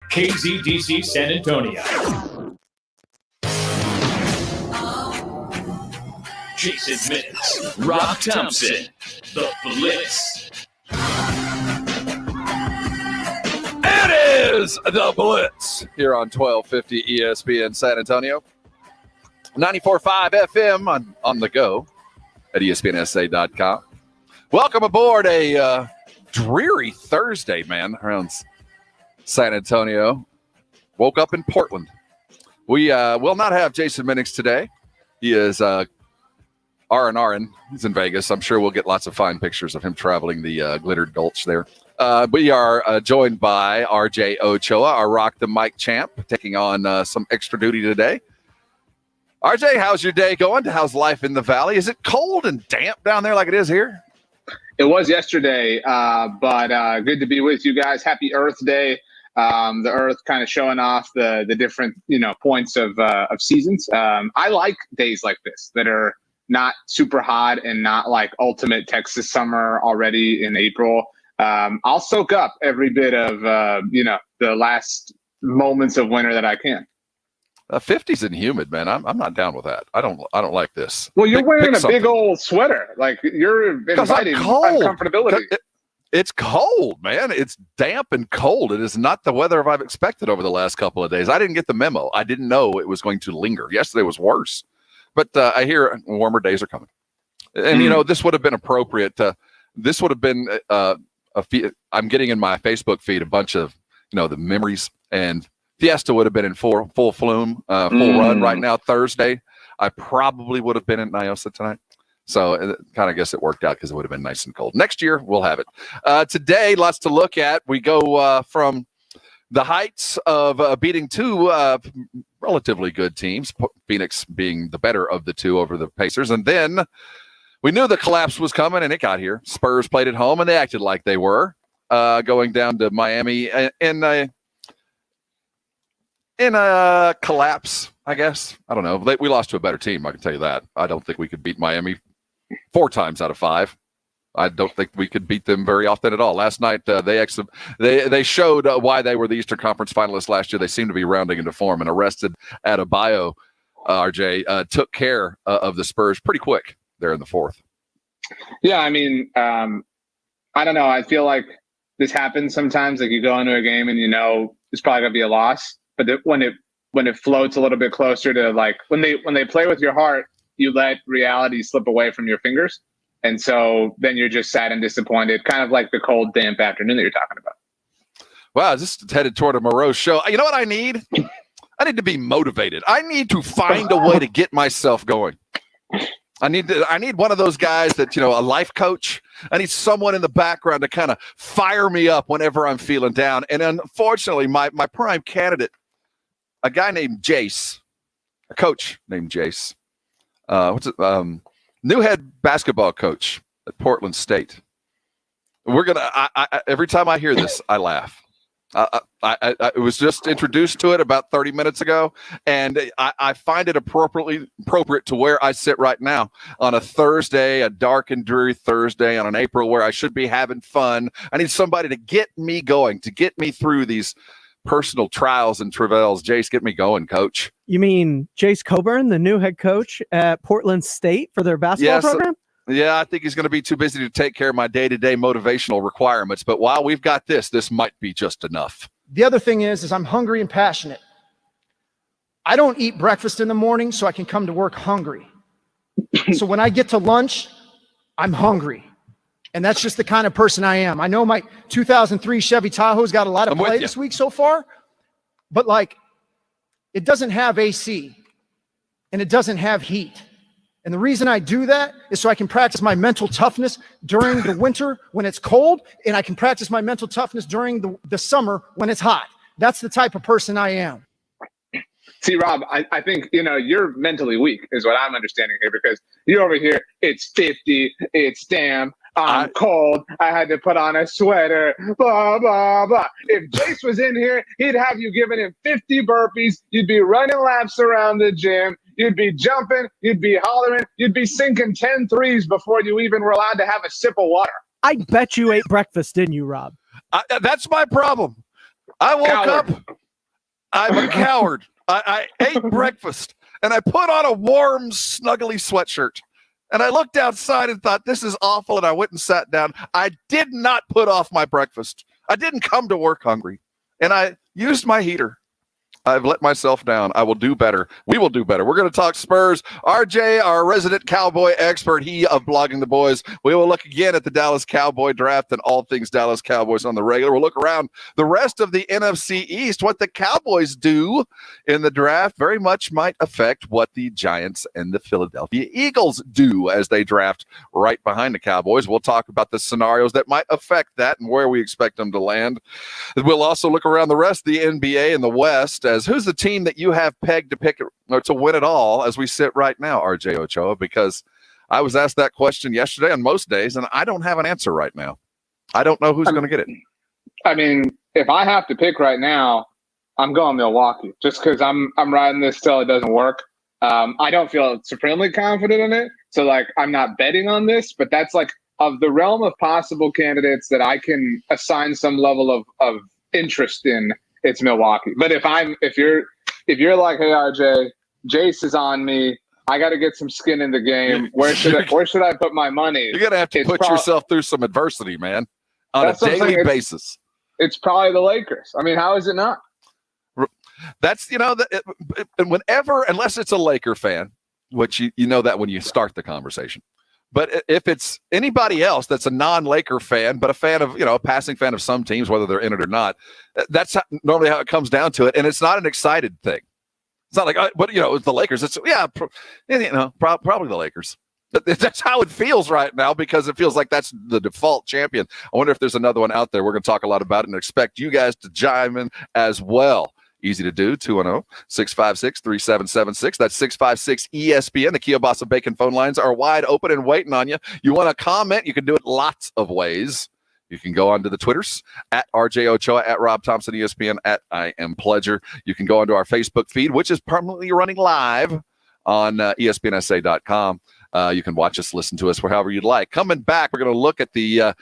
KZDC San Antonio. Jason Minnix, Rob Thompson, The Blitz. It is The Blitz here on 1250 ESPN San Antonio. 94.5 FM on the go at ESPNSA.com. Welcome aboard a dreary Thursday, man, around San Antonio. Woke up in Portland. We will not have Jason Minnix today. He is R&R, and he's in Vegas. I'm sure we'll get lots of fine pictures of him traveling the Glittered Gulch there. We are joined by RJ Ochoa, our Rock the Mic champ, taking on some extra duty today. RJ, how's your day going? How's life in the Valley? Is it cold and damp down there like it is here? It was yesterday, but good to be with you guys. Happy Earth Day. The Earth kind of showing off the different points of seasons. I like days like this that are not super hot and not like ultimate Texas summer already in April. I'll soak up every bit of the last moments of winter that I can. 50's and humid, man. I'm not down with that. I don't like this. Well, you're wearing a big old sweater. Like you're inviting uncomfortability. It's cold, man. It's damp and cold. It is not the weather I've expected over the last couple of days. I didn't get the memo. I didn't know it was going to linger. Yesterday was worse. But I hear warmer days are coming. And, this would have been appropriate. This would have been I'm getting in my Facebook feed a bunch of, the memories. And Fiesta would have been in full flume, full run right now, Thursday. I probably would have been in Nyosa tonight. So kind of guess it worked out because it would have been nice and cold. Next year, we'll have it. Today, lots to look at. We go from the heights of beating two relatively good teams, Phoenix being the better of the two over the Pacers. And then we knew the collapse was coming, and it got here. Spurs played at home, and they acted like they were going down to Miami in a collapse, I guess. I don't know. We lost to a better team, I can tell you that. I don't think we could beat Miami 4 times out of 5. I don't think we could beat them very often at all. Last night, they showed why they were the Eastern Conference finalists last year. They seem to be rounding into form, and arrested Adebayo, RJ, took care of the Spurs pretty quick there in the fourth. Yeah, I mean, I don't know. I feel like this happens sometimes. Like you go into a game and it's probably going to be a loss. But when it floats a little bit closer to like when they play with your heart, you let reality slip away from your fingers. And so then you're just sad and disappointed, kind of like the cold, damp afternoon that you're talking about. Wow, this is headed toward a morose show. You know what I need? I need to be motivated. I need to find a way to get myself going. I need one of those guys that, a life coach. I need someone in the background to kind of fire me up whenever I'm feeling down. And unfortunately, my prime candidate, a guy named Jace, a coach named Jace, new head basketball coach at Portland State. Every time I hear this, I laugh. I was just introduced to it about 30 minutes ago, and I find it appropriate to where I sit right now on a Thursday, a dark and dreary Thursday on an April where I should be having fun. I need somebody to get me going, to get me through these personal trials and travails. Jace, get me going, coach. You mean Jace Coburn, the new head coach at Portland State for their basketball program? Yeah, I think he's going to be too busy to take care of my day-to-day motivational requirements. But while we've got this might be just enough. The other thing is I'm hungry and passionate. I don't eat breakfast in the morning so I can come to work hungry. So when I get to lunch, I'm hungry. And that's just the kind of person I am. I know my 2003 Chevy Tahoe's got a lot of play this week so far, but it doesn't have AC and it doesn't have heat. And the reason I do that is so I can practice my mental toughness during the winter when it's cold, and I can practice my mental toughness during the summer when it's hot. That's the type of person I am. See, Rob, I think, you're mentally weak is what I'm understanding here, because you're over here, it's 50, it's damp, I'm cold, I had to put on a sweater, blah, blah, blah. If Jace was in here, he'd have you giving him 50 burpees, you'd be running laps around the gym, you'd be jumping, you'd be hollering, you'd be sinking 10 threes before you even were allowed to have a sip of water. I bet you ate breakfast, didn't you, Rob? That's my problem. I woke up I'm a coward. I ate breakfast and I put on a warm, snuggly sweatshirt. And I looked outside and thought, this is awful. And I went and sat down. I did not put off my breakfast. I didn't come to work hungry. And I used my heater. I've let myself down. I will do better. We will do better. We're going to talk Spurs. RJ, our resident Cowboy expert, he of Blogging the Boys. We will look again at the Dallas Cowboy Draft and all things Dallas Cowboys on the regular. We'll look around the rest of the NFC East. What the Cowboys do in the draft very much might affect what the Giants and the Philadelphia Eagles do as they draft right behind the Cowboys. We'll talk about the scenarios that might affect that and where we expect them to land. We'll also look around the rest of the NBA and the West as who's the team that you have pegged to pick or to win it all as we sit right now, RJ Ochoa, because I was asked that question yesterday on most days, and I don't have an answer right now. I don't know who's going to get it. I mean, if I have to pick right now, I'm going Milwaukee just because I'm riding this till it doesn't work. I don't feel supremely confident in it. So, like, I'm not betting on this, but that's like of the realm of possible candidates that I can assign some level of interest in. It's Milwaukee. But if you're like, hey RJ, Jace is on me, I got to get some skin in the game. Where should I put my money? You're gonna have to put yourself through some adversity, man, on a daily basis. It's probably the Lakers. I mean, how is it not? That's and whenever, unless it's a Laker fan, which you know that when you start the conversation. But if it's anybody else that's a non-Laker fan, but a fan of, a passing fan of some teams, whether they're in it or not, that's normally how it comes down to it. And it's not an excited thing. It's not like, but it's the Lakers. It's probably the Lakers. That's how it feels right now because it feels like that's the default champion. I wonder if there's another one out there. We're going to talk a lot about it and expect you guys to chime in as well. Easy to do, 210-656-3776. That's 656-ESPN. The Kielbasa Bacon phone lines are wide open and waiting on you. You want to comment? You can do it lots of ways. You can go onto the Twitters, at RJ Ochoa, at Rob Thompson, ESPN, at I Am Pledger. You can go onto our Facebook feed, which is permanently running live on ESPNSA.com. You can watch us, listen to us, however you'd like. Coming back, we're going to look at the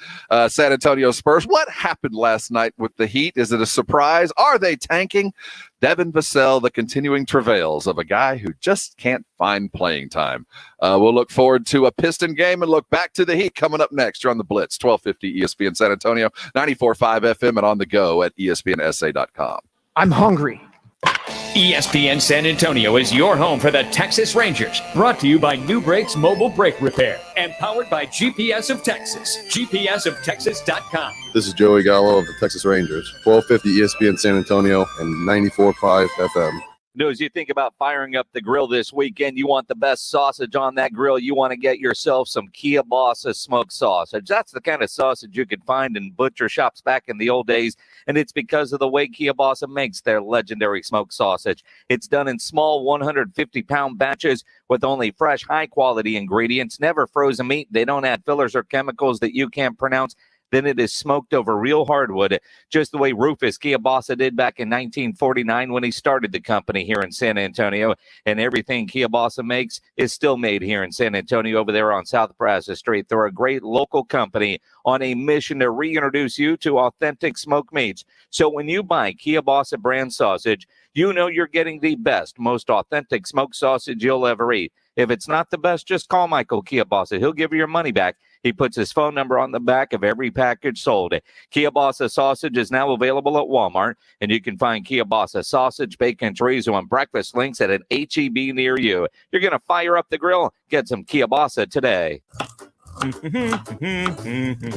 San Antonio Spurs. What happened last night with the Heat? Is it a surprise? Are they tanking? Devin Vassell, the continuing travails of a guy who just can't find playing time. We'll look forward to a Piston game and look back to the Heat coming up next. You're on the Blitz, 1250 ESPN San Antonio, 94.5 FM, and on the go at ESPNSA.com. I'm hungry. ESPN San Antonio is your home for the Texas Rangers. Brought to you by New Brakes Mobile Brake Repair and powered by GPS of Texas. GPSoftexas.com. This is Joey Gallo of the Texas Rangers, 1250 ESPN San Antonio and 94.5 FM. As you think about firing up the grill this weekend, you want the best sausage on that grill. You want to get yourself some Kielbasa smoked sausage. That's the kind of sausage you could find in butcher shops back in the old days, and it's because of the way Kielbasa makes their legendary smoked sausage. It's done in small 150-pound batches with only fresh, high-quality ingredients, never frozen meat. They don't add fillers or chemicals that you can't pronounce. Then it is smoked over real hardwood, just the way Rufus Kielbasa did back in 1949 when he started the company here in San Antonio. And everything Kielbasa makes is still made here in San Antonio over there on South Brazos Street. They're a great local company on a mission to reintroduce you to authentic smoked meats. So when you buy Kielbasa brand sausage, you know you're getting the best, most authentic smoked sausage you'll ever eat. If it's not the best, just call Michael Kielbasa. He'll give you your money back. He puts his phone number on the back of every package sold. Kielbasa sausage is now available at Walmart, and you can find Kielbasa sausage, bacon, chorizo, and breakfast links at an H-E-B near you. You're going to fire up the grill. Get some Kielbasa today.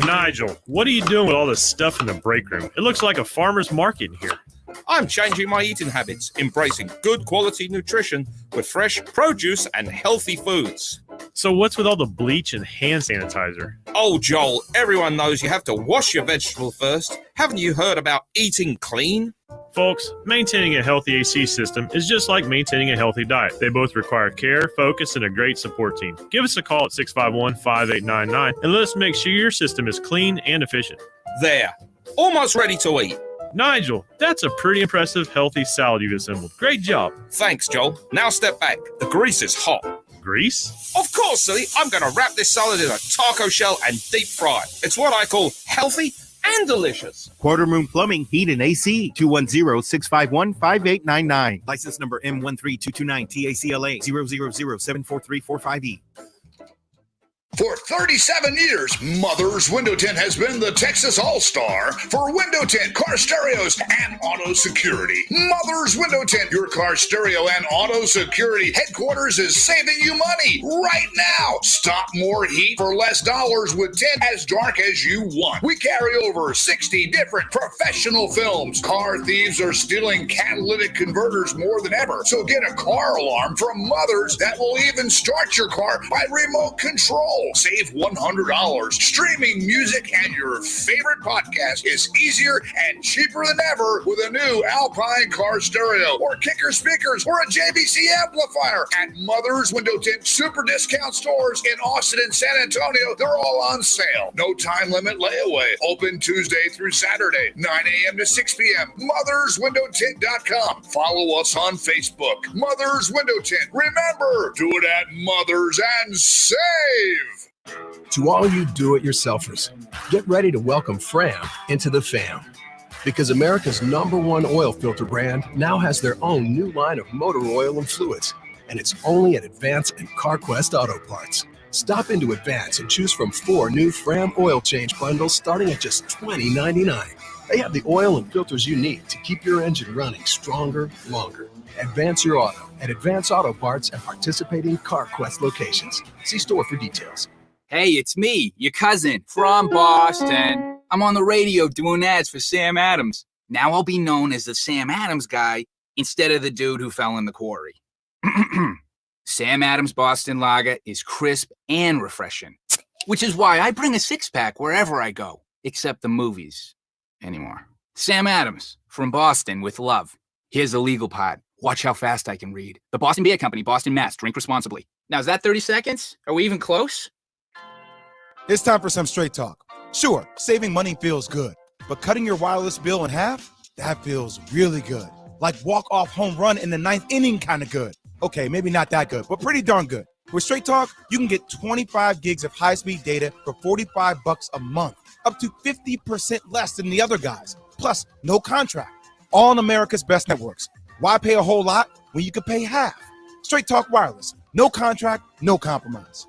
Nigel, what are you doing with all this stuff in the break room? It looks like a farmer's market in here. I'm changing my eating habits, embracing good quality nutrition with fresh produce and healthy foods. So what's with all the bleach and hand sanitizer? Oh, Joel, everyone knows you have to wash your vegetables first. Haven't you heard about eating clean? Folks, maintaining a healthy AC system is just like maintaining a healthy diet. They both require care, focus, and a great support team. Give us a call at 651-5899 and let us make sure your system is clean and efficient. There, almost ready to eat. Nigel, that's a pretty impressive healthy salad you've assembled. Great job. Thanks, Joel. Now step back. The grease is hot. Grease? Of course, silly. I'm going to wrap this salad in a taco shell and deep fry. It's what I call healthy and delicious. Quarter Moon Plumbing, Heat and AC, 210-651-5899. License number M13229, TACLA 000743458. For 37 years, Mother's Window Tint has been the Texas All-Star for window tint, car stereos, and auto security. Mother's Window Tint, your car stereo and auto security headquarters, is saving you money right now. Stop more heat for less dollars with tint as dark as you want. We carry over 60 different professional films. Car thieves are stealing catalytic converters more than ever. So get a car alarm from Mother's that will even start your car by remote control. Save $100. Streaming music and your favorite podcast is easier and cheaper than ever with a new Alpine car stereo or Kicker speakers or a JVC amplifier. At Mother's Window Tint super discount stores in Austin and San Antonio, they're all on sale. No time limit layaway. Open Tuesday through Saturday, 9 a.m. to 6 p.m. MothersWindowTint.com. Follow us on Facebook. Mother's Window Tint. Remember, do it at Mother's and save. To all you do-it-yourselfers, get ready to welcome Fram into the fam. Because America's #1 oil filter brand now has their own new line of motor oil and fluids, and it's only at Advance and CarQuest Auto Parts. Stop into Advance and choose from 4 new Fram oil change bundles starting at just $20.99. They have the oil and filters you need to keep your engine running stronger, longer. Advance your auto at Advance Auto Parts and participating CarQuest locations. See store for details. Hey, it's me, your cousin from Boston. I'm on the radio doing ads for Sam Adams. Now I'll be known as the Sam Adams guy instead of the dude who fell in the quarry. Sam Adams Boston Lager is crisp and refreshing, which is why I bring a six-pack wherever I go, except the movies anymore. Sam Adams from Boston with love. Here's the legal part. Watch how fast I can read. The Boston Beer Company, Boston, Mass. Drink responsibly. Now, is that 30 seconds? Are we even close? It's time for some straight talk. Sure, saving money feels good, but cutting your wireless bill in half, that feels really good. Like walk-off home run in the 9th inning kind of good. Okay, maybe not that good, but pretty darn good. With Straight Talk, you can get 25 gigs of high-speed data for $45 a month, up to 50% less than the other guys. Plus, no contract. All on America's best networks. Why pay a whole lot when you can pay half? Straight Talk Wireless. No contract, no compromise.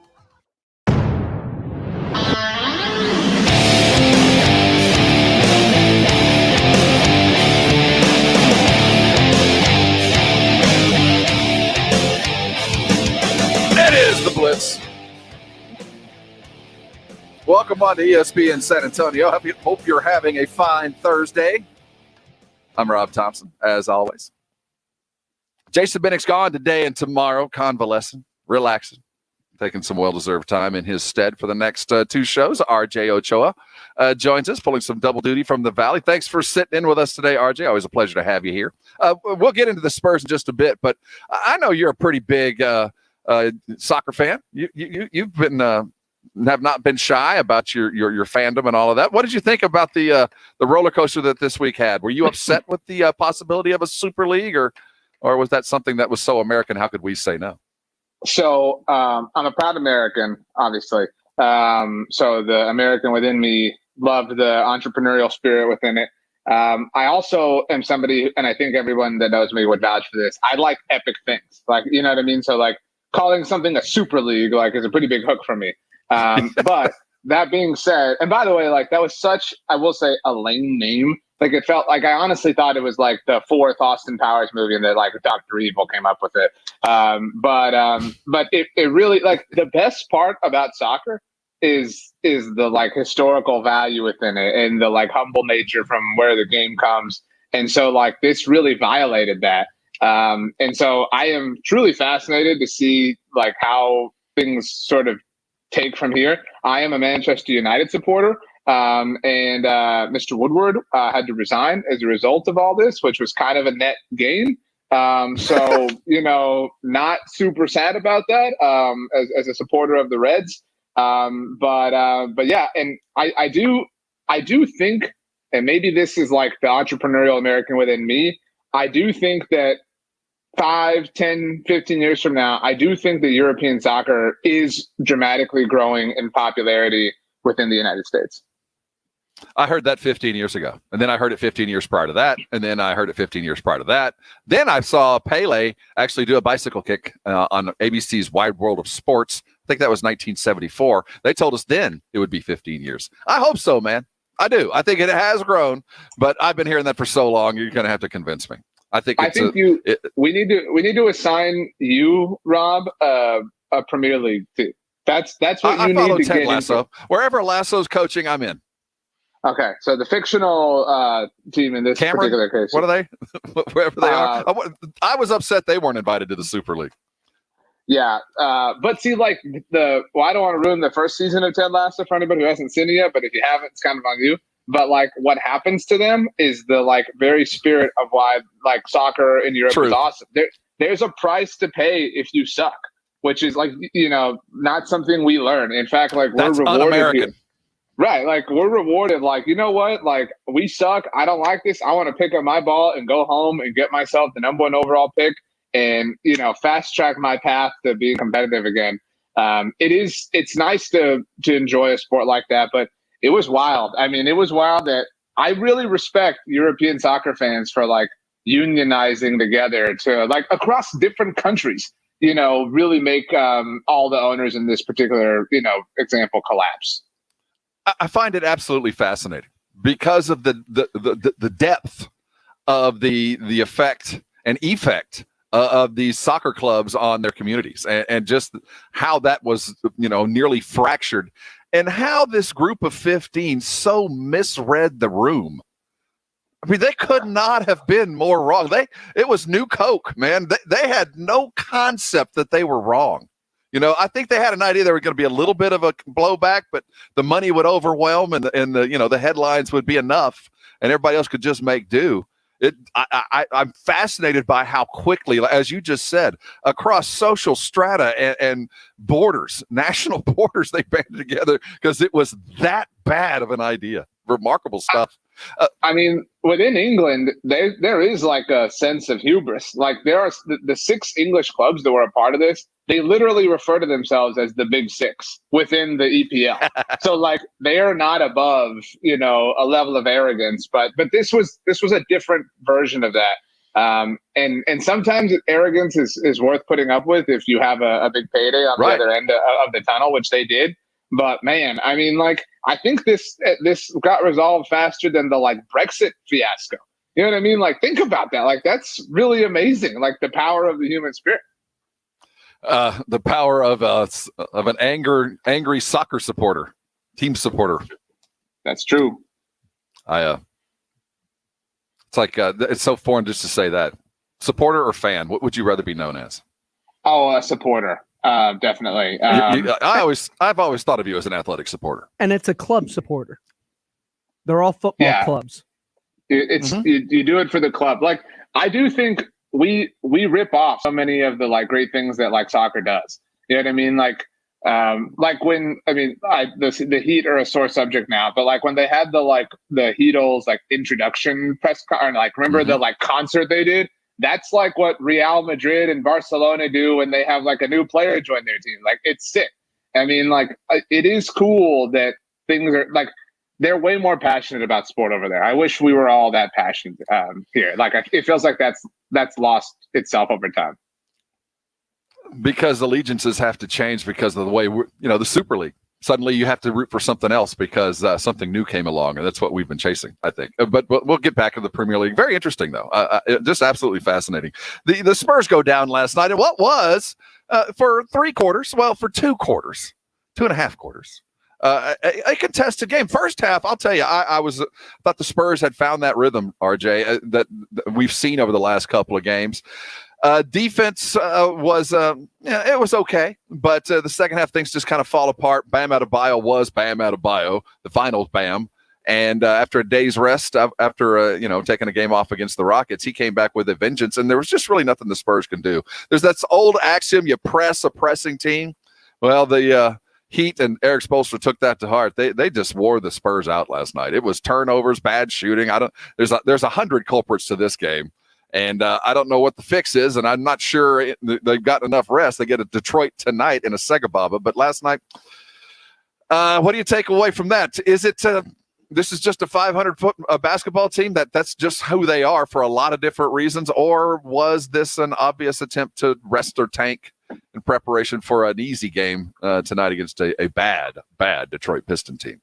It is the Blitz. Welcome on to ESPN San Antonio. Hope you're having a fine Thursday. I'm Rob Thompson, as always. Jason Minnix gone today and tomorrow, convalescing, relaxing, taking some well-deserved time in his stead for the next 2 shows. RJ Ochoa joins us, pulling some double duty from the Valley. Thanks for sitting in with us today, RJ. Always a pleasure to have you here. We'll get into the Spurs in just a bit, but I know you're a pretty big soccer fan. You've been have not been shy about your fandom and all of that. What did you think about the roller coaster that this week had? Were you upset with the possibility of a Super League, or was that something that was so American? How could we say no? So I'm a proud American, obviously. So the American within me loved the entrepreneurial spirit within it. I also am somebody, and I think everyone that knows me would vouch for this, I like epic things. Like, you know what I mean? So like calling something a Super League, like, is a pretty big hook for me. But that being said, and by the way, like, that was such, I will say, a lame name. Like, it felt like I honestly thought it was like the 4th Austin Powers movie and that like Dr. Evil came up with it. But it really, like, the best part about soccer is the like historical value within it and the like humble nature from where the game comes. And so like this really violated that. And so I am truly fascinated to see like how things sort of take from here. I am a Manchester United supporter. And Mr. Woodward had to resign as a result of all this, which was kind of a net gain. So, you know, not super sad about that as a supporter of the Reds. But yeah, and I do think, and maybe this is like the entrepreneurial American within me, I do think that 5, 10, 15 years from now, I do think that European soccer is dramatically growing in popularity within the United States. I heard that 15 years ago. And then I heard it 15 years prior to that. And then I heard it 15 years prior to that. Then I saw Pele actually do a bicycle kick on ABC's Wide World of Sports. I think that was 1974. They told us then it would be 15 years. I hope so, man. I do. I think it has grown, but I've been hearing that for so long. You're going to have to convince me. We need to assign you, Rob, a Premier League team. That's what you need to Ted Lasso. Into. Wherever Lasso's coaching, I'm in. Okay, so the fictional team in this particular case. What are they? Wherever they are. I was upset they weren't invited to the Super League. Yeah, but see, like I don't want to ruin the first season of Ted Lasso for anybody who hasn't seen it yet. But if you haven't, it's kind of on you. But like, what happens to them is the like very spirit of why like soccer in Europe is awesome. There's a price to pay if you suck, which is like not something we learn. In fact, like we're rewarded. Un-American. Right, like we're rewarded. Like, you know what? Like, we suck. I don't like this. I want to pick up my ball and go home and get myself the number 1 overall pick, and fast track my path to being competitive again. It's nice to enjoy a sport like that, but it was wild. I mean, it was wild that I really respect European soccer fans for like unionizing together to like across different countries. Really make all the owners in this particular example collapse. I find it absolutely fascinating because of the depth of the effect of these soccer clubs on their communities, and just how that was nearly fractured, and how this group of 15 so misread the room. I mean, they could not have been more wrong. It was New Coke, man. They had no concept that they were wrong. I think they had an idea there was going to be a little bit of a blowback, but the money would overwhelm, and the headlines would be enough, and everybody else could just make do. I'm fascinated by how quickly, as you just said, across social strata and borders, national borders, they banded together because it was that bad of an idea. Remarkable stuff. I mean, within England, there is like a sense of hubris. Like there are the 6 English clubs that were a part of this. They literally refer to themselves as the Big Six within the EPL. So like they are not above, a level of arrogance. But this was a different version of that. And sometimes arrogance is worth putting up with if you have a big payday on the other end of the tunnel, which they did. But man, I mean, like I think this got resolved faster than the like Brexit fiasco. You know what I mean? Like think about that. Like that's really amazing. Like the power of the human spirit. The power of an angry soccer supporter, team supporter. That's true. It's like it's so foreign just to say that. Supporter or fan? What would you rather be known as? Oh, a supporter. Definitely. I've always thought of you as an athletic supporter. And it's a club supporter. They're all football clubs. It's you do it for the club. Like I do think we rip off so many of the like great things that like soccer does. You know what I mean? Like when the Heat are a sore subject now, but like when they had the Heatles like introduction press con, like remember the like concert they did? That's like what Real Madrid and Barcelona do when they have like a new player join their team. Like it's sick. I mean, like it is cool that things are like they're way more passionate about sport over there. I wish we were all that passionate here. Like it feels like that's lost itself over time. Because allegiances have to change because of the way the Super League. Suddenly you have to root for something else because something new came along, and that's what we've been chasing, I think. But we'll get back to the Premier League. Very interesting, though. Just absolutely fascinating. The Spurs go down last night, and what was for 3 quarters, well, for 2 quarters, 2.5 quarters, a contested game. First half, I'll tell you, I thought the Spurs had found that rhythm, RJ, that we've seen over the last couple of games. Defense was it was okay, but the second half things just kind of fall apart. Bam Adebayo was Bam Adebayo, the final Bam, and after a day's rest, after taking a game off against the Rockets, he came back with a vengeance, and there was just really nothing the Spurs can do. There's that old axiom: you press a pressing team. Well, the Heat and Eric Spoelstra took that to heart. They just wore the Spurs out last night. It was turnovers, bad shooting. There's 100 culprits to this game. And I don't know what the fix is, and I'm not sure they've got enough rest. They get a Detroit tonight in a Segababa, but last night, what do you take away from that? Is it this is just a 500-foot basketball team, that's just who they are for a lot of different reasons? Or was this an obvious attempt to rest their tank in preparation for an easy game tonight against a bad Detroit Piston team?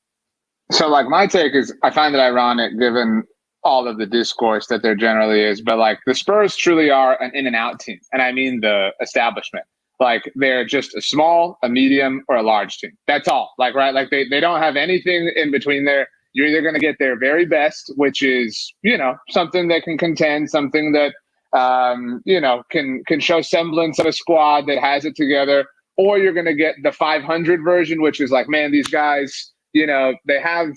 So, like, my take is I find it ironic given all of the discourse that there generally is, but like the Spurs truly are an in and out team. And I mean the establishment. Like they're just a small, a medium, or a large team. That's all. Like, right? Like they don't have anything in between there. You're either going to get their very best, which is, something that can contend, something that, can show semblance of a squad that has it together, or you're going to get the 500 version, which is like, man, these guys, they have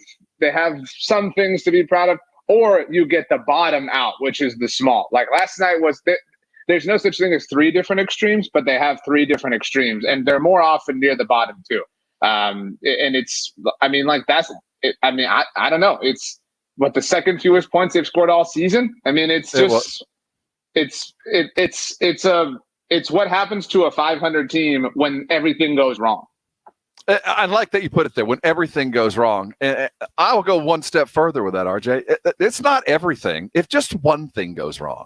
some things to be proud of. Or you get the bottom out, which is the small. Like last night there's no such thing as three different extremes, but they have three different extremes, and they're more often near the bottom too. And it's, I don't know. It's what the second fewest points they've scored all season. I mean, it's just, it's what happens to a 500 team when everything goes wrong. I like that you put it there, when everything goes wrong. I will go one step further with that, RJ. It's not everything. If just one thing goes wrong.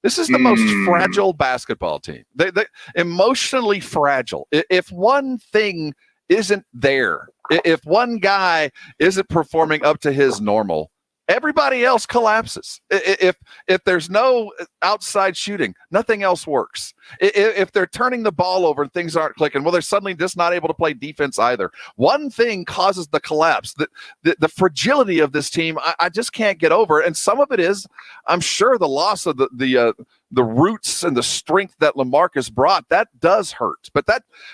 This is the most fragile basketball team. They emotionally fragile. If one thing isn't there, if one guy isn't performing up to his normal, everybody else collapses. If there's no outside shooting, nothing else works. If they're turning the ball over and things aren't clicking, well, they're suddenly just not able to play defense either. One thing causes the collapse. The fragility of this team, I just can't get over. And some of it is, I'm sure, the loss of the roots and the strength that LaMarcus brought. That does hurt. But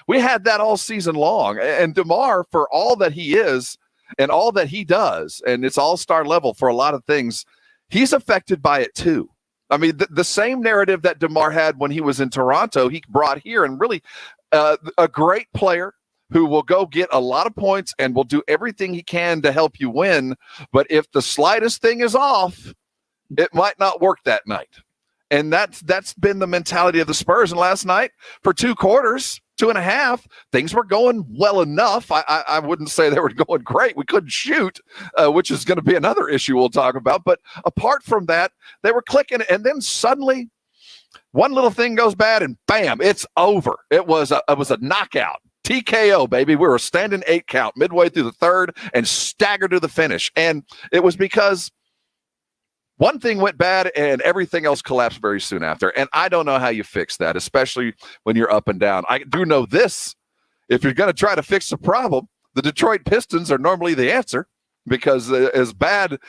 we had that all season long. And DeMar, for all that he is, and all that he does, and it's all-star level for a lot of things, he's affected by it too. I mean, the same narrative that DeMar had when he was in Toronto, he brought here, and really a great player who will go get a lot of points and will do everything he can to help you win. But if the slightest thing is off, it might not work that night. And that's been the mentality of the Spurs. And last night, for 2 quarters, 2.5, things were going well enough. I wouldn't say they were going great. We couldn't shoot, which is going to be another issue we'll talk about. But apart from that, they were clicking. And then suddenly, one little thing goes bad, and bam, it's over. It was a knockout. TKO, baby. We were standing 8 count midway through the third and staggered to the finish. And it was because one thing went bad and everything else collapsed very soon after. And I don't know how you fix that, especially when you're up and down. I do know this. If you're going to try to fix the problem, the Detroit Pistons are normally the answer, because as bad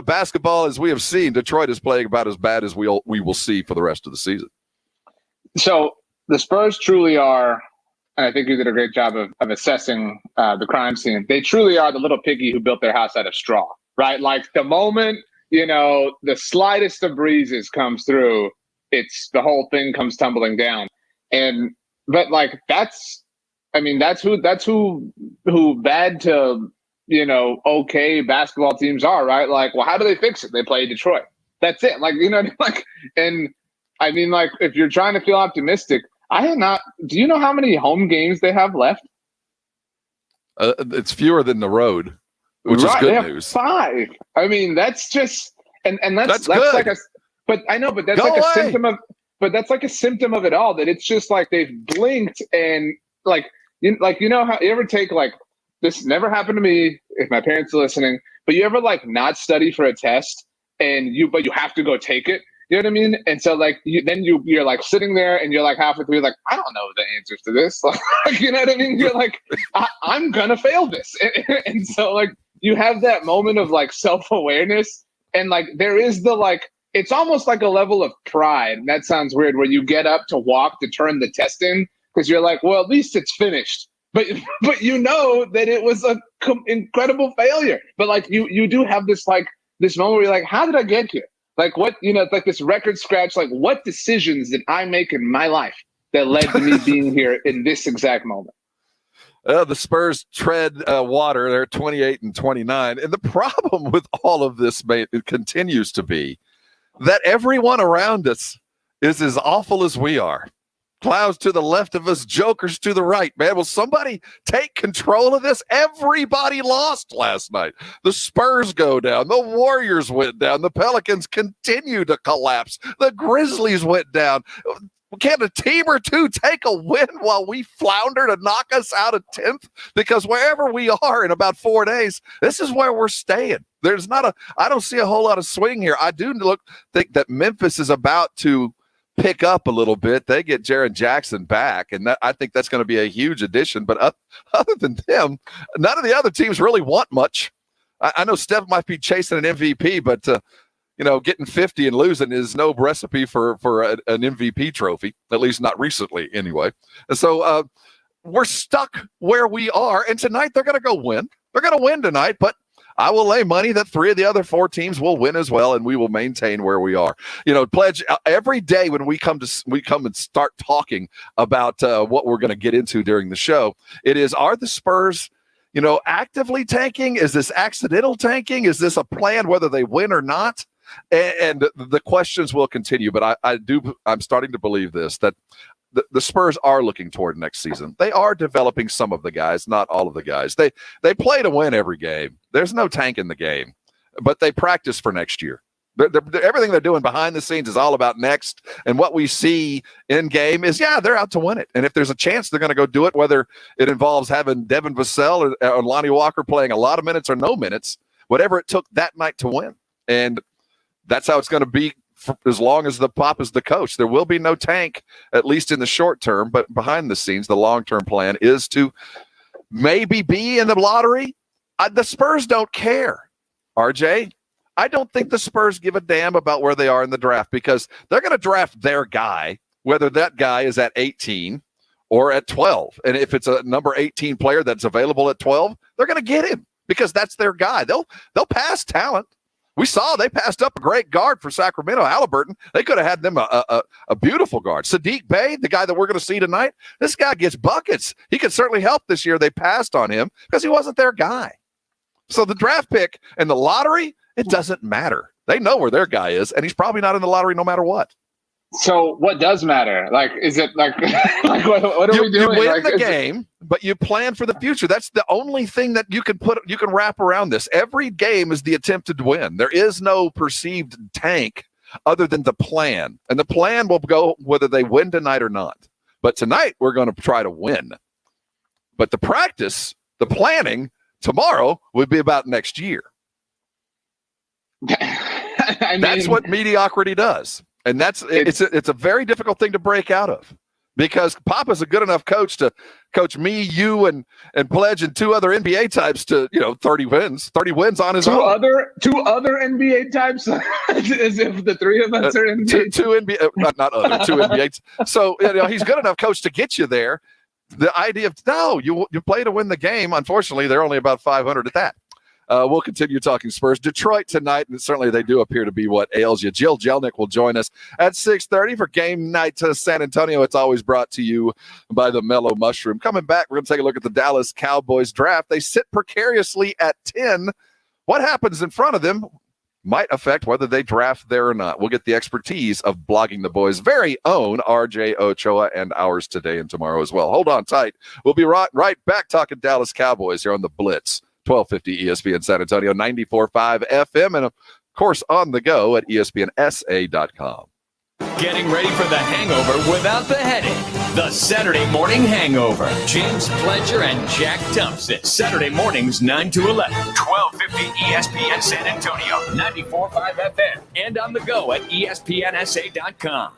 basketball as we have seen, Detroit is playing about as bad as we will see for the rest of the season. So the Spurs truly are, and I think you did a great job of assessing the crime scene. They truly are the little piggy who built their house out of straw, right? Like the moment the slightest of breezes comes through, it's the whole thing comes tumbling down. But like that's who bad to okay basketball teams are, right? Like, well, how do they fix it? They play Detroit. That's it. Like, and I mean, like, if you're trying to feel optimistic, do you know how many home games they have left? It's fewer than the road, which is good news. 5. I mean, that's just, and that's good. like but I know, but that's like a symptom of, that's like a symptom of it all, that it's just like they've blinked and how you ever take, like, this never happened to me if my parents are listening, but you ever like not study for a test but you have to go take it. You know what I mean? And so like you're like sitting there and you're like halfway through, like, I don't know the answers to this. Like, you know what I mean? You're like, I'm gonna fail this. And so like you have that moment of like self-awareness, and like there is the like, it's almost like a level of pride. And that sounds weird, where you get up to walk to turn the test in because you're like, well, at least it's finished. But you know that it was a incredible failure. But like you do have this like this moment where you're like, how did I get here? Like what, it's like this record scratch, like what decisions did I make in my life that led to me being here in this exact moment? The Spurs tread water. They're 28-29. And the problem with all of this, mate, it continues to be that everyone around us is as awful as we are. Clouds to the left of us, jokers to the right, man. Will somebody take control of this? Everybody lost last night. The Spurs go down. The Warriors went down. The Pelicans continue to collapse. The Grizzlies went down. Can a team or two take a win while we flounder to knock us out of 10th? Because wherever we are in about 4 days, this is where we're staying. I don't see a whole lot of swing here. I do think that Memphis is about to pick up a little bit. They get Jaren Jackson back, and I think that's going to be a huge addition. But other than them, none of the other teams really want much. I know Steph might be chasing an MVP, but getting 50 and losing is no recipe for an MVP trophy, at least not recently anyway. And so we're stuck where we are, and tonight they're going to go win. They're going to win tonight, but I will lay money that 3 of the other 4 teams will win as well, and we will maintain where we are. Pledge, every day when we come and start talking about what we're going to get into during the show, it is, are the Spurs, actively tanking? Is this accidental tanking? Is this a plan whether they win or not? And the questions will continue, but I'm starting to believe this, that the Spurs are looking toward next season. They are developing some of the guys, not all of the guys. They play to win every game. There's no tank in the game, but they practice for next year. Everything they're doing behind the scenes is all about next. And what we see in game is, they're out to win it. And if there's a chance, they're going to go do it, whether it involves having Devin Vassell or Lonnie Walker playing a lot of minutes or no minutes, whatever it took that night to win. And that's how it's going to be for as long as the Pop is the coach. There will be no tank, at least in the short term, but behind the scenes, the long-term plan is to maybe be in the lottery. The Spurs don't care, RJ. I don't think the Spurs give a damn about where they are in the draft, because they're going to draft their guy, whether that guy is at 18 or at 12. And if it's a number 18 player that's available at 12, they're going to get him because that's their guy. They'll pass talent. We saw they passed up a great guard for Sacramento, Halliburton. They could have had them a beautiful guard. Sadiq Bey, the guy that we're going to see tonight, this guy gets buckets. He could certainly help this year. They passed on him because he wasn't their guy. So the draft pick and the lottery, it doesn't matter. They know where their guy is, and he's probably not in the lottery no matter what. So what does matter? Is it what are we doing? You win the game, but you plan for the future. That's the only thing that you can wrap around this. Every game is the attempt to win. There is no perceived tank other than the plan. And the plan will go whether they win tonight or not. But tonight we're going to try to win. But the practice, the planning tomorrow would be about next year. That's what mediocrity does. And it's a very difficult thing to break out of, because Papa's a good enough coach to coach me, you, and Pledge and 2 other NBA types to 30 wins on his own. Two other NBA types, as if the 3 of us are NBA. Two NBA, not other, 2 NBA. So he's good enough coach to get you there. The idea of you play to win the game. Unfortunately, they're only about 500 at that. We'll continue talking Spurs. Detroit tonight, and certainly they do appear to be what ails you. Jill Jelnick will join us at 6:30 for game night to San Antonio. It's always brought to you by the Mellow Mushroom. Coming back, we're going to take a look at the Dallas Cowboys draft. They sit precariously at 10. What happens in front of them might affect whether they draft there or not. We'll get the expertise of Blogging the Boys' very own RJ Ochoa and ours today and tomorrow as well. Hold on tight. We'll be right back talking Dallas Cowboys here on the Blitz. 1250 ESPN San Antonio, 94.5 FM, and of course on the go at ESPNSA.com. Getting ready for the hangover without the headache. The Saturday Morning Hangover. James Pledger and Jack Thompson. Saturday mornings 9 to 11. 1250 ESPN San Antonio, 94.5 FM, and on the go at ESPNSA.com.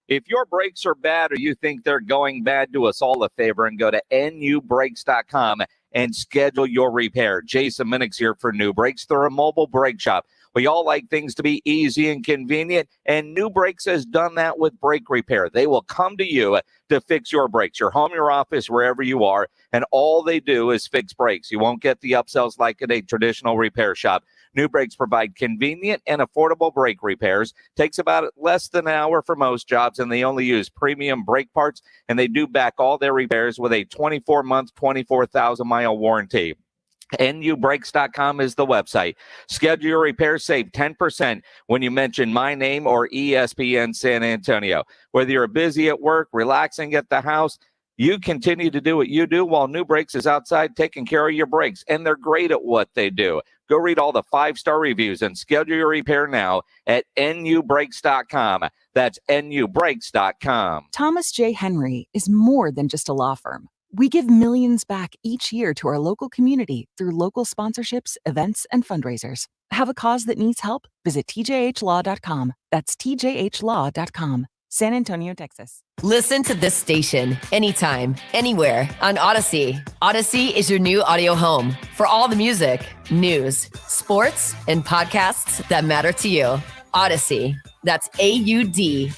If your brakes are bad or you think they're going bad, do us all a favor and go to NUBrakes.com and schedule your repair. Jason Minnix here for New Brakes. They're a mobile brake shop. We all like things to be easy and convenient, and New Brakes has done that with brake repair. They will come to you to fix your brakes, your home, your office, wherever you are, and all they do is fix brakes. You won't get the upsells like at a traditional repair shop. New Brakes provide convenient and affordable brake repairs. Takes about less than an hour for most jobs, and they only use premium brake parts, and they do back all their repairs with a 24-month, 24,000-mile warranty. NUBrakes.com is the website. Schedule your repair, save 10% when you mention my name or ESPN San Antonio. Whether you're busy at work, relaxing at the house, you continue to do what you do while New Brakes is outside taking care of your brakes, and they're great at what they do. Go read all the 5-star reviews and schedule your repair now at NUBrakes.com. That's NUBrakes.com. Thomas J. Henry is more than just a law firm. We give millions back each year to our local community through local sponsorships, events, and fundraisers. Have a cause that needs help? Visit tjhlaw.com. That's tjhlaw.com. San Antonio, Texas. Listen to this station anytime, anywhere on Odyssey. Odyssey is your new audio home for all the music, news, sports, and podcasts that matter to you. Odyssey. That's AUDACY.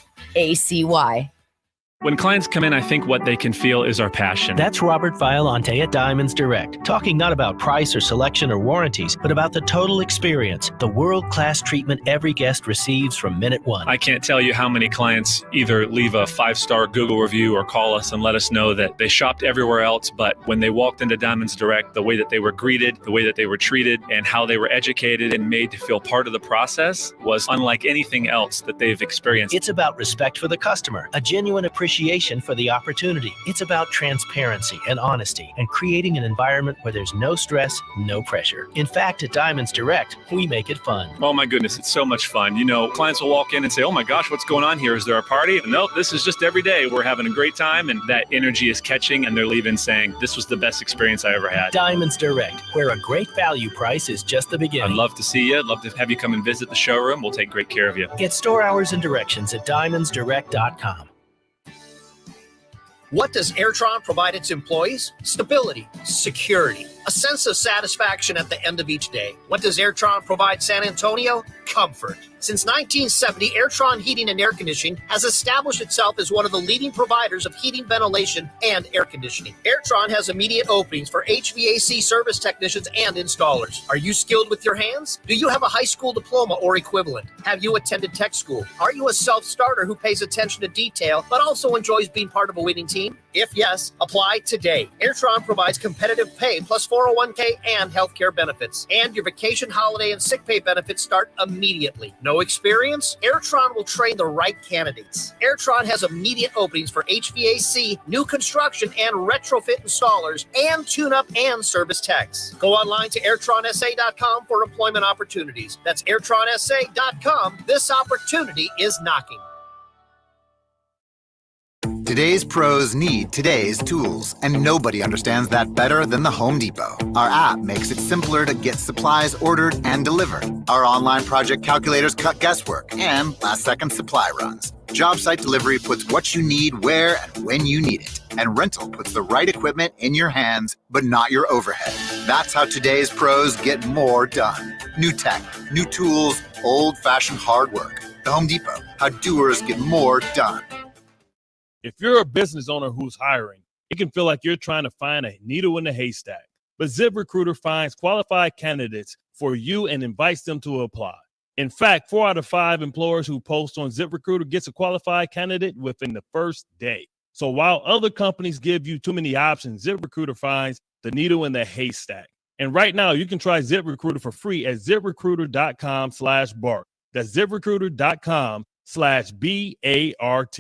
When clients come in, I think what they can feel is our passion. That's Robert Violante at Diamonds Direct, talking not about price or selection or warranties, but about the total experience, the world-class treatment every guest receives from minute one. I can't tell you how many clients either leave a 5-star Google review or call us and let us know that they shopped everywhere else, but when they walked into Diamonds Direct, the way that they were greeted, the way that they were treated, and how they were educated and made to feel part of the process was unlike anything else that they've experienced. It's about respect for the customer, a genuine appreciation for the opportunity. It's about transparency and honesty and creating an environment where there's no stress, no pressure. In fact, at Diamonds Direct, we make it fun. Oh my goodness, it's so much fun. You know, clients will walk in and say, oh my gosh, what's going on here? Is there a party? No, this is just every day. We're having a great time, and that energy is catching, and they're leaving saying, this was the best experience I ever had. Diamonds Direct, where a great value price is just the beginning. I'd love to see you. I'd love to have you come and visit the showroom. We'll take great care of you. Get store hours and directions at diamondsdirect.com. What does Airtron provide its employees? Stability, security, a sense of satisfaction at the end of each day. What does Airtron provide San Antonio? Comfort. Since 1970, Airtron Heating and Air Conditioning has established itself as one of the leading providers of heating, ventilation, and air conditioning. Airtron has immediate openings for HVAC service technicians and installers. Are you skilled with your hands? Do you have a high school diploma or equivalent? Have you attended tech school? Are you a self-starter who pays attention to detail but also enjoys being part of a winning team? If yes, apply today. Airtron provides competitive pay plus 401k and healthcare benefits. And your vacation, holiday, and sick pay benefits start immediately. No experience? Airtron will train the right candidates. Airtron has immediate openings for HVAC, new construction, and retrofit installers, and tune-up and service techs. Go online to airtronsa.com for employment opportunities. That's airtronsa.com. This opportunity is knocking. Today's pros need today's tools, and nobody understands that better than the Home Depot. Our app makes it simpler to get supplies ordered and delivered. Our online project calculators cut guesswork and last-second supply runs. Job site delivery puts what you need where and when you need it. And rental puts the right equipment in your hands, but not your overhead. That's how today's pros get more done. New tech, new tools, old-fashioned hard work. The Home Depot, how doers get more done. If you're a business owner who's hiring, it can feel like you're trying to find a needle in a haystack. But ZipRecruiter finds qualified candidates for you and invites them to apply. In fact, 4 out of 5 employers who post on ZipRecruiter gets a qualified candidate within the first day. So while other companies give you too many options, ZipRecruiter finds the needle in the haystack. And right now, you can try ZipRecruiter for free at ZipRecruiter.com/BART. That's ZipRecruiter.com/BART.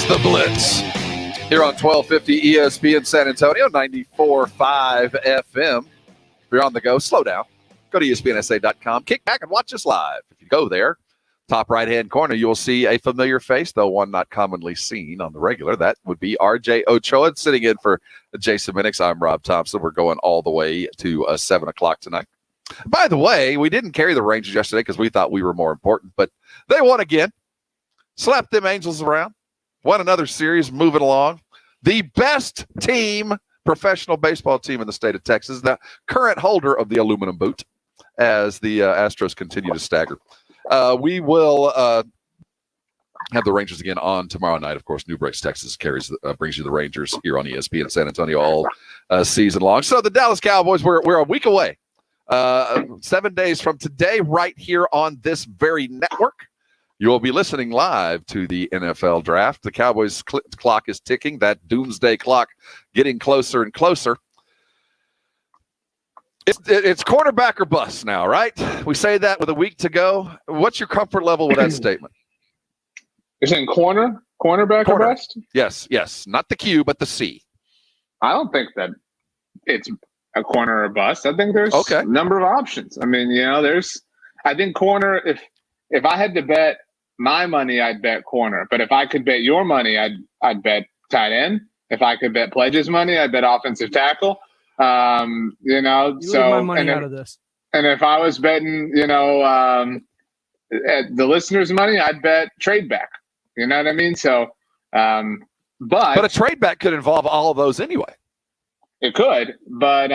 The Blitz here on 1250 ESPN San Antonio, 94.5 FM. If you're on the go, slow down. Go to ESPNSA.com. Kick back and watch us live. If you go there, top right-hand corner, you will see a familiar face, though one not commonly seen on the regular. That would be RJ Ochoa sitting in for Jason Minnix. I'm Rob Thompson. We're going all the way to 7 o'clock tonight. By the way, we didn't carry the Rangers yesterday because we thought we were more important, but they won again. Slapped them Angels around. Won another series, moving along. The best team, professional baseball team in the state of Texas, the current holder of the aluminum boot, as the Astros continue to stagger. We will have the Rangers again on tomorrow night. Of course, New Brakes, Texas brings you the Rangers here on ESPN San Antonio all season long. So the Dallas Cowboys, we're a week away 7 days from today, right here on this very network, you will be listening live to the NFL draft. The Cowboys clock is ticking, that doomsday clock getting closer and closer. It's quarterback or bust now, right? We say that with a week to go. What's your comfort level with that statement? You're saying cornerback or bust? Yes. Not the Q, but the C. I don't think that it's a corner or bust. I think there's a number of options. I mean, I think corner, if I had to bet my money, I'd bet corner. But if I could bet your money, I'd bet tight end. If I could bet Pledge's money, I'd bet offensive tackle. You leave my money out of this. And if I was betting, at the listeners' money, I'd bet trade back. You know what I mean? So, but a trade back could involve all of those anyway. It could, but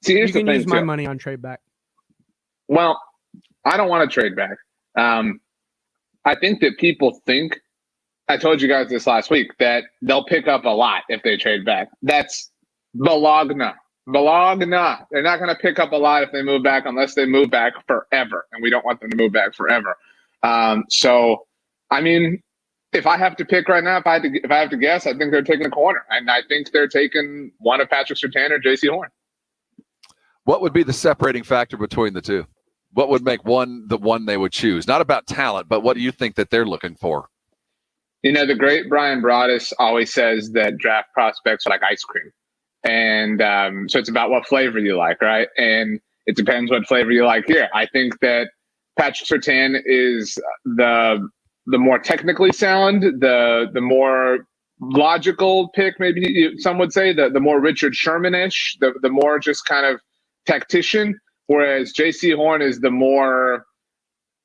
see, here's the thing. You can use my money on trade back. Well, I don't want to trade back. I think that people think, I told you guys this last week, that they'll pick up a lot if they trade back. That's Bologna. They're not going to pick up a lot if they move back unless they move back forever, and we don't want them to move back forever. So, I mean, if I have to pick right now, if I have to guess, I think they're taking a corner, and I think they're taking one of Patrick Surtain or J.C. Horn. What would be the separating factor between the two? What would make one the one they would choose? Not about talent, but what do you think that they're looking for? The great Brian Broaddus always says that draft prospects are like ice cream. And so it's about what flavor you like, right? And it depends what flavor you like here. I think that Patrick Surtain is the more technically sound, the more logical pick, maybe some would say, the more Richard Sherman-ish, the more just kind of tactician, whereas J.C. Horn is the more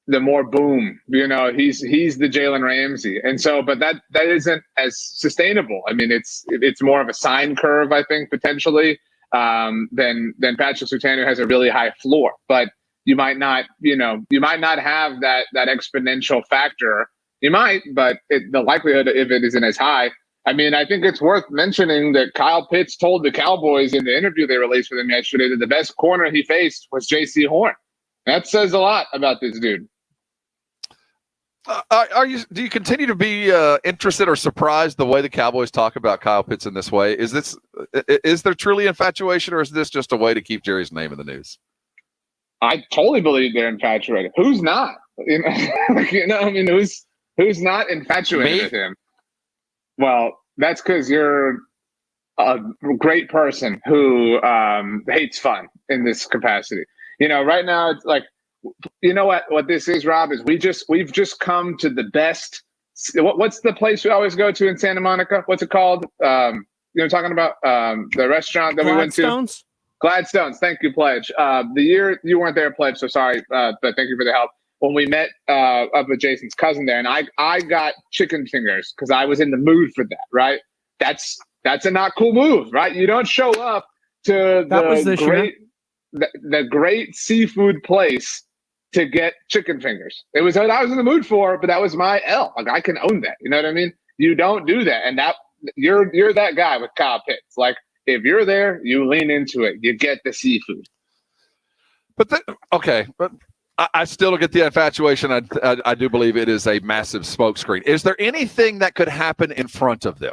boom. He's the Jalen Ramsey. And so, but that isn't as sustainable. I mean, it's more of a sine curve, I think, potentially, than Patrick Surtain, who has a really high floor. But you might not have that exponential factor. You might, but the likelihood of it isn't as high. I mean, I think it's worth mentioning that Kyle Pitts told the Cowboys in the interview they released with him yesterday that the best corner he faced was J.C. Horn. That says a lot about this dude. Do you continue to be interested or surprised the way the Cowboys talk about Kyle Pitts in this way? Is there truly infatuation, or is this just a way to keep Jerry's name in the news? I totally believe they're infatuated. Who's not? I mean, who's not infatuated with him? Well, that's because you're a great person who hates fun in this capacity. Right now it's like, what this is, Rob, is we've just come to the best. What's the place we always go to in Santa Monica? What's it called? Talking about the restaurant that we went to. Gladstone's. Thank you, Pledge. The year you weren't there, Pledge, so sorry, but thank you for the help. When we met up with Jason's cousin there, and I got chicken fingers because I was in the mood for that, right? That's a not cool move, right? You don't show up to the great seafood place to get chicken fingers. It was what I was in the mood for, but that was my L. Like, I can own that. You know what I mean? You don't do that. And that you're that guy with Kyle Pitts. Like, if you're there, you lean into it. You get the seafood. But I still don't get the infatuation. I do believe it is a massive smokescreen. Is there anything that could happen in front of them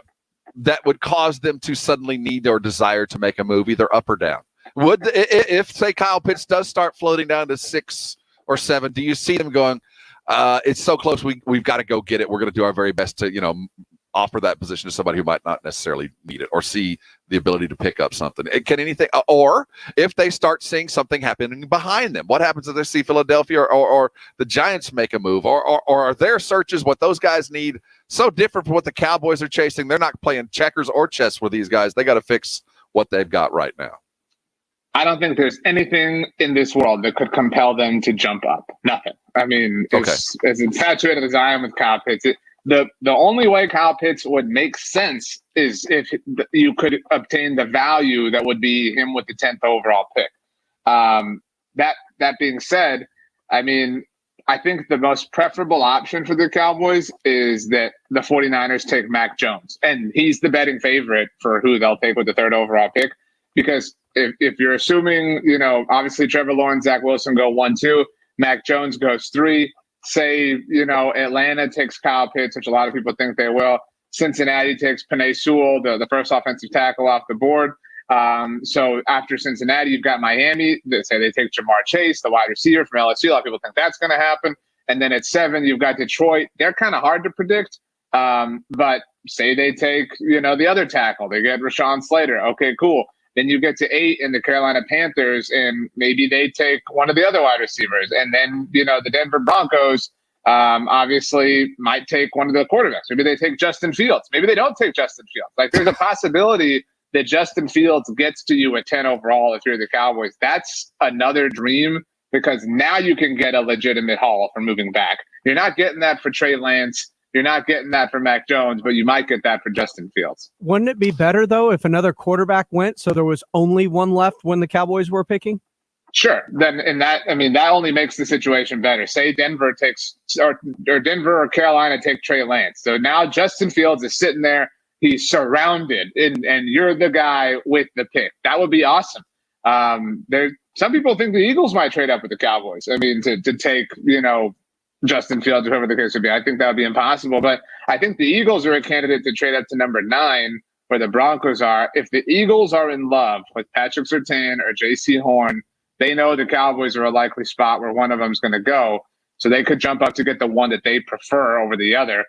that would cause them to suddenly need or desire to make a move, either up or down? If say Kyle Pitts does start floating down to 6 or 7, do you see them going, it's so close, we've got to go get it. We're going to do our very best to, offer that position to somebody who might not necessarily need it or see the ability to pick up something? Can anything, or if they start seeing something happening behind them, what happens if they see Philadelphia or the Giants make a move, or are their searches, what those guys need, so different from what the Cowboys are chasing? They're not playing checkers or chess with these guys. They got to fix what they've got right now. I don't think there's anything in this world that could compel them to jump up. Nothing. I mean, as infatuated as I am with Kyle Pitts, the only way Kyle Pitts would make sense is if you could obtain the value that would be him with the 10th overall pick. That being said, I mean, I think the most preferable option for the Cowboys is that the 49ers take Mac Jones. And he's the betting favorite for who they'll take with the 3rd overall pick, because if you're assuming, obviously Trevor Lawrence, Zach Wilson go 1-2, Mac Jones goes 3. Say, Atlanta takes Kyle Pitts, which a lot of people think they will. Cincinnati takes Penei Sewell, the first offensive tackle off the board. So after Cincinnati, you've got Miami. They say they take Jamar Chase, the wide receiver from LSU. A lot of people think that's going to happen. And then at 7, you've got Detroit. They're kind of hard to predict. But say they take, the other tackle. They get Rashawn Slater. Okay, cool. Then you get to 8 in the Carolina Panthers, and maybe they take one of the other wide receivers. And then, the Denver Broncos obviously might take one of the quarterbacks. Maybe they take Justin Fields. Maybe they don't take Justin Fields. Like, there's a possibility that Justin Fields gets to you at 10 overall if you're the Cowboys. That's another dream, because now you can get a legitimate haul for moving back. You're not getting that for Trey Lance. You're not getting that for Mac Jones, but you might get that for Justin Fields. Wouldn't it be better, though, if another quarterback went so there was only one left when the Cowboys were picking? Sure. Then that only makes the situation better. Say Denver takes or Denver or Carolina take Trey Lance. So now Justin Fields is sitting there. He's surrounded, and you're the guy with the pick. That would be awesome. Some people think the Eagles might trade up with the Cowboys. I mean, to take, Justin Fields, whoever the case would be. I think that would be impossible. But I think the Eagles are a candidate to trade up to number 9, where the Broncos are. If the Eagles are in love with Patrick Surtain or J.C. Horn, they know the Cowboys are a likely spot where one of them is going to go. So they could jump up to get the one that they prefer over the other,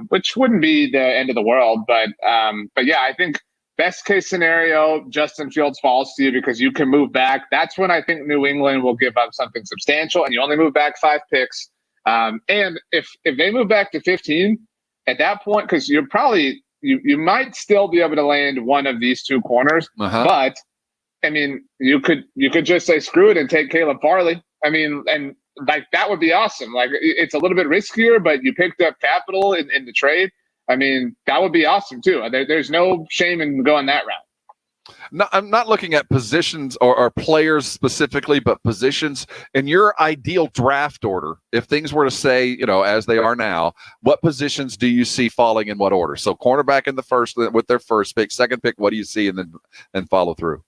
which wouldn't be the end of the world. But yeah, I think best case scenario, Justin Fields falls to you because you can move back. That's when I think New England will give up something substantial, and you only move back 5 picks. And if they move back to 15 at that point, because you're probably you might still be able to land one of these 2 corners, but I mean, you could just say screw it and take Caleb Farley. I mean, and like that would be awesome. Like, it's a little bit riskier, but you picked up capital in the trade. I mean, that would be awesome too. There's no shame in going that route. No, I'm not looking at positions or players specifically, but positions in your ideal draft order. If things were to say, as they are now, what positions do you see falling in what order? So cornerback in the first with their first pick, second pick, what do you see, and then follow through?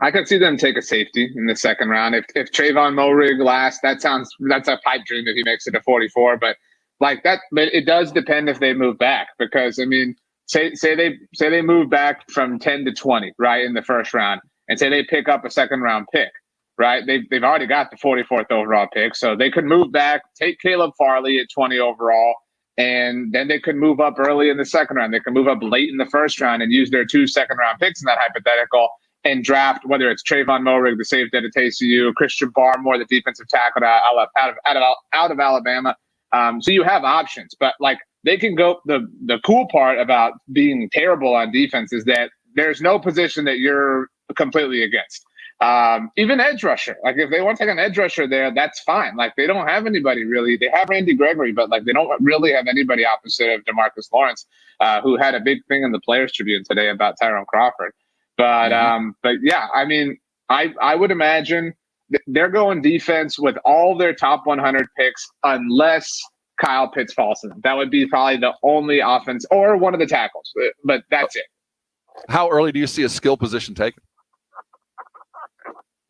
I could see them take a safety in the second round. If Trayvon Moehrig lasts, that's a pipe dream if he makes it to 44. But like that, but it does depend if they move back, because I mean, say they move back from 10 to 20, right, in the first round, and say they pick up a second round pick, right? They've already got the 44th overall pick, so they could move back, take Caleb Farley at 20 overall, and then they could move up early in the second round. They could move up late in the first round and use their 2 second-round picks in that hypothetical and draft, whether it's Trayvon Moehrig, the safety at TCU, Christian Barmore, the defensive tackle out of Alabama. So you have options, but like they can go. The cool part about being terrible on defense is that there's no position that you're completely against. Even edge rusher. Like if they want to take an edge rusher there, that's fine. Like they don't have anybody really. They have Randy Gregory, but like they don't really have anybody opposite of DeMarcus Lawrence, who had a big thing in the Players Tribune today about Tyrone Crawford. But yeah, I mean, I would imagine they're going defense with all their top 100 picks, unless Kyle Pitts falls to them. That would be probably the only offense, or one of the tackles, but that's it. How early do you see a skill position taken?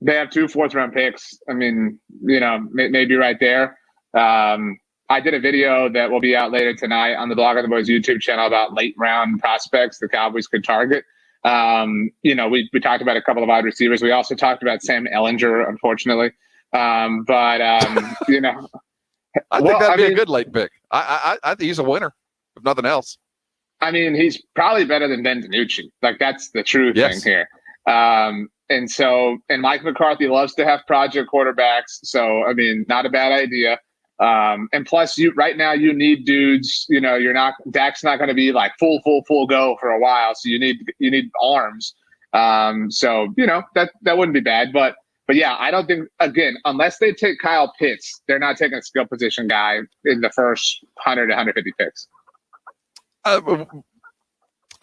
They have 2 fourth-round picks. I mean, maybe right there. I did a video that will be out later tonight on the Blog of the Boys YouTube channel about late-round prospects the Cowboys could target. We talked about a couple of wide receivers. We also talked about Sam Ehlinger, unfortunately. I think that'd be a good late pick. I think he's a winner, if nothing else. I mean, he's probably better than Ben DiNucci. Like, that's the true thing here. And Mike McCarthy loves to have project quarterbacks. So, I mean, not a bad idea. And plus, right now you need dudes. Dak's not going to be like full go for a while. So you need arms. That wouldn't be bad. But yeah, I don't think, again, unless they take Kyle Pitts, they're not taking a skill position guy in the first 100 to 150 picks. I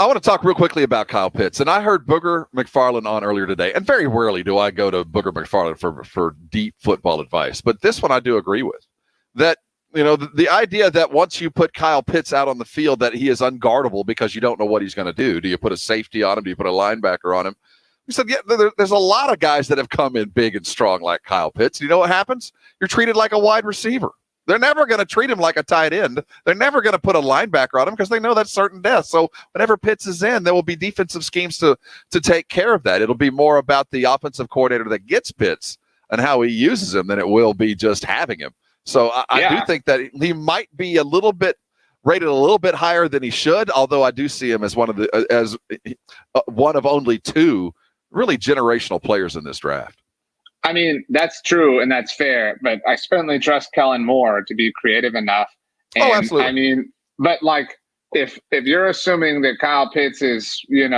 want to talk real quickly about Kyle Pitts. And I heard Booger McFarland on earlier today. And very rarely do I go to Booger McFarland for deep football advice. But this one I do agree with. That, the idea that once you put Kyle Pitts out on the field that he is unguardable because you don't know what he's going to do. Do you put a safety on him? Do you put a linebacker on him? He said, yeah, there's a lot of guys that have come in big and strong like Kyle Pitts. You know what happens? You're treated like a wide receiver. They're never going to treat him like a tight end. They're never going to put a linebacker on him because they know that's certain death. So whenever Pitts is in, there will be defensive schemes to take care of that. It'll be more about the offensive coordinator that gets Pitts and how he uses him than it will be just having him. So I do think that he might be rated a little bit higher than he should, although I do see him as one of only two really generational players in this draft. I mean, that's true and that's fair, but I certainly trust Kellen Moore to be creative enough. And, absolutely. I mean, but like if you're assuming that Kyle Pitts is, if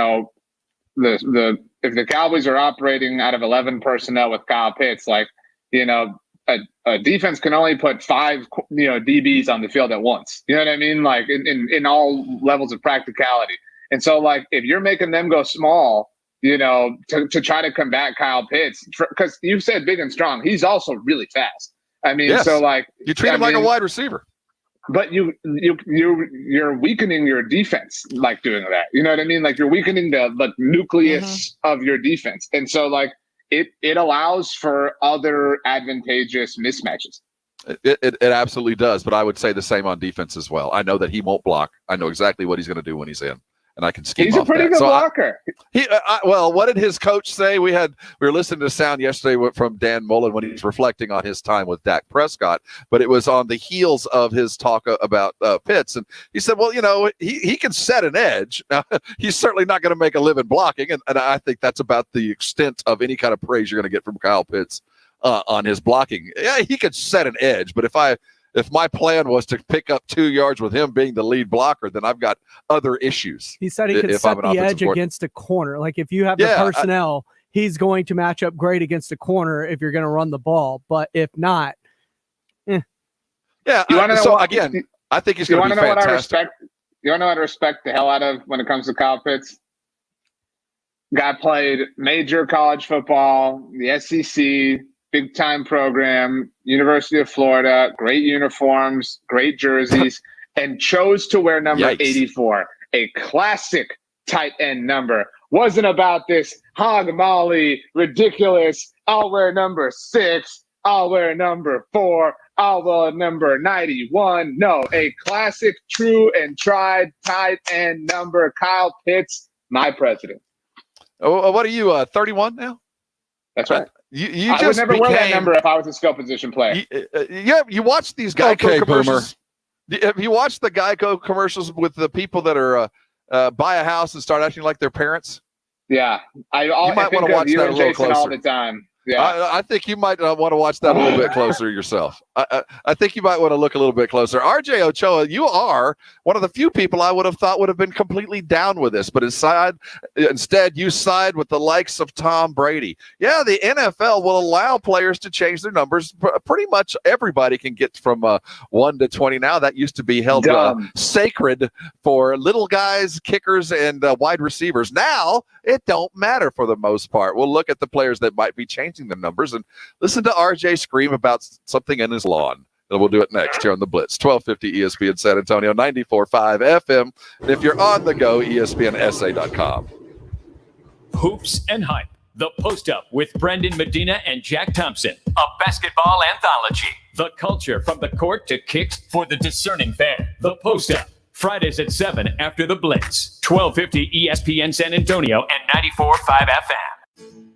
the Cowboys are operating out of 11 personnel with Kyle Pitts, like, a defense can only put 5, DBs on the field at once. You know what I mean? Like in all levels of practicality. And so like if you're making them go small, to try to combat Kyle Pitts, because you said big and strong. He's also really fast. I mean, yes. So like you treat him like a wide receiver, but you're weakening your defense, like doing that. You know what I mean? Like you're weakening the nucleus of your defense, and so like it allows for other advantageous mismatches. It absolutely does, but I would say the same on defense as well. I know that he won't block. I know exactly what he's going to do when he's in. And I can scheme. He's a pretty good blocker. Well, what did his coach say? We were listening to sound yesterday from Dan Mullen when he was reflecting on his time with Dak Prescott, but it was on the heels of his talk about Pitts, and he said, "Well, he can set an edge. Now, he's certainly not going to make a living blocking, and I think that's about the extent of any kind of praise you're going to get from Kyle Pitts on his blocking. Yeah, he could set an edge, but if my plan was to pick up 2 yards with him being the lead blocker, then I've got other issues." He said he could set the edge against a corner. Like if you have the personnel, he's going to match up great against a corner if you're going to run the ball. But if not, Yeah. Again, I think he's going to be fantastic. You want to know what I respect the hell out of when it comes to Kyle Pitts? Guy played major college football, the SEC, big time program, University of Florida, great uniforms, great jerseys, and chose to wear number 84, a classic tight end number. Wasn't about this hog molly, ridiculous, I'll wear number 6, I'll wear number 4, I'll wear number 91. No, a classic, true and tried tight end number. Kyle Pitts, my president. Oh, what are you, 31 now? That's right. You I would never wear that number if I was a skill position player. You watch these Geico commercials. Have you watched the Geico commercials with the people that are buy a house and start acting like their parents? Yeah, you might want to watch that a little closer all the time. Yeah, I think you might want to watch that a little bit closer yourself. I think you might want to look a little bit closer. RJ Ochoa, you are one of the few people I would have thought would have been completely down with this, but instead you side with the likes of Tom Brady. Yeah, the NFL will allow players to change their numbers. Pretty much everybody can get from 1 to 20 now. That used to be held sacred for little guys, kickers, and wide receivers. Now it don't matter for the most part. We'll look at the players that might be changing the numbers and listen to RJ scream about something in his lawn. And we'll do it next here on the Blitz, 1250 ESPN San Antonio, 94.5 FM. And if you're on the go, ESPNSA.com. Hoops and Hype, the Post Up with Brendan Medina and Jack Thompson, a basketball anthology. The culture from the court to kicks for the discerning fan. The Post Up, Fridays at 7 after the Blitz, 1250 ESPN San Antonio and 94.5 FM.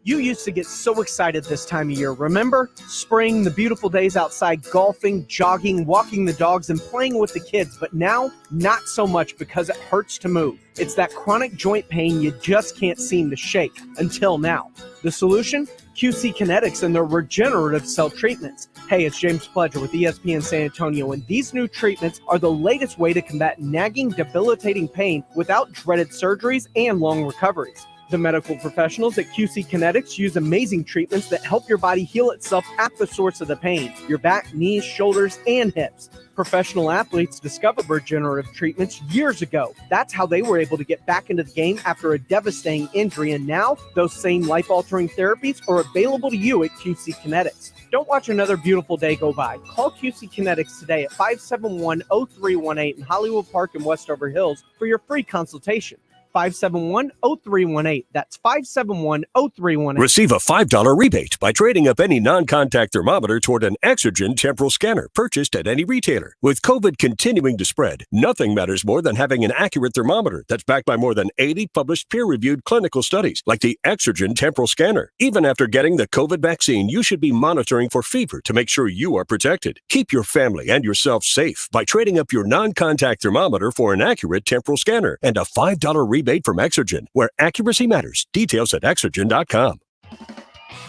You used to get so excited this time of year. Remember? Spring, the beautiful days outside, golfing, jogging, walking the dogs, and playing with the kids. But now, not so much because it hurts to move. It's that chronic joint pain you just can't seem to shake. Until now. The solution? QC Kinetics and their regenerative cell treatments. Hey, it's James Pledger with ESPN San Antonio, and these new treatments are the latest way to combat nagging, debilitating pain without dreaded surgeries and long recoveries. The medical professionals at QC Kinetics use amazing treatments that help your body heal itself at the source of the pain, your back, knees, shoulders, and hips. Professional athletes discovered regenerative treatments years ago. That's how they were able to get back into the game after a devastating injury, and now those same life-altering therapies are available to you at QC Kinetics. Don't watch another beautiful day go by. Call QC Kinetics today at 571-0318 in Hollywood Park and Westover Hills for your free consultation. 571-0318. That's 571-0318. Receive a $5 rebate by trading up any non-contact thermometer toward an Exergen temporal scanner purchased at any retailer. With COVID continuing to spread, nothing matters more than having an accurate thermometer that's backed by more than 80 published peer-reviewed clinical studies, like the Exergen temporal scanner. Even after getting the COVID vaccine, you should be monitoring for fever to make sure you are protected. Keep your family and yourself safe by trading up your non-contact thermometer for an accurate temporal scanner and a $5 rebate from Exergen, where accuracy matters. Details at Exergen.com.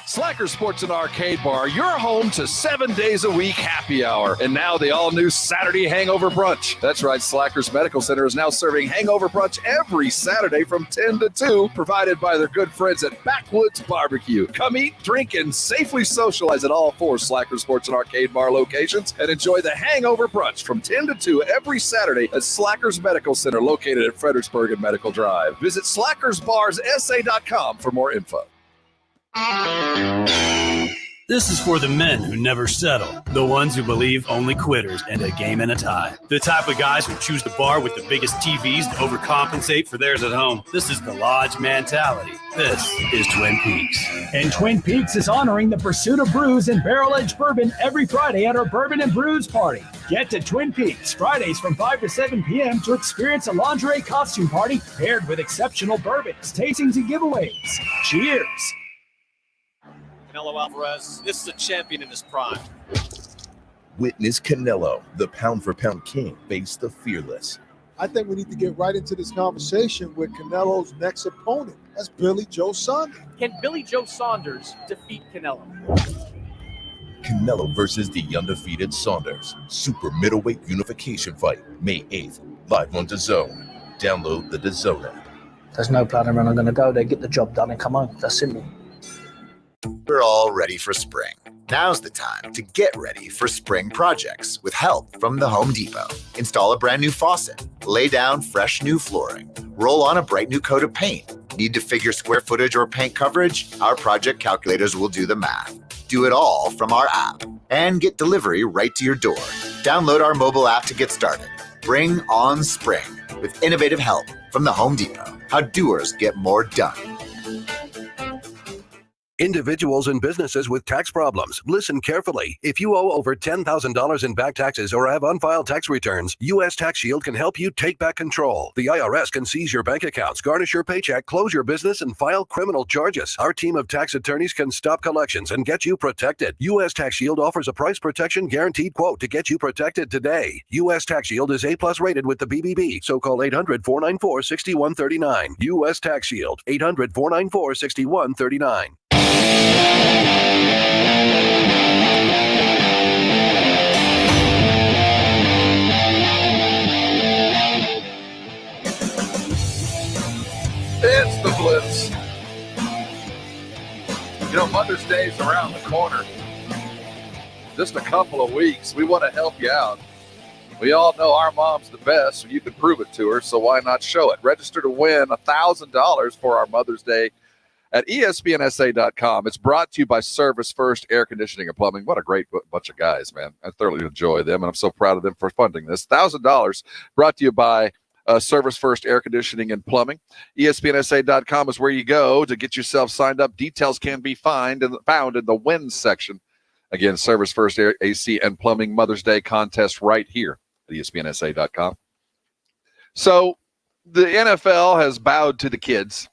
Slacker Sports and Arcade Bar, your home to 7 days a week happy hour. And now the all-new Saturday Hangover Brunch. That's right, Slackers Medical Center is now serving hangover brunch every Saturday from 10 to 2, provided by their good friends at Backwoods Barbecue. Come eat, drink, and safely socialize at all 4 Slacker Sports and Arcade Bar locations and enjoy the Hangover Brunch from 10 to 2 every Saturday at Slackers Medical Center, located at Fredericksburg and Medical Drive. Visit slackersbarssa.com for more info. This is for the men who never settle, the ones who believe only quitters end a game in a tie, the type of guys who choose the bar with the biggest TVs to overcompensate for theirs at home. This is the Lodge mentality. This is Twin Peaks. And Twin Peaks is honoring the pursuit of brews and barrel-aged bourbon every Friday at our Bourbon and Brews party. Get to Twin Peaks Fridays from 5 to 7 p.m. to experience a lingerie costume party paired with exceptional bourbons, tastings, and giveaways. Cheers! Canelo Alvarez, this is a champion in his prime. Witness Canelo, the pound-for-pound king, face the fearless. I think we need to get right into this conversation with Canelo's next opponent. That's Billy Joe Saunders. Can Billy Joe Saunders defeat Canelo? Canelo versus the undefeated Saunders. Super middleweight unification fight, May 8th, live on DAZN. Download the DAZN app. There's no plan around. I'm going to go there, get the job done, and come home. That's simple. We're all ready for spring. Now's the time to get ready for spring projects with help from the Home Depot. Install a brand new faucet, lay down fresh new flooring, roll on a bright new coat of paint. Need to figure square footage or paint coverage? Our project calculators will do the math. Do it all from our app and get delivery right to your door. Download our mobile app to get started. Bring on spring with innovative help from the Home Depot. How doers get more done. Individuals and businesses with tax problems, listen carefully. If you owe over $10,000 in back taxes or have unfiled tax returns, U.S. Tax Shield can help you take back control. The IRS can seize your bank accounts, garnish your paycheck, close your business, and file criminal charges. Our team of tax attorneys can stop collections and get you protected. U.S. Tax Shield offers a price protection guaranteed quote to get you protected today. U.S. Tax Shield is A+ rated with the BBB, so call 800-494-6139. U.S. Tax Shield, 800-494-6139. It's the Blitz. You know, Mother's Day is around the corner. Just a couple of weeks. We want to help you out. We all know our mom's the best, so you can prove it to her, so why not show it? Register to win $1,000 for our Mother's Day at ESPNSA.com. It's brought to you by Service First Air Conditioning and Plumbing. What a great bunch of guys, man. I thoroughly enjoy them, and I'm so proud of them for funding this. $1,000 brought to you by Service First Air Conditioning and Plumbing. ESPNSA.com is where you go to get yourself signed up. Details can be found in the wins section. Again, Service First Air, AC and Plumbing Mother's Day contest right here at ESPNSA.com. So the NFL has bowed to the kids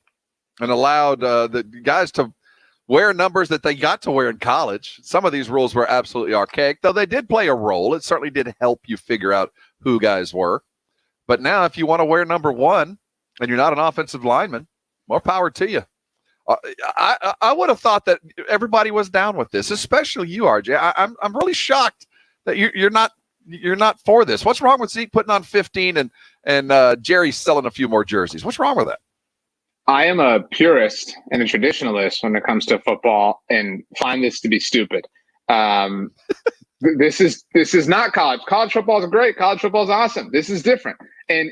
and allowed the guys to wear numbers that they got to wear in college. Some of these rules were absolutely archaic, though they did play a role. It certainly did help you figure out who guys were. But now if you want to wear number 1 and you're not an offensive lineman, more power to you. I would have thought that everybody was down with this, especially you, RJ. I'm really shocked that you're not for this. What's wrong with Zeke putting on 15 and Jerry selling a few more jerseys? What's wrong with that? I am a purist and a traditionalist when it comes to football and find this to be stupid. This is not college. College football is great. College football is awesome. This is different. And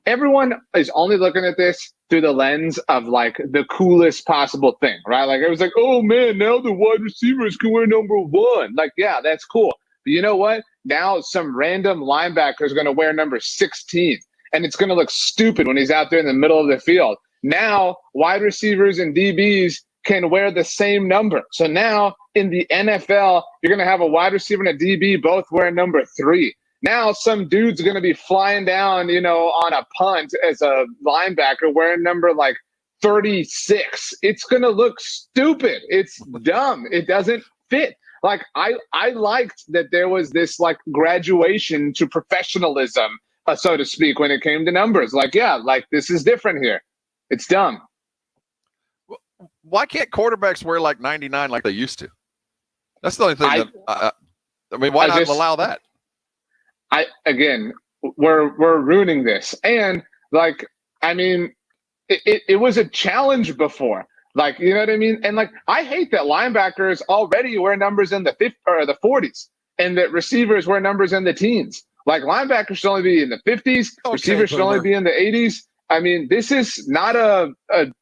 everyone is only looking at this through the lens of the coolest possible thing, right? It was oh man, now the wide receivers can wear number 1. Yeah, that's cool. But you know what? Now some random linebacker is going to wear number 16. and it's going to look stupid when he's out there in the middle of the field. Now, wide receivers and DBs can wear the same number. So now in the NFL, you're going to have a wide receiver and a DB both wearing number 3. Now some dude's going to be flying down, on a punt as a linebacker wearing number like 36. It's going to look stupid. It's dumb. It doesn't fit. Like I liked that there was this like graduation to professionalism, so to speak, when it came to numbers. Like, yeah, like this is different here. It's dumb. Why can't quarterbacks wear like 99 like they used to? That's the only thing why not allow that? We're ruining this. And like, I mean, it was a challenge before. Like, you know what I mean? And like, I hate that linebackers already wear numbers in the 50s or the 40s, and that receivers wear numbers in the teens. Like, linebackers should only be in the 50s. Receivers should only be in the 80s. I mean, this is not a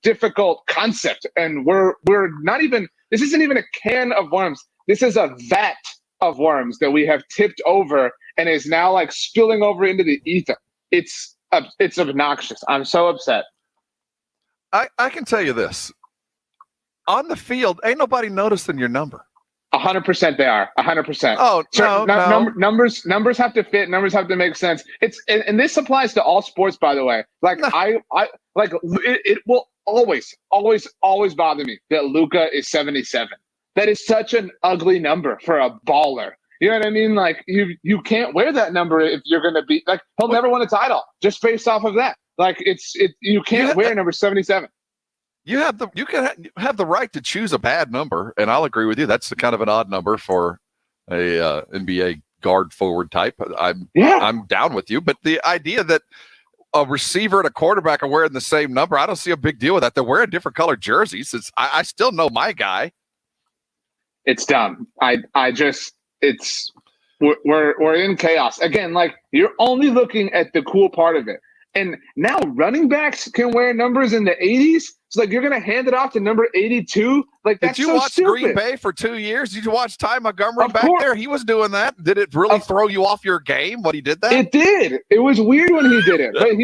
difficult concept, and we're not even. This isn't even a can of worms. This is a vat of worms that we have tipped over and is now like spilling over into the ether. It's obnoxious. I'm so upset. I can tell you this. On the field, ain't nobody noticing your number. 100% they are. 100%. Oh, no. Numbers have to fit. Numbers have to make sense. And this applies to all sports, by the way. Like it will always bother me that Luka is 77. That is such an ugly number for a baller. You know what I mean? Like you can't wear that number if you're going to be like, he'll never win a title just based off of that. Like you can't wear number 77. You can have the right to choose a bad number, and I'll agree with you. That's kind of an odd number for a NBA guard forward type. I'm down with you, but the idea that a receiver and a quarterback are wearing the same number, I don't see a big deal with that. They're wearing different colored jerseys. I still know my guy. It's dumb. We're in chaos again. Like, you're only looking at the cool part of it. And now running backs can wear numbers in the 80s. So like, you're going to hand it off to number 82. Like, that's Did you so watch stupid. Green Bay for 2 years? Did you watch Ty Montgomery back there? He was doing that. Did it really throw you off your game when he did that? It did. It was weird when he did it, but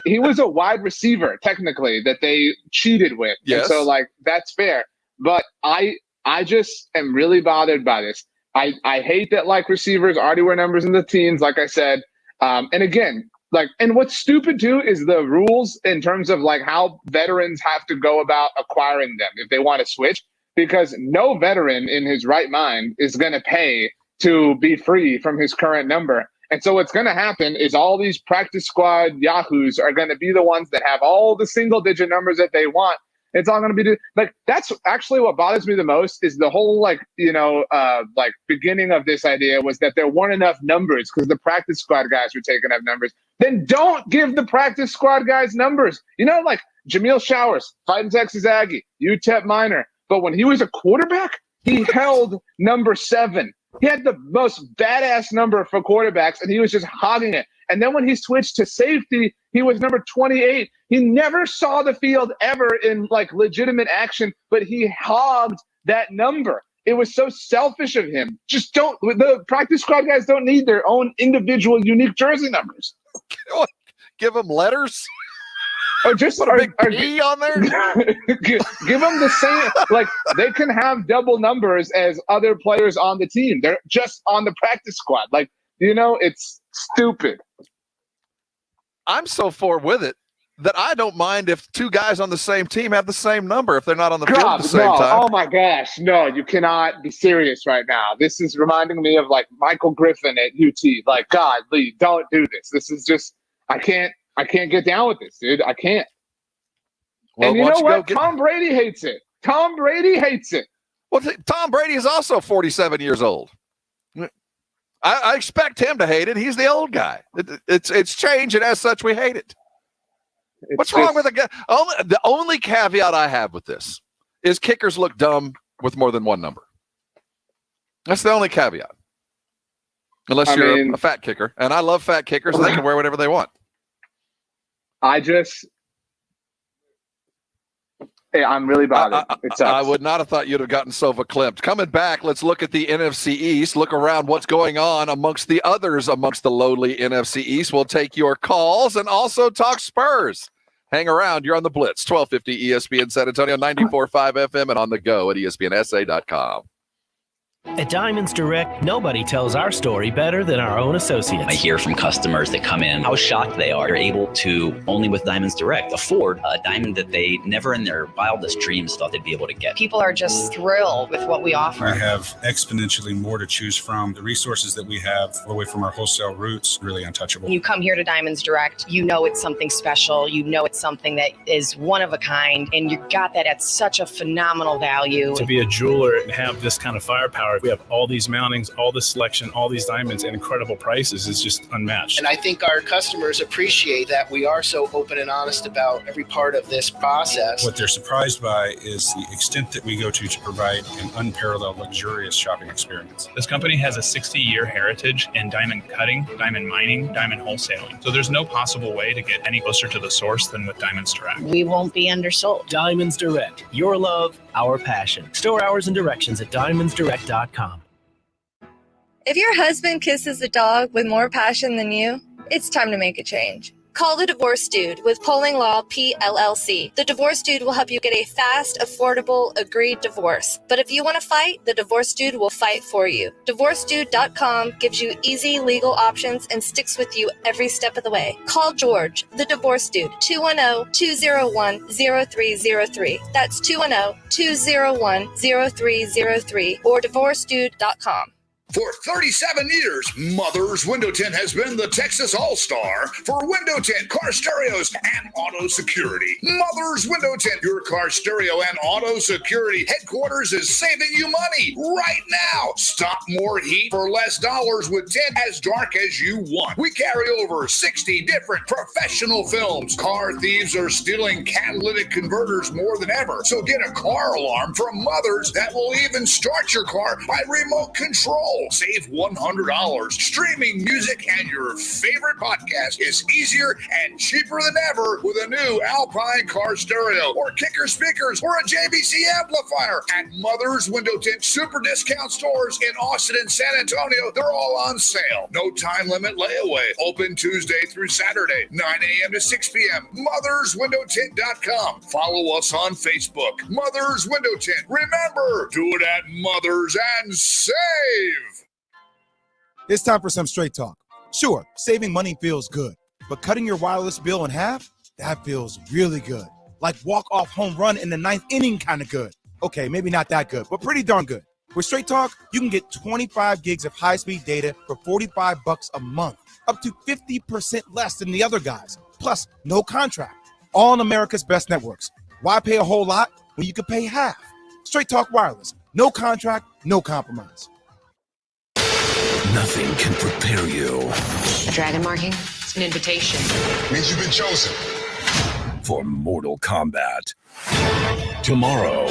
he was a wide receiver technically that they cheated with. Yes. And so like, that's fair. But I just am really bothered by this. I hate that like receivers already wear numbers in the teens, like I said. And again, like, and what's stupid too is the rules in terms of like how veterans have to go about acquiring them if they want to switch, because no veteran in his right mind is going to pay to be free from his current number. And so what's going to happen is all these practice squad yahoos are going to be the ones that have all the single digit numbers that they want. It's all going to be like, that's actually what bothers me the most is the whole like beginning of this idea was that there weren't enough numbers because the practice squad guys were taking up numbers. Then don't give the practice squad guys numbers. Like Jameel Showers, fighting Texas Aggie, UTEP minor. But when he was a quarterback, he held number 7. He had the most badass number for quarterbacks, and he was just hogging it. And then when he switched to safety, he was number 28. He never saw the field ever in like legitimate action, but he hogged that number. It was so selfish of him. Just the practice squad guys don't need their own individual unique jersey numbers. Give them letters. Or just put a big P on there. Give them the same. Like, they can have double numbers as other players on the team. They're just on the practice squad. Like, it's stupid. I'm so for with it that I don't mind if 2 guys on the same team have the same number if they're not on the field at the same time. Oh my gosh, no! You cannot be serious right now. This is reminding me of like Michael Griffin at UT. Like, God, Lee, don't do this. This is just I can't get down with this, dude. I can't. Well, and you know what? Tom Brady hates it. Tom Brady hates it. Well, Tom Brady is also 47 years old. I expect him to hate it. He's the old guy. It's changed, and as such, we hate it. What's wrong with the guy? The only caveat I have with this is kickers look dumb with more than one number. That's the only caveat. Unless you're a fat kicker. And I love fat kickers, so they can wear whatever they want. I'm really bothered. It sucks. I would not have thought you'd have gotten so verklempt. Coming back, let's look at the NFC East. Look around what's going on amongst the others amongst the lowly NFC East. We'll take your calls and also talk Spurs. Hang around. You're on the Blitz, 1250 ESPN San Antonio, 94.5 FM, and on the go at ESPNSA.com. At Diamonds Direct, nobody tells our story better than our own associates. I hear from customers that come in how shocked they are. They're able to, only with Diamonds Direct, afford a diamond that they never in their wildest dreams thought they'd be able to get. People are just thrilled with what we offer. We have exponentially more to choose from. The resources that we have all the way from our wholesale roots, really untouchable. When you come here to Diamonds Direct, you know it's something special. You know it's something that is one of a kind, and you got that at such a phenomenal value. To be a jeweler and have this kind of firepower, we have all these mountings, all this selection, all these diamonds at incredible prices is just unmatched. And I think our customers appreciate that we are so open and honest about every part of this process. What they're surprised by is the extent that we go to provide an unparalleled, luxurious shopping experience. This company has a 60-year heritage in diamond cutting, diamond mining, diamond wholesaling. So there's no possible way to get any closer to the source than with Diamonds Direct. We won't be undersold. Diamonds Direct, your love, our passion. Store hours and directions at diamondsdirect.com. If your husband kisses a dog with more passion than you, it's time to make a change. Call the Divorce Dude with Polling Law PLLC. The Divorce Dude will help you get a fast, affordable, agreed divorce. But if you want to fight, the Divorce Dude will fight for you. DivorceDude.com gives you easy legal options and sticks with you every step of the way. Call George, the Divorce Dude, 210-201-0303. That's 210-201-0303 or DivorceDude.com. For 37 years, Mother's Window Tint has been the Texas All-Star for window tint, car stereos, and auto security. Mother's Window Tint, your car stereo and auto security headquarters, is saving you money right now. Stop more heat for less dollars with tint as dark as you want. We carry over 60 different professional films. Car thieves are stealing catalytic converters more than ever. So get a car alarm from Mother's that will even start your car by remote control. Save $100. Streaming music and your favorite podcast is easier and cheaper than ever with a new Alpine car stereo or kicker speakers or a JVC amplifier. At Mother's Window Tint super discount stores in Austin and San Antonio, they're all on sale. No time limit layaway. Open Tuesday through Saturday, 9 a.m. to 6 p.m. MothersWindowTint.com. Follow us on Facebook. Mother's Window Tint. Remember, do it at Mother's and save. It's time for some straight talk. Sure, saving money feels good, but cutting your wireless bill in half, that feels really good. Like walk-off home run in the ninth inning kind of good. Okay, maybe not that good, but pretty darn good. With Straight Talk, you can get 25 gigs of high-speed data for $45 a month, up to 50% less than the other guys. Plus, no contract. All on America's best networks. Why pay a whole lot when you could pay half? Straight Talk Wireless. No contract, no compromise. Nothing can prepare you. Dragon marking? It's an invitation. Means you've been chosen. For Mortal Kombat. Tomorrow.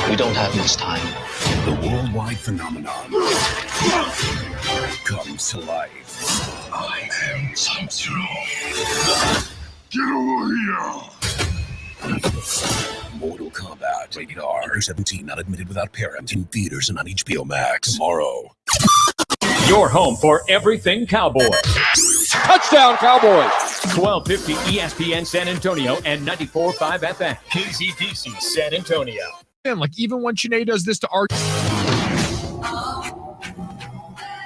We don't have much time. The worldwide phenomenon comes to life. I am Sub-Zero. Get over here! Mortal Kombat. Rated R. Under 17. Not admitted without parent. In theaters and on HBO Max. Tomorrow. Your home for everything Cowboys. Touchdown, Cowboys! 1250 ESPN San Antonio and 94.5 FM. KZDC San Antonio. And like even when Sinead does this to Art.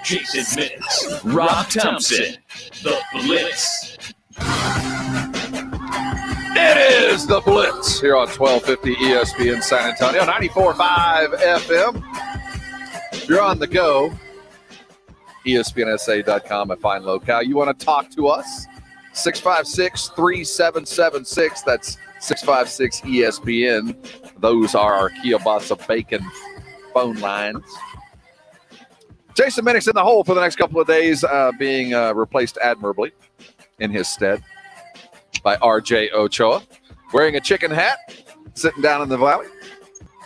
Jason Minnix, Rob Thompson, The Blitz. It is The Blitz here on 1250 ESPN San Antonio, 94.5 FM. You're on the go. ESPNSA.com and find locale. You want to talk to us? 656-3776. That's 656-ESPN. Those are our Kielbasa Bacon phone lines. Jason Minnix in the hole for the next couple of days, being replaced admirably in his stead by R.J. Ochoa. Wearing a chicken hat, sitting down in the valley.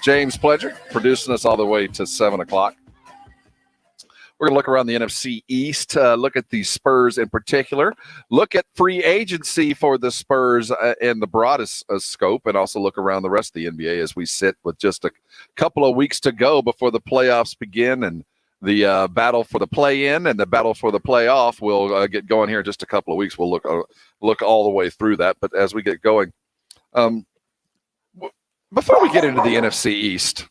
James Pledger producing us all the way to 7 o'clock. We're going to look around the NFC East, look at the Spurs in particular, look at free agency for the Spurs in the broadest scope, and also look around the rest of the NBA as we sit with just a couple of weeks to go before the playoffs begin, and the battle for the play-in and the battle for the playoff will get going here in just a couple of weeks. We'll look all the way through that. But as we get going, before we get into the NFC East,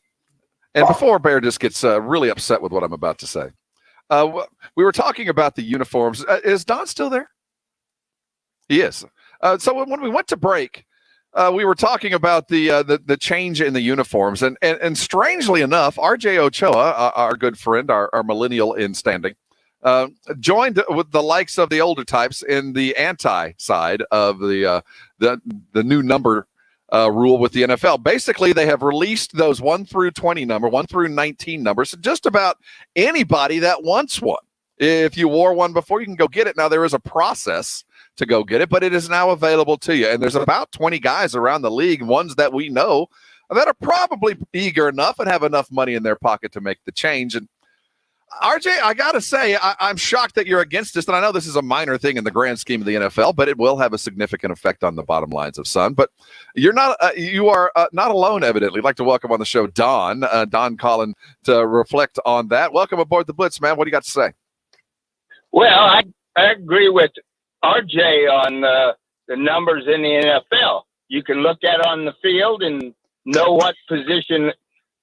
and before Bear just gets really upset with what I'm about to say, we were talking about the uniforms. Is Don still there? He is. So when we went to break, we were talking about the change in the uniforms, and strangely enough, RJ Ochoa, our good friend, our millennial in standing, joined with the likes of the older types in the anti side of the new number rule with the NFL. Basically, they have released those 1 through 19 numbers. So just about anybody that wants one. If you wore one before, you can go get it. Now, there is a process to go get it, but it is now available to you. And there's about 20 guys around the league, ones that we know, that are probably eager enough and have enough money in their pocket to make the change. And RJ, I got to say, I'm shocked that you're against this. And I know this is a minor thing in the grand scheme of the NFL, but it will have a significant effect on the bottom lines of Sun. But you are not alone, evidently. I'd like to welcome on the show Don calling to reflect on that. Welcome aboard the Blitz, man. What do you got to say? Well, I agree with RJ on the numbers in the NFL. You can look at it on the field and know what position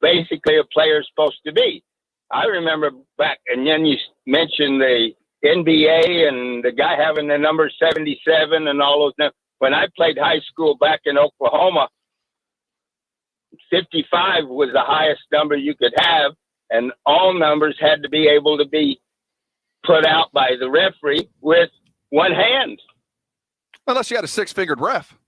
basically a player is supposed to be. I remember back, and then you mentioned the NBA and the guy having the number 77 and all those numbers. When I played high school back in Oklahoma, 55 was the highest number you could have, and all numbers had to be able to be put out by the referee with one hand. Unless you had a 6-fingered ref.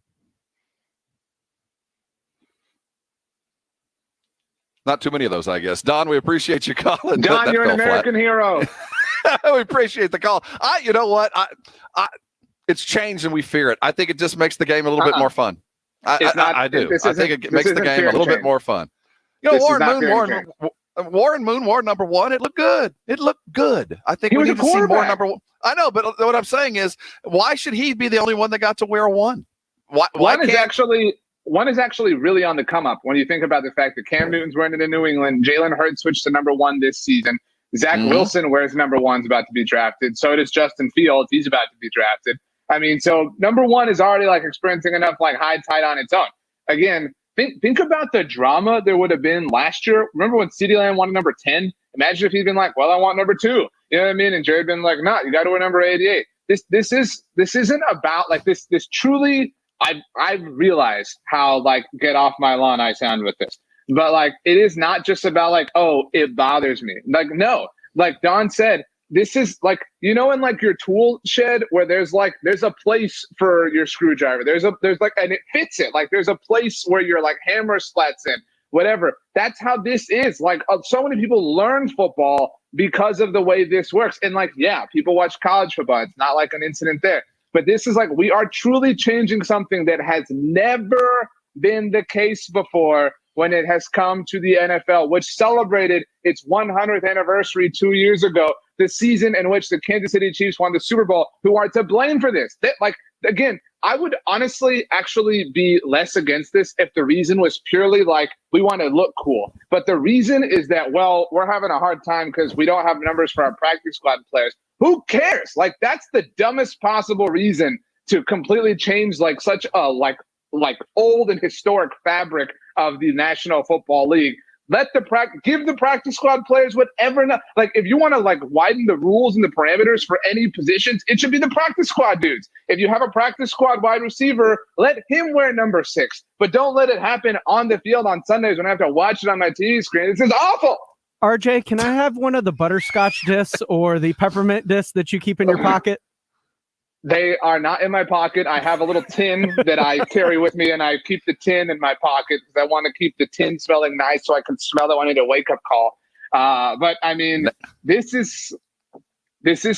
Not too many of those, I guess. Don, we appreciate you calling. Don, you're an American hero. We appreciate the call. You know what? It's changed and we fear it. I think it just makes the game a little bit more fun. I do. I think it makes the game a little bit more fun. You know, Warren Moon wore number 1. It looked good. I think we need to see more number 1. I know, but what I'm saying is, why should he be the only one that got to wear 1? One is actually really on the come up when you think about the fact that Cam Newton's wearing it in New England. Jalen Hurts switched to number 1 this season. Zach Wilson wears number 1's about to be drafted. So does Justin Fields. He's about to be drafted. I mean, so number 1 is already like experiencing enough like high tide on its own. Again, think about the drama there would have been last year. Remember when CeeDee Lamb wanted number 10? Imagine if he'd been like, well, I want number 2. You know what I mean? And Jared been like, no, you got to wear number 88. This isn't about like this truly. I've realized how like get off my lawn I sound with this, but like it is not just about like, oh, it bothers me. Like, no, like Don said, this is like, you know, in like your tool shed where there's a place for your screwdriver. There's like, and it fits it. Like there's a place where your like hammer slats in, whatever. That's how this is. Like so many people learn football because of the way this works. And like, yeah, people watch college football. It's not like an incident there. But this is like, we are truly changing something that has never been the case before when it has come to the NFL, which celebrated its 100th anniversary 2 years ago, the season in which the Kansas City Chiefs won the Super Bowl, who are to blame for this. Again, I would honestly actually be less against this if the reason was purely like, we want to look cool. But the reason is that, well, we're having a hard time because we don't have numbers for our practice squad players. Who cares? Like, that's the dumbest possible reason to completely change like such a like old and historic fabric of the National Football League. Give the practice squad players whatever. Like, if you want to like widen the rules and the parameters for any positions, it should be the practice squad dudes. If you have a practice squad wide receiver, let him wear number 6. But don't let it happen on the field on Sundays when I have to watch it on my TV screen. This is awful. RJ, can I have one of the butterscotch discs or the peppermint discs that you keep in your pocket? They are not in my pocket. I have a little tin that I carry with me, and I keep the tin in my pocket because I want to keep the tin smelling nice so I can smell it when I need a wake-up call. But, I mean, this is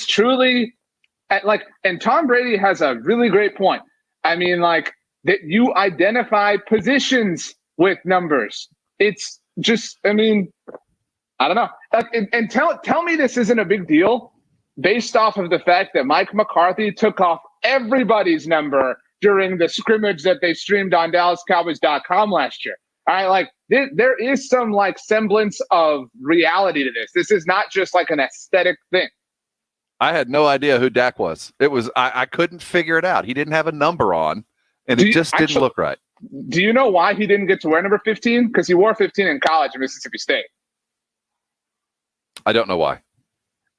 truly like, and Tom Brady has a really great point. I mean, like, that you identify positions with numbers. It's just, I mean, I don't know. And tell me this isn't a big deal based off of the fact that Mike McCarthy took off everybody's number during the scrimmage that they streamed on DallasCowboys.com last year. All right, like there is some like semblance of reality to this. This is not just like an aesthetic thing. I had no idea who Dak was. It was I couldn't figure it out. He didn't have a number on, and it just didn't look right. Do you know why he didn't get to wear number 15? Because he wore 15 in college at Mississippi State. I don't know why.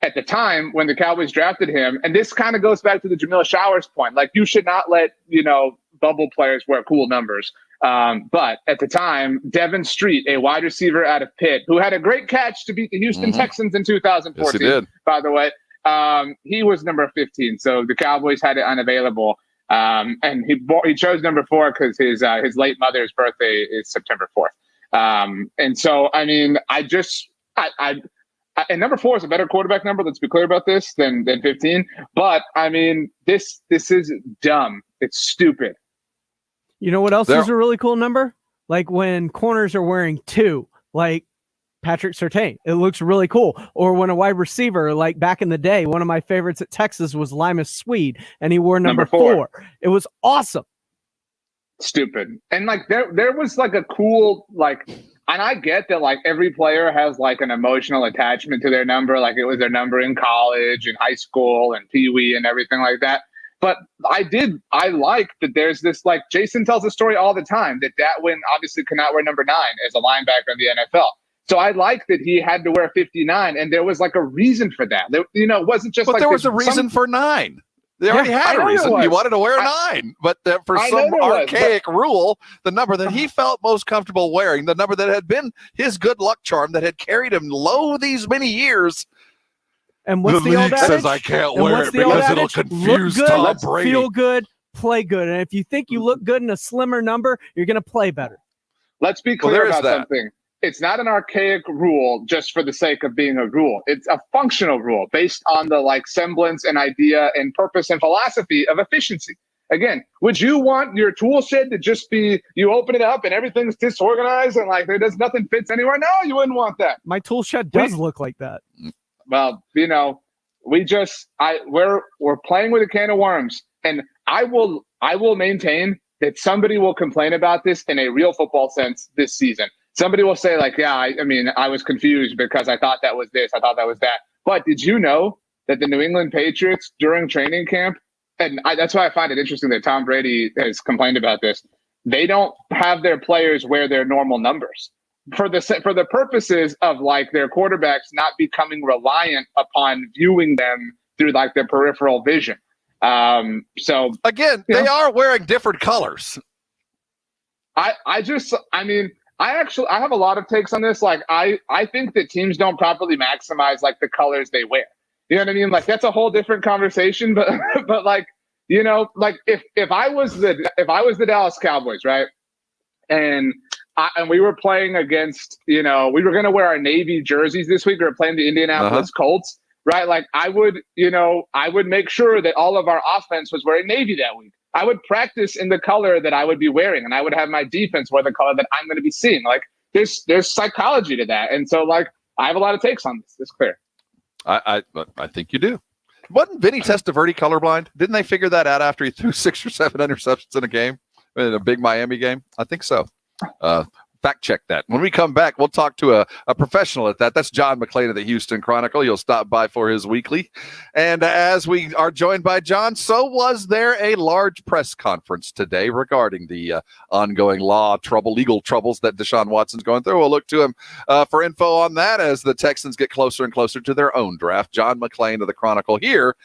At the time when the Cowboys drafted him, and this kind of goes back to the Jamil Showers point, like you should not let, bubble players wear cool numbers. But at the time, Devin Street, a wide receiver out of Pitt, who had a great catch to beat the Houston Texans in 2014, yes, he did. By the way, he was number 15. So the Cowboys had it unavailable. And he chose number 4 because his late mother's birthday is September 4th. And so, I mean, and number 4 is a better quarterback number. Let's be clear about this than 15. But I mean, this is dumb. It's stupid. You know what else is a really cool number? Like when corners are wearing 2, like Patrick Surtain. It looks really cool. Or when a wide receiver, like back in the day, one of my favorites at Texas was Limas Swede, and he wore number 4. It was awesome. Stupid. And like there was like a cool and I get that like every player has like an emotional attachment to their number, like it was their number in college and high school and Pee Wee and everything like that. But I like that there's this, like Jason tells the story all the time that Datwin obviously could not wear number 9 as a linebacker in the NFL. So I like that he had to wear 59, and there was like a reason for that. It wasn't just there was a reason for 9. They already had a reason. He wanted to wear 9, but for some archaic rule, the number that he felt most comfortable wearing, the number that had been his good luck charm that had carried him low these many years. And what's the old league adage? says I can't wear it because it'll confuse look good, Tom Brady. Feel good, play good. And if you think you look good in a slimmer number, you're going to play better. Let's be clear about something. It's not an archaic rule just for the sake of being a rule. It's a functional rule based on the like semblance and idea and purpose and philosophy of efficiency. Again, would you want your tool shed to just be, you open it up and everything's disorganized and like nothing fits anywhere? No, you wouldn't want that. My tool shed does look like that. Well, we're playing with a can of worms, and I will maintain that somebody will complain about this in a real football sense this season. Somebody will say like, yeah, I was confused because I thought that was this, I thought that was that. But did you know that the New England Patriots during training camp, and that's why I find it interesting that Tom Brady has complained about this, they don't have their players wear their normal numbers for the purposes of like their quarterbacks not becoming reliant upon viewing them through like their peripheral vision. So again, they are wearing different colors. I have a lot of takes on this. Like I think that teams don't properly maximize like the colors they wear. You know what I mean? Like that's a whole different conversation. But like, like if I was the Dallas Cowboys, right? And we were playing against, we were going to wear our Navy jerseys this week. We were playing the Indianapolis Colts, right? Like I would make sure that all of our offense was wearing Navy that week. I would practice in the color that I would be wearing, and I would have my defense wear the color that I'm going to be seeing. Like there's psychology to that. And so like, I have a lot of takes on this. It's clear. I think you do. Wasn't Vinny Testaverde colorblind? Didn't they figure that out after he threw 6 or 7 interceptions in a game, in a big Miami game? I think so. Fact check that. When we come back, we'll talk to a professional at that. That's John McClain of the Houston Chronicle. You'll stop by for his weekly. And as we are joined by John, so was there a large press conference today regarding the ongoing legal troubles that Deshaun Watson's going through. We'll look to him for info on that as the Texans get closer and closer to their own draft. John McClain of the Chronicle here.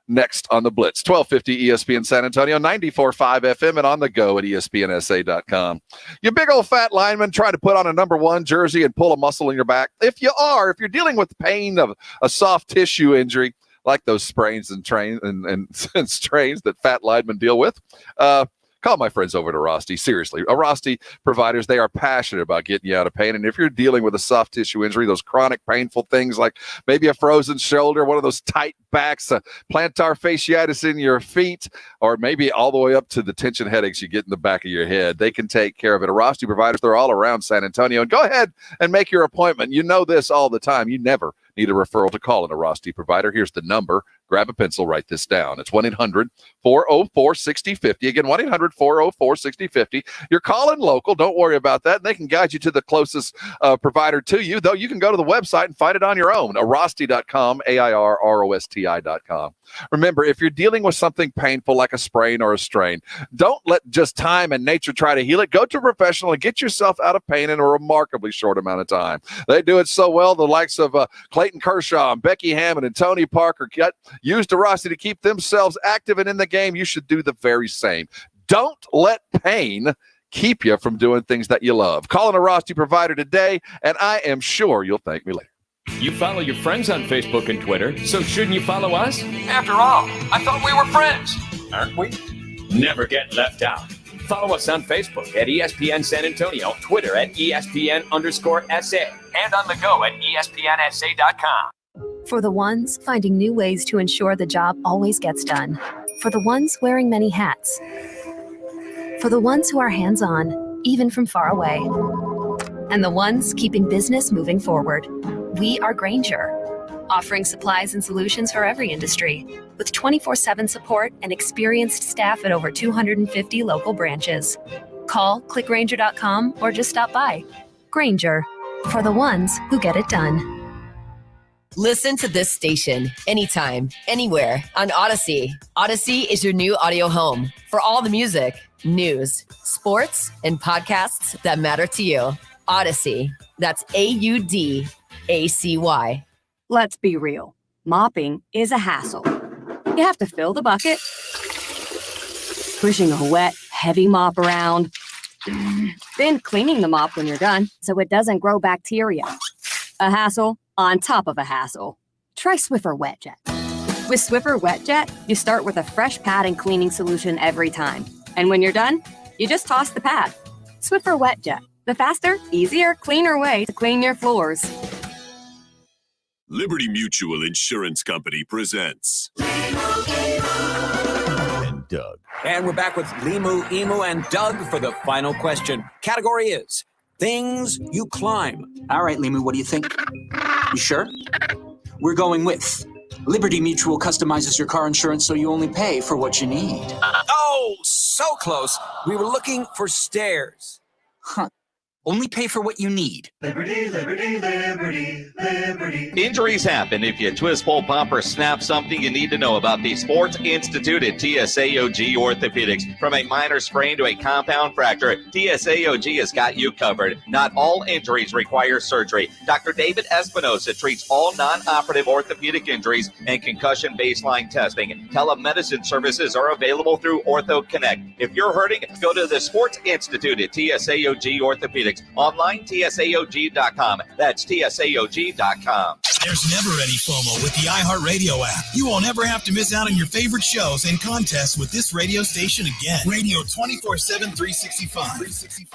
Next on the Blitz, 1250 ESPN San Antonio, 94.5 FM, and on the go at ESPNSA.com. You big old fat lineman trying to put on a number 1 jersey and pull a muscle in your back. If you're dealing with the pain of a soft tissue injury, like those sprains and strains that fat linemen deal with, Call my friends over at Arasti. Seriously, Arasti providers, they are passionate about getting you out of pain. And if you're dealing with a soft tissue injury, those chronic painful things like maybe a frozen shoulder, one of those tight backs, plantar fasciitis in your feet, or maybe all the way up to the tension headaches you get in the back of your head, they can take care of it. Arasti providers, they're all around San Antonio. And go ahead and make your appointment. You know this all the time. You never need a referral to call an Arasti provider. Here's the number. Grab a pencil, write this down. It's 1-800-404-6050. Again, 1-800-404-6050. You're calling local. Don't worry about that. And they can guide you to the closest provider to you, though you can go to the website and find it on your own. Arasti.com, AIRROSTI.com. Remember, if you're dealing with something painful like a sprain or a strain, don't let just time and nature try to heal it. Go to a professional and get yourself out of pain in a remarkably short amount of time. They do it so well. The likes of Clayton Kershaw and Becky Hammond and Tony Parker used Arasti to keep themselves active and in the game. You should do the very same. Don't let pain keep you from doing things that you love. Call an Arasti provider today, and I am sure you'll thank me later. You follow your friends on Facebook and Twitter, so shouldn't you follow us? After all, I thought we were friends, aren't we? Never get left out. Follow us on Facebook at ESPN San Antonio, Twitter at ESPN_SA, and on the go at ESPNSA.com. For the ones finding new ways to ensure the job always gets done. For the ones wearing many hats. For the ones who are hands-on, even from far away. And the ones keeping business moving forward. We are Grainger, offering supplies and solutions for every industry, with 24/7 support and experienced staff at over 250 local branches. Call, clickgrainger.com, or just stop by. Grainger, for the ones who get it done. Listen to this station anytime, anywhere on Odyssey. Odyssey is your new audio home for all the music, news, sports, and podcasts that matter to you. Odyssey, that's AUDACY. Let's be real. Mopping is a hassle. You have to fill the bucket, pushing a wet, heavy mop around, then cleaning the mop when you're done so it doesn't grow bacteria. A hassle on top of a hassle. Try Swiffer WetJet. With Swiffer WetJet, you start with a fresh pad and cleaning solution every time. And when you're done, you just toss the pad. Swiffer WetJet, the faster, easier, cleaner way to clean your floors. Liberty Mutual Insurance Company presents and Doug. And we're back with Limu, Emu, and Doug for the final question. Category is things you climb. All right, Limu, what do you think? You sure? We're going with Liberty Mutual customizes your car insurance so you only pay for what you need. Oh, so close. We were looking for stairs. Huh. Only pay for what you need. Liberty, liberty, liberty, liberty. Injuries happen. If you twist, pull, pop, or snap something, you need to know about the Sports Institute at TSAOG Orthopedics. From a minor sprain to a compound fracture, TSAOG has got you covered. Not all injuries require surgery. Dr. David Espinosa treats all non-operative orthopedic injuries and concussion baseline testing. Telemedicine services are available through Ortho Connect. If you're hurting, go to the Sports Institute at TSAOG Orthopedics. Online, TSAOG.com. That's TSAOG.com. There's never any FOMO with the iHeartRadio app. You won't ever have to miss out on your favorite shows and contests with this radio station again. Radio 24/7, 365.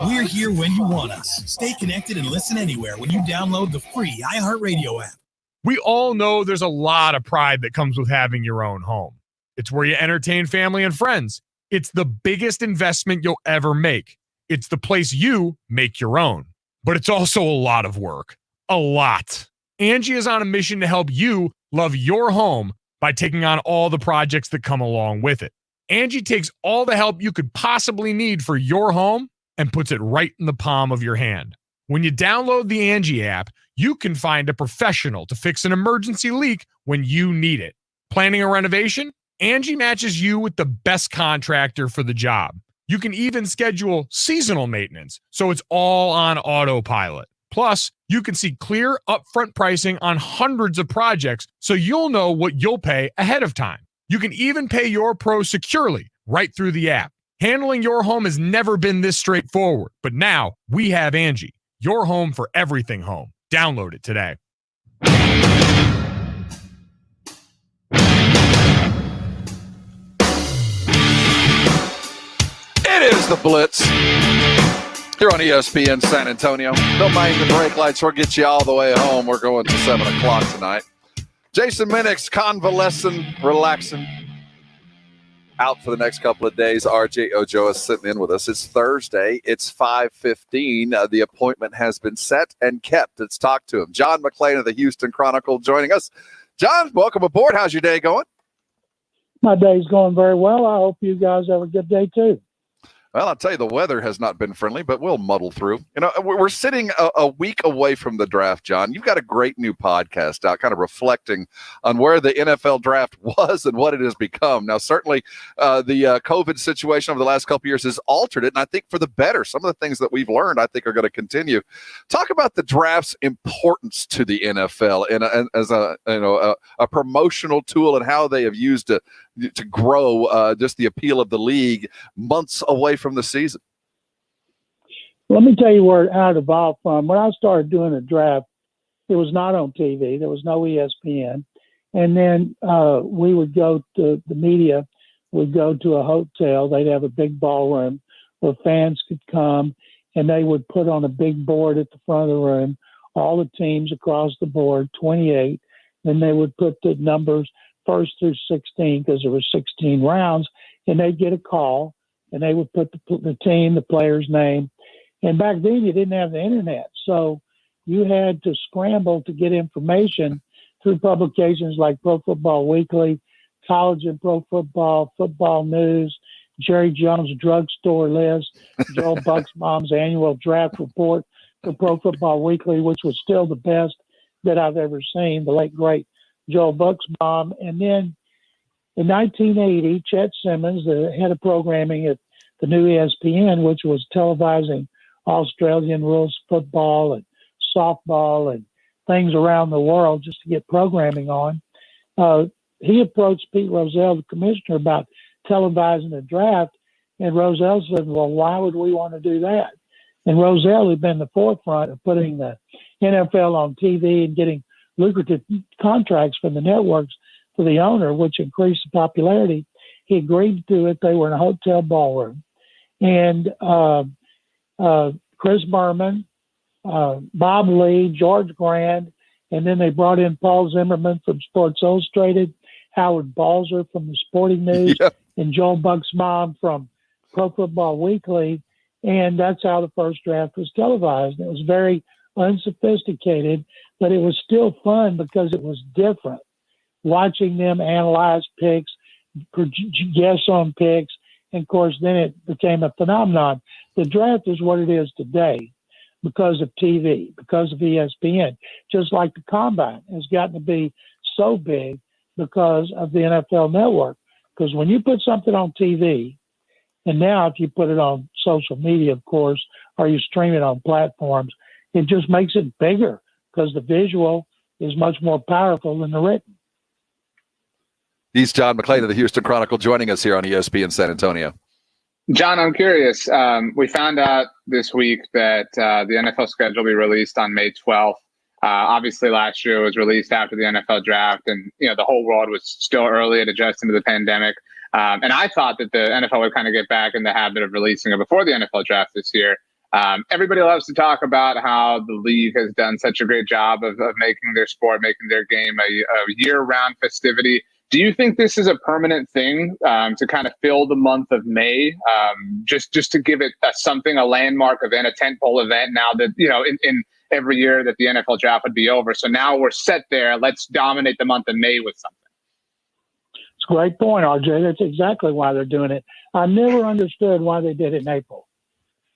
We're here when you want us. Stay connected and listen anywhere when you download the free iHeartRadio app. We all know there's a lot of pride that comes with having your own home. It's where you entertain family and friends. It's the biggest investment you'll ever make. It's the place you make your own, but it's also a lot of work, a lot. Angie is on a mission to help you love your home by taking on all the projects that come along with it. Angie takes all the help you could possibly need for your home and puts it right in the palm of your hand. When you download the Angie app, you can find a professional to fix an emergency leak when you need it. Planning a renovation? Angie matches you with the best contractor for the job. You can even schedule seasonal maintenance, so it's all on autopilot. Plus, you can see clear upfront pricing on hundreds of projects, so you'll know what you'll pay ahead of time. You can even pay your pros securely right through the app. Handling your home has never been this straightforward, but now we have Angie, your home for everything home. Download it today. the Blitz here on ESPN San Antonio. Don't mind the brake lights. We'll get you all the way home. We're going to 7 o'clock tonight. Jason Minnix, convalescing, relaxing, out for the next couple of days. RJ Ochoa is sitting in with us. It's Thursday. It's 5:15. The appointment has been set and kept. Let's talk to him. John McClain of the Houston Chronicle joining us. John, welcome aboard. How's your day going? My day's going very well. I hope you guys have a good day too. Well, I'll tell you, the weather has not been friendly, but we'll muddle through. You know, we're sitting a week away from the draft, John. You've got a great new podcast out kind of reflecting on where the NFL draft was and what it has become. Now, certainly the COVID situation over the last couple of years has altered it, and I think for the better. Some of the things that we've learned, I think, are going to continue. Talk about the draft's importance to the NFL and as a promotional tool and how they have used it to grow just the appeal of the league months away from the season. Let me tell you where it evolved from. When I started doing a draft, it was not on TV. There was no ESPN. And then we would go to the media, would go to a hotel. They'd have a big ballroom where fans could come, and they would put on a big board at the front of the room, all the teams across the board, 28. Then they would put the numbers 1st through 16 because there were 16 rounds, and they'd get a call, and they would put the team, the player's name. And back then you didn't have the internet, so you had to scramble to get information through publications like Pro Football Weekly, College and Pro Football, Football News, Jerry Jones' drugstore list, Joel Bucksbaum's annual draft report for Pro Football Weekly, which was still the best that I've ever seen, the late, great Joel Bucksbaum. And then in 1980, Chet Simmons, the head of programming at the new ESPN, which was televising Australian rules football and softball and things around the world just to get programming on, he approached Pete Rozelle, the commissioner, about televising the draft. And Rozelle said, well, why would we want to do that? And Rozelle had been the forefront of putting the NFL on TV and getting lucrative contracts from the networks for the owner, which increased the popularity. He agreed to do it. They were in a hotel ballroom. And Chris Berman, Bob Lee, George Grand, and then they brought in Paul Zimmerman from Sports Illustrated, Howard Balzer from the Sporting News, and Joel Bucksbaum from Pro Football Weekly. And that's how the first draft was televised. It was very unsophisticated, but it was still fun because it was different. Watching them analyze picks, guess on picks, and of course, then it became a phenomenon. The draft is what it is today because of TV, because of ESPN, just like the combine has gotten to be so big because of the NFL Network. Because when you put something on TV, and now if you put it on social media, of course, or you stream it on platforms, it just makes it bigger because the visual is much more powerful than the written. He's John McClain of the Houston Chronicle joining us here on ESPN San Antonio. John, I'm curious. We found out this week that the NFL schedule will be released on May 12th. Obviously, last year it was released after the NFL draft, and the whole world was still early at adjusting to the pandemic. And I thought that the NFL would kind of get back in the habit of releasing it before the NFL draft this year. Everybody loves to talk about how the league has done such a great job of making their sport, making their game a year-round festivity. Do you think this is a permanent thing to kind of fill the month of May, just to give it a landmark event, a tentpole event now that, in every year that the NFL draft would be over. So now we're set there. Let's dominate the month of May with something. It's a great point, RJ. That's exactly why they're doing it. I never understood why they did it in April.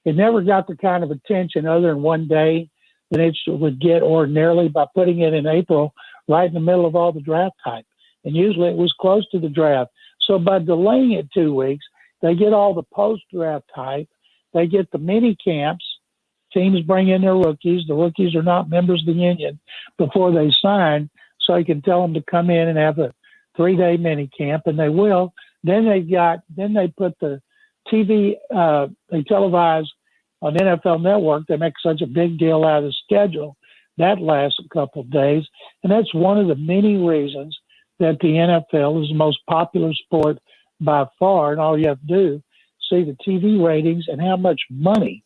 It never got the kind of attention other than one day that it would get ordinarily by putting it in April, right in the middle of all the draft hype. And usually it was close to the draft. So by delaying it 2 weeks, they get all the post-draft hype. They get the mini camps. Teams bring in their rookies. The rookies are not members of the union before they sign, so you can tell them to come in and have a 3-day mini camp, and they will. Then they put the TV, they televise on NFL Network. They make such a big deal out of the schedule. That lasts a couple of days, and that's one of the many reasons that the NFL is the most popular sport by far, and all you have to do is see the TV ratings and how much money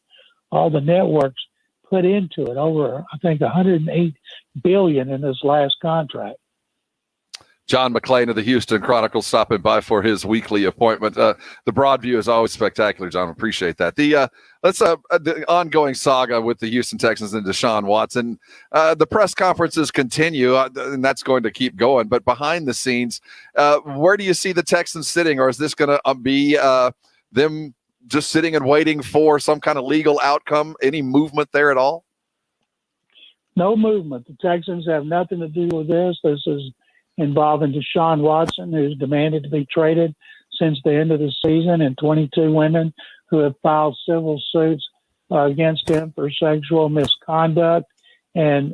all the networks put into it. Over, I think, $108 billion in this last contract. John McClain of the Houston Chronicle stopping by for his weekly appointment. The broad view is always spectacular, John. Appreciate that. The ongoing saga with the Houston Texans and Deshaun Watson. The press conferences continue, and that's going to keep going. But behind the scenes, where do you see the Texans sitting, or is this going to be them just sitting and waiting for some kind of legal outcome? Any movement there at all? No movement. The Texans have nothing to do with this. This is involving Deshaun Watson, who's demanded to be traded since the end of the season, and 22 women who have filed civil suits against him for sexual misconduct. And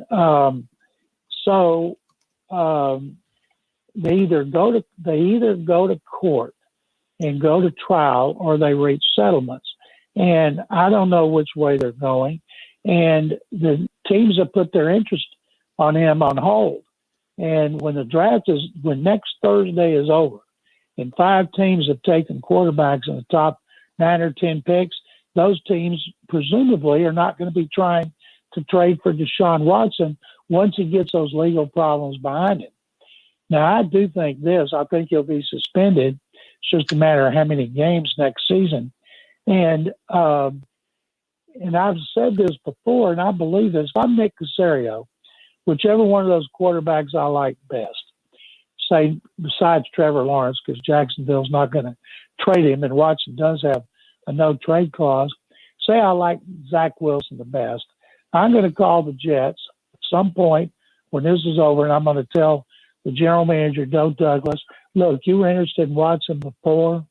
they either go to court and go to trial, or they reach settlements. And I don't know which way they're going. And the teams have put their interest on him on hold. And when next Thursday is over, and 5 teams have taken quarterbacks in the top 9 or 10 picks, those teams presumably are not going to be trying to trade for Deshaun Watson once he gets those legal problems behind him. Now, I do think this. I think he'll be suspended. It's just a matter of how many games next season. And I've said this before, and I believe this. If I'm Nick Caserio, whichever one of those quarterbacks I like best, say besides Trevor Lawrence, because Jacksonville's not going to trade him, and Watson does have a no-trade clause, say I like Zach Wilson the best, I'm going to call the Jets at some point when this is over, and I'm going to tell the general manager, Joe Douglas, look, you were interested in Watson before,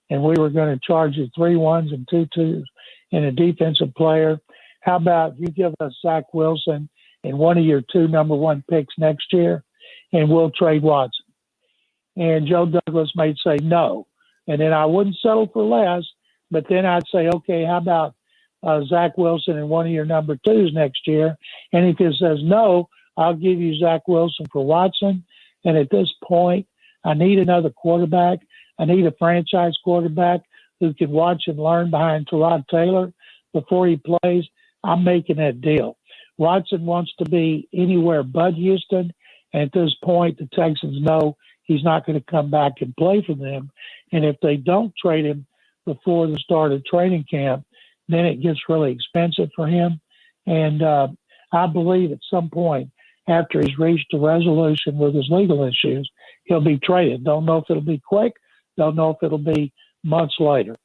and we were going to charge you 3 1s and 2 2s in a defensive player. How about you give us Zach Wilson and one of your 2 number 1 picks next year, and we'll trade Watson? And Joe Douglas may say no. And then I wouldn't settle for less, but then I'd say, okay, how about Zach Wilson and one of your number 2s next year? And if he says no, I'll give you Zach Wilson for Watson. And at this point, I need another quarterback. I need a franchise quarterback who can watch and learn behind Tyrod Taylor before he plays. I'm making that deal. Watson wants to be anywhere but Houston. And at this point, the Texans know he's not going to come back and play for them. And if they don't trade him before the start of training camp, then it gets really expensive for him. And I believe at some point, after he's reached a resolution with his legal issues, he'll be traded. Don't know if it'll be quick. Don't know if it'll be months later.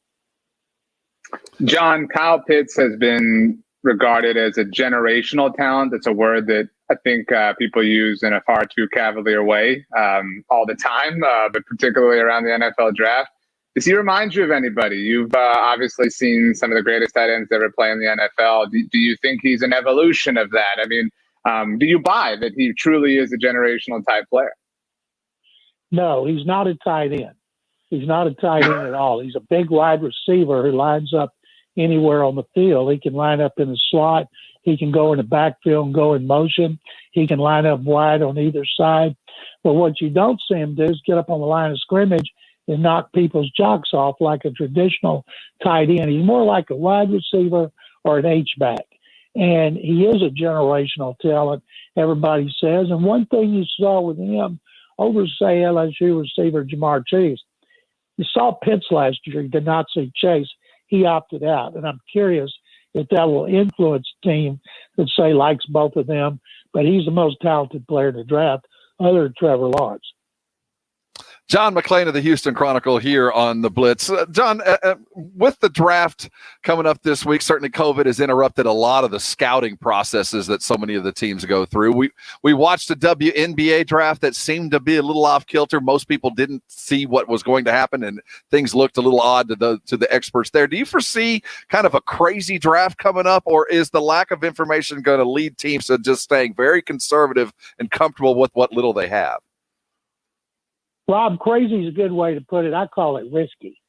John, Kyle Pitts has been regarded as a generational talent. It's a word that I think people use in a far too cavalier way all the time, but particularly around the NFL draft. Does he remind you of anybody? You've obviously seen some of the greatest tight ends ever play in the NFL. Do you think he's an evolution of that? I mean, do you buy that he truly is a generational type player? No, he's not a tight end. He's not a tight end at all. He's a big wide receiver who lines up anywhere on the field. He can line up in the slot. He can go in the backfield and go in motion. He can line up wide on either side. But what you don't see him do is get up on the line of scrimmage and knock people's jocks off like a traditional tight end. He's more like a wide receiver or an H-back. And he is a generational talent, everybody says. And one thing you saw with him over, say, LSU receiver Jamar Chase, you saw Pitts last year. He did not see Chase. He opted out. And I'm curious if that will influence a team that, say, likes both of them. But he's the most talented player in the draft, other than Trevor Lawrence. John McClain of the Houston Chronicle here on the Blitz. John, with the draft coming up this week, certainly COVID has interrupted a lot of the scouting processes that so many of the teams go through. We watched a WNBA draft that seemed to be a little off kilter. Most people didn't see what was going to happen, and things looked a little odd to the experts there. Do you foresee kind of a crazy draft coming up, or is the lack of information going to lead teams to just staying very conservative and comfortable with what little they have? Rob, crazy is a good way to put it. I call it risky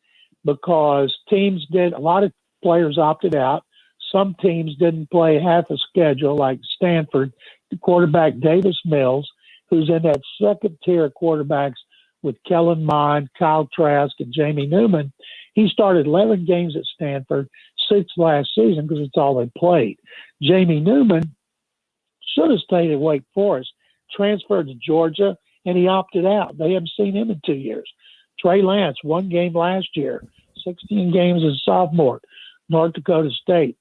because a lot of players opted out. Some teams didn't play half a schedule, like Stanford, the quarterback Davis Mills, who's in that second tier of quarterbacks with Kellen Mond, Kyle Trask, and Jamie Newman. He started 11 games at Stanford, 6 last season because it's all they played. Jamie Newman should have stayed at Wake Forest, transferred to Georgia, and he opted out. They haven't seen him in 2 years. Trey Lance, 1 game last year, 16 games as a sophomore, North Dakota State.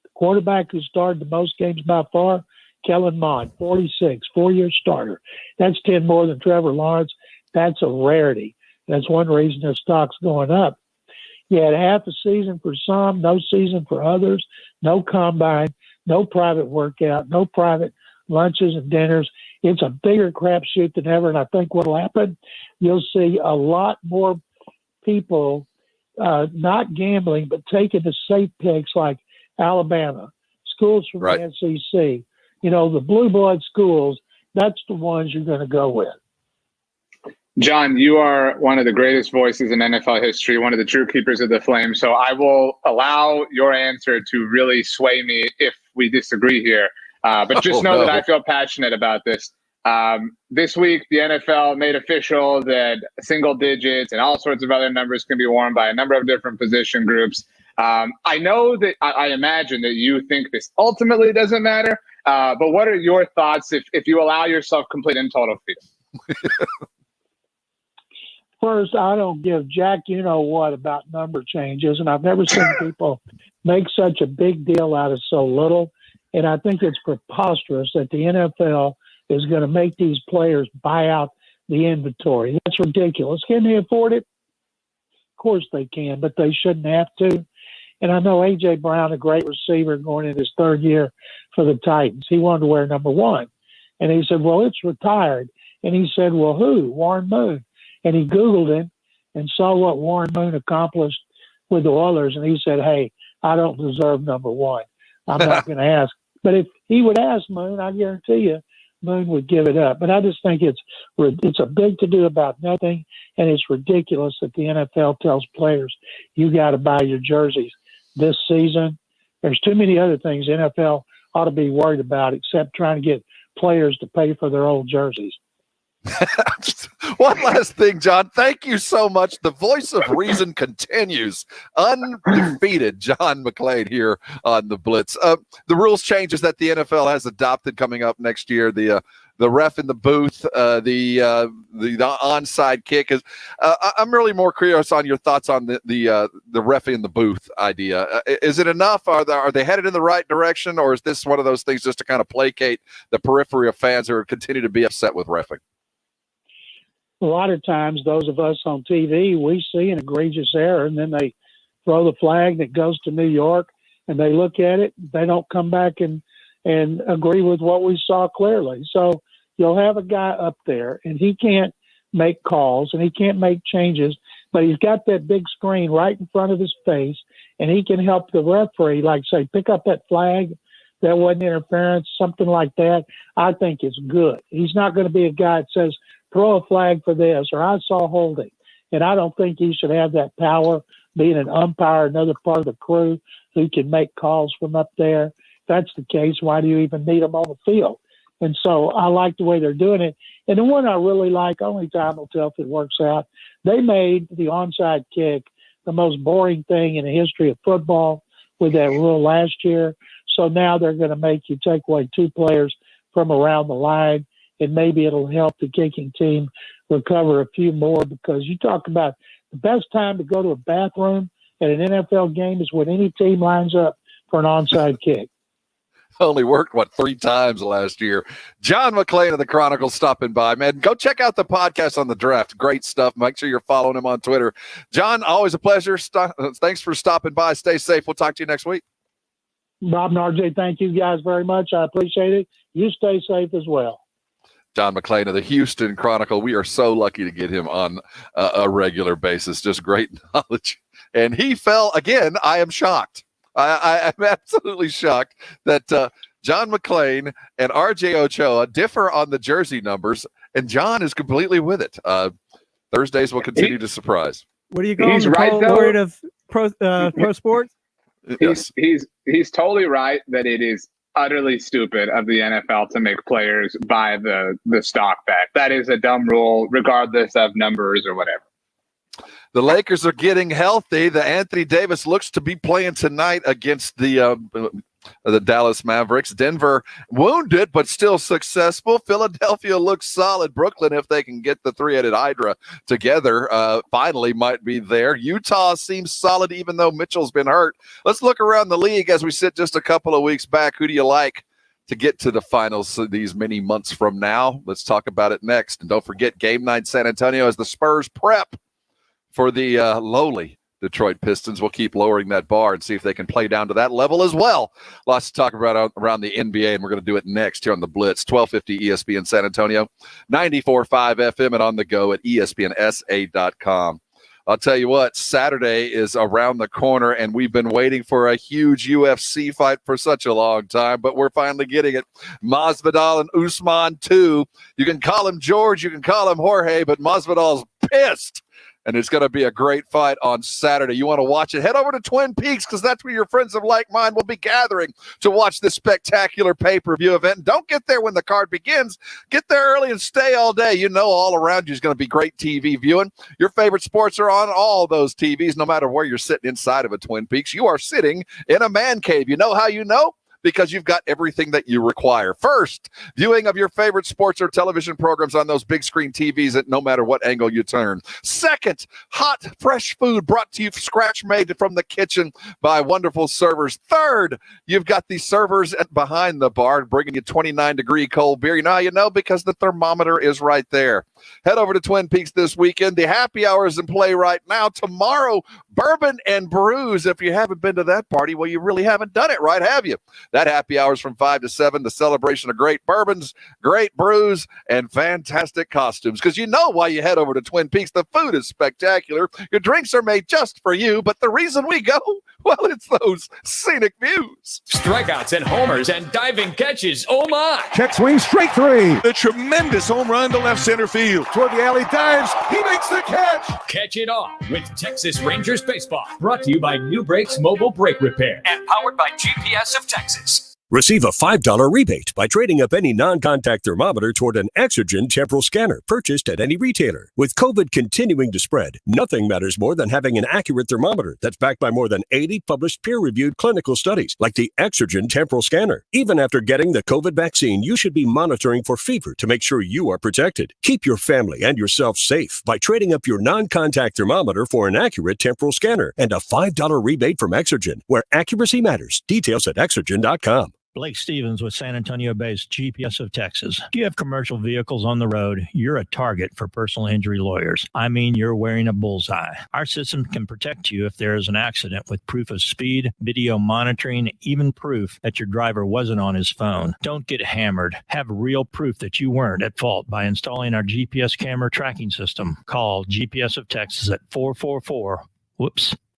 The quarterback who started the most games by far, Kellen Mond, 46, 4-year starter. That's 10 more than Trevor Lawrence. That's a rarity. That's one reason their stock's going up. You had half a season for some, no season for others, no combine, no private workout, no private lunches and dinners. It's a bigger crapshoot than ever, and I think what will happen, you'll see a lot more people not gambling, but taking the safe picks like Alabama, schools from the SEC. You know, the blue blood schools, that's the ones you're going to go with. John, you are one of the greatest voices in NFL history, one of the true keepers of the flame. So I will allow your answer to really sway me if we disagree here. But just know that I feel passionate about this. This week, the NFL made official that single digits and all sorts of other numbers can be worn by a number of different position groups. I know that I imagine that you think this ultimately doesn't matter. But what are your thoughts if you allow yourself complete and total freedom? First, I don't give Jack you-know-what about number changes, and I've never seen people make such a big deal out of so little. And I think it's preposterous that the NFL is going to make these players buy out the inventory. That's ridiculous. Can they afford it? Of course they can, but they shouldn't have to. And I know A.J. Brown, a great receiver going in his 3rd year for the Titans. He wanted to wear number 1. And he said, well, it's retired. And he said, well, who? Warren Moon. And he Googled him and saw what Warren Moon accomplished with the Oilers. And he said, hey, I don't deserve number 1. I'm not going to ask. But if he would ask Moon, I guarantee you Moon would give it up. But I just think it's a big to-do about nothing, and it's ridiculous that the NFL tells players you got to buy your jerseys this season. There's too many other things the NFL ought to be worried about except trying to get players to pay for their old jerseys. One last thing, John. Thank you so much. The voice of reason continues. Undefeated John McClain here on the Blitz. The rules changes that the NFL has adopted coming up next year. The ref in the booth, the onside kick is. I'm really more curious on your thoughts on the ref in the booth idea. Is it enough? Are they headed in the right direction, or is this one of those things just to kind of placate the periphery of fans who continue to be upset with reffing? A lot of times, those of us on TV, we see an egregious error, and then they throw the flag that goes to New York, and they look at it. They don't come back and agree with what we saw clearly. So you'll have a guy up there, and he can't make calls, and he can't make changes, but he's got that big screen right in front of his face, and he can help the referee, like, say, pick up that flag. That wasn't interference, something like that. I think it's good. He's not going to be a guy that says, throw a flag for this, or I saw holding. And I don't think he should have that power, being an umpire, another part of the crew who can make calls from up there. If that's the case, why do you even need them on the field? And so I like the way they're doing it. And the one I really like, only time will tell if it works out, they made the onside kick the most boring thing in the history of football with that rule last year. So now they're going to make you take away 2 players from around the line, and maybe it'll help the kicking team recover a few more, because you talk about the best time to go to a bathroom at an NFL game is when any team lines up for an onside kick. Only worked, 3 times last year. John McClain of the Chronicle stopping by. Man, go check out the podcast on the draft. Great stuff. Make sure you're following him on Twitter. John, always a pleasure. Thanks for stopping by. Stay safe. We'll talk to you next week. Bob and RJ, thank you guys very much. I appreciate it. You stay safe as well. John McClain of the Houston Chronicle. We are so lucky to get him on a regular basis. Just great knowledge. And he fell again. I am shocked. I'm absolutely shocked that John McClain and RJ Ochoa differ on the jersey numbers, and John is completely with it. Thursdays will continue to surprise. What are you going? He's right, though. Lord of pro sports. Yes. He's totally right that it is utterly stupid of the NFL to make players buy the stock back. That is a dumb rule, regardless of numbers or whatever. The Lakers are getting healthy. The Anthony Davis looks to be playing tonight against the Dallas Mavericks. Denver wounded, but still successful. Philadelphia looks solid. Brooklyn, if they can get the three-headed Hydra together, finally might be there. Utah seems solid, even though Mitchell's been hurt. Let's look around the league as we sit just a couple of weeks back. Who do you like to get to the finals these many months from now? Let's talk about it next. And don't forget, game night San Antonio as the Spurs prep for the lowly Detroit Pistons. We'll keep lowering that bar and see if they can play down to that level as well. Lots to talk about around the NBA, and we're going to do it next here on the Blitz, 1250 ESPN San Antonio, 94.5 FM, and on the go at ESPNSA.com. I'll tell you what, Saturday is around the corner, and we've been waiting for a huge UFC fight for such a long time, but we're finally getting it. Masvidal and Usman 2. You can call him George, you can call him Jorge, but Masvidal's pissed. And it's going to be a great fight on Saturday. You want to watch it? Head over to Twin Peaks, because that's where your friends of like mind will be gathering to watch this spectacular pay-per-view event. And don't get there when the card begins. Get there early and stay all day. You know all around you is going to be great TV viewing. Your favorite sports are on all those TVs, no matter where you're sitting inside of a Twin Peaks. You are sitting in a man cave. You know how you know? Because you've got everything that you require. First, viewing of your favorite sports or television programs on those big screen TVs at no matter what angle you turn. Second, hot, fresh food brought to you scratch made from the kitchen by wonderful servers. Third, you've got the servers behind the bar bringing you 29-degree cold beer. You know how you know? Because the thermometer is right there. Head over to Twin Peaks this weekend. The happy hour is in play right now. Tomorrow, Bourbon and Brews. If you haven't been to that party, well, you really haven't done it right, have you? That happy hour is from 5 to 7, the celebration of great bourbons, great brews, and fantastic costumes. Because you know why you head over to Twin Peaks. The food is spectacular. Your drinks are made just for you. But the reason we go, well, it's those scenic views. Strikeouts and homers and diving catches. Oh, my. Check swing, straight three. The tremendous home run to left center field. Toward the alley, dives. He makes the catch. Catch it all with Texas Rangers Baseball. Brought to you by New Brakes Mobile Brake Repair and powered by GPS of Texas. Receive a $5 rebate by trading up any non-contact thermometer toward an Exergen temporal scanner purchased at any retailer. With COVID continuing to spread, nothing matters more than having an accurate thermometer that's backed by more than 80 published peer-reviewed clinical studies, like the Exergen temporal scanner. Even after getting the COVID vaccine, you should be monitoring for fever to make sure you are protected. Keep your family and yourself safe by trading up your non-contact thermometer for an accurate temporal scanner and a $5 rebate from Exergen, where accuracy matters. Details at Exergen.com. Blake Stevens with San Antonio-based GPS of Texas. If you have commercial vehicles on the road, you're a target for personal injury lawyers. I mean, you're wearing a bullseye. Our system can protect you if there is an accident with proof of speed, video monitoring, even proof that your driver wasn't on his phone. Don't get hammered. Have real proof that you weren't at fault by installing our GPS camera tracking system. Call GPS of Texas at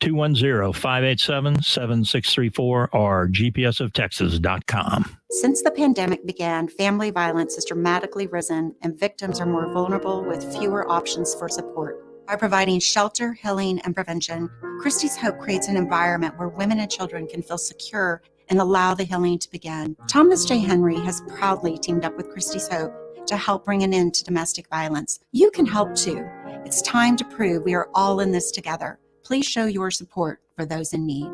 210-587-7634 or gpsoftexas.com. Since the pandemic began, family violence has dramatically risen and victims are more vulnerable with fewer options for support. By providing shelter, healing, and prevention, Christie's Hope creates an environment where women and children can feel secure and allow the healing to begin. Thomas J. Henry has proudly teamed up with Christie's Hope to help bring an end to domestic violence. You can help too. It's time to prove we are all in this together. Please show your support for those in need.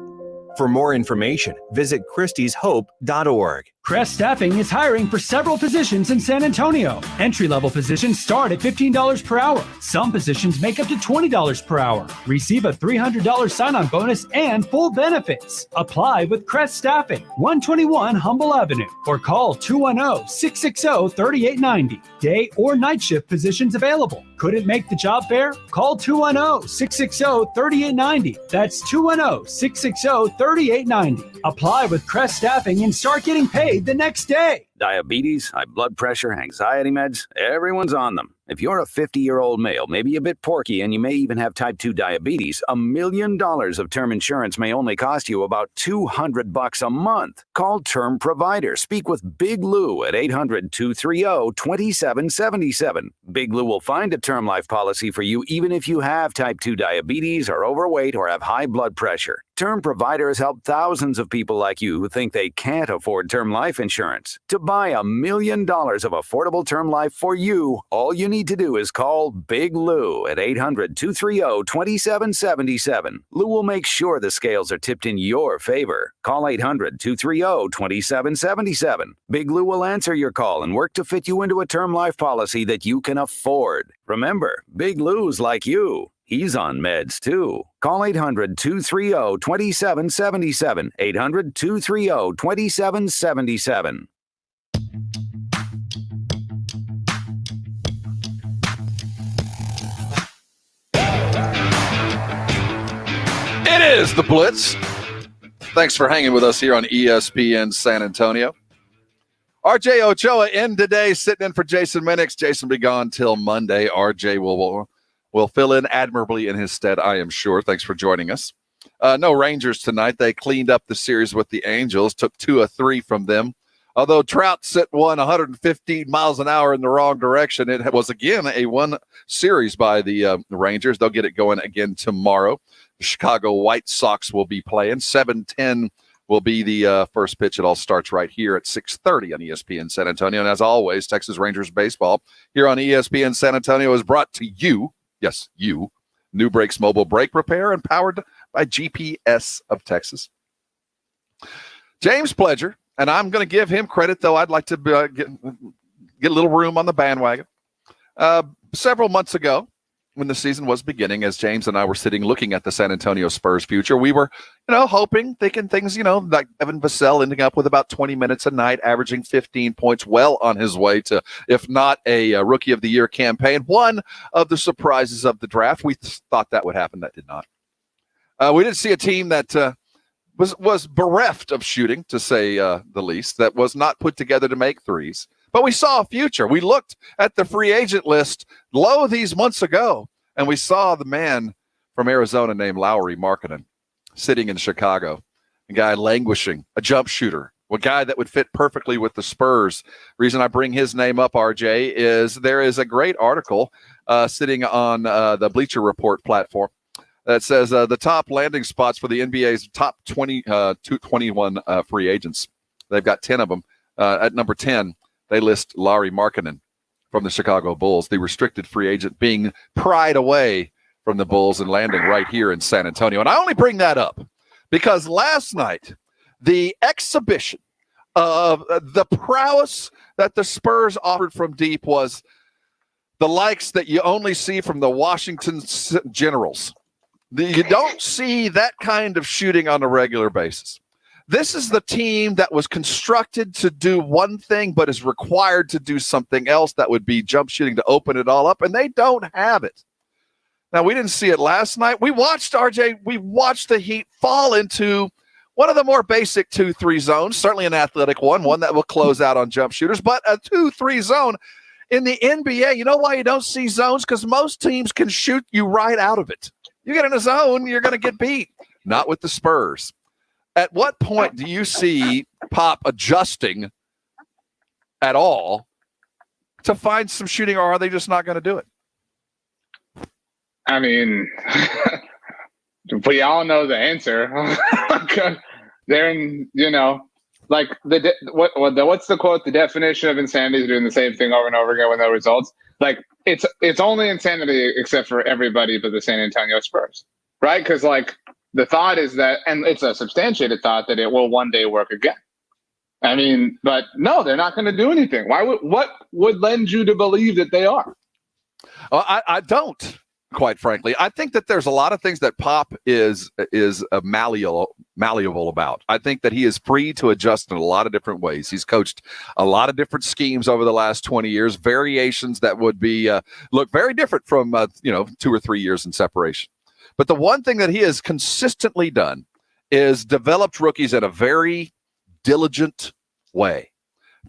For more information, visit christieshope.org. Crest Staffing is hiring for several positions in San Antonio. Entry-level positions start at $15 per hour. Some positions make up to $20 per hour. Receive a $300 sign-on bonus and full benefits. Apply with Crest Staffing, 121 Humble Avenue, or call 210-660-3890. Day or night shift positions available. Couldn't make the job fair? Call 210-660-3890. That's 210-660-3890. Apply with Crest Staffing and start getting paid the next day. Diabetes, high blood pressure, anxiety meds, everyone's on them. If you're a 50-year-old male, maybe a bit porky, and you may even have type 2 diabetes, $1 million of term insurance may only cost you about $200 a month. Call Term Provider. Speak with Big Lou at 800-230-2777. Big Lou will find a term life policy for you even if you have type 2 diabetes, are overweight, or have high blood pressure. Term Provider has helped thousands of people like you who think they can't afford term life insurance. To buy $1 million of affordable term life for you, all you need to do is call Big Lou at 800-230-2777. Lou will make sure the scales are tipped in your favor. Call 800-230-2777. Big Lou will answer your call and work to fit you into a term life policy that you can afford. Remember, Big Lou's like you. He's on meds, too. Call 800-230-2777. 800-230-2777. It is the Blitz. Thanks for hanging with us here on ESPN San Antonio. RJ Ochoa in today, sitting in for Jason Minnix. Jason will be gone till Monday. RJ will fill in admirably in his stead, I am sure. Thanks for joining us. No Rangers tonight. They cleaned up the series with the Angels, took 2 of 3 from them. Although Trout set one 115 miles an hour in the wrong direction, it was again a one series by the Rangers. They'll get it going again tomorrow. The Chicago White Sox will be playing. 7:10 will be the first pitch. It all starts right here at 6:30 on ESPN San Antonio. And as always, Texas Rangers baseball here on ESPN San Antonio is brought to you. Yes, you. New Brakes Mobile Brake Repair and powered by GPS of Texas. James Pledger, and I'm going to give him credit, though I'd like to get a little room on the bandwagon. Several months ago, when the season was beginning, as James and I were sitting looking at the San Antonio Spurs future, we were, hoping, thinking things, like Evan Vassell ending up with about 20 minutes a night, averaging 15 points, well on his way to, if not a Rookie of the Year campaign. One of the surprises of the draft. We thought that would happen. That did not. We did see a team that was bereft of shooting, to say the least, that was not put together to make threes. But we saw a future. We looked at the free agent list low these months ago, and we saw the man from Arizona named Lauri Markkanen sitting in Chicago, a guy languishing, a jump shooter, a guy that would fit perfectly with the Spurs. Reason I bring his name up, RJ, is there is a great article sitting on the Bleacher Report platform that says the top landing spots for the NBA's top 21 free agents. They've got 10 of them. At number 10, they list Lauri Markkanen from the Chicago Bulls, the restricted free agent being pried away from the Bulls and landing right here in San Antonio. And I only bring that up because last night, the exhibition of the prowess that the Spurs offered from deep was the likes that you only see from the Washington Generals. You don't see that kind of shooting on a regular basis. This is the team that was constructed to do one thing, but is required to do something else. That would be jump shooting to open it all up, and they don't have it. Now, we didn't see it last night. We watched the Heat fall into one of the more basic 2-3 zones, certainly an athletic one that will close out on jump shooters, but a 2-3 zone. In the NBA, you know why you don't see zones? Because most teams can shoot you right out of it. You get in a zone, you're going to get beat. Not with the Spurs. At what point do you see Pop adjusting at all to find some shooting, or are they just not going to do it? I mean, we all know the answer. They're in, like what's the quote? The definition of insanity is doing the same thing over and over again with no results. Like it's only insanity except for everybody but the San Antonio Spurs, right? Because the thought is that, and it's a substantiated thought, that it will one day work again. I mean, but no, they're not going to do anything. What would lend you to believe that they are? I don't, quite frankly. I think that there's a lot of things that Pop is malleable about. I think that he is free to adjust in a lot of different ways. He's coached a lot of different schemes over the last 20 years, variations that would be look very different from 2 or 3 years in separation. But the one thing that he has consistently done is developed rookies in a very diligent way.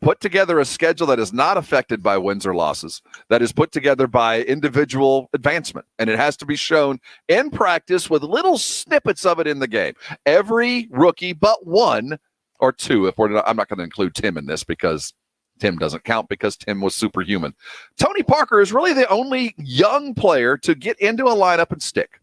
Put together a schedule that is not affected by wins or losses, that is put together by individual advancement. And it has to be shown in practice with little snippets of it in the game. Every rookie but one or two, I'm not going to include Tim in this because Tim doesn't count because Tim was superhuman. Tony Parker is really the only young player to get into a lineup and stick.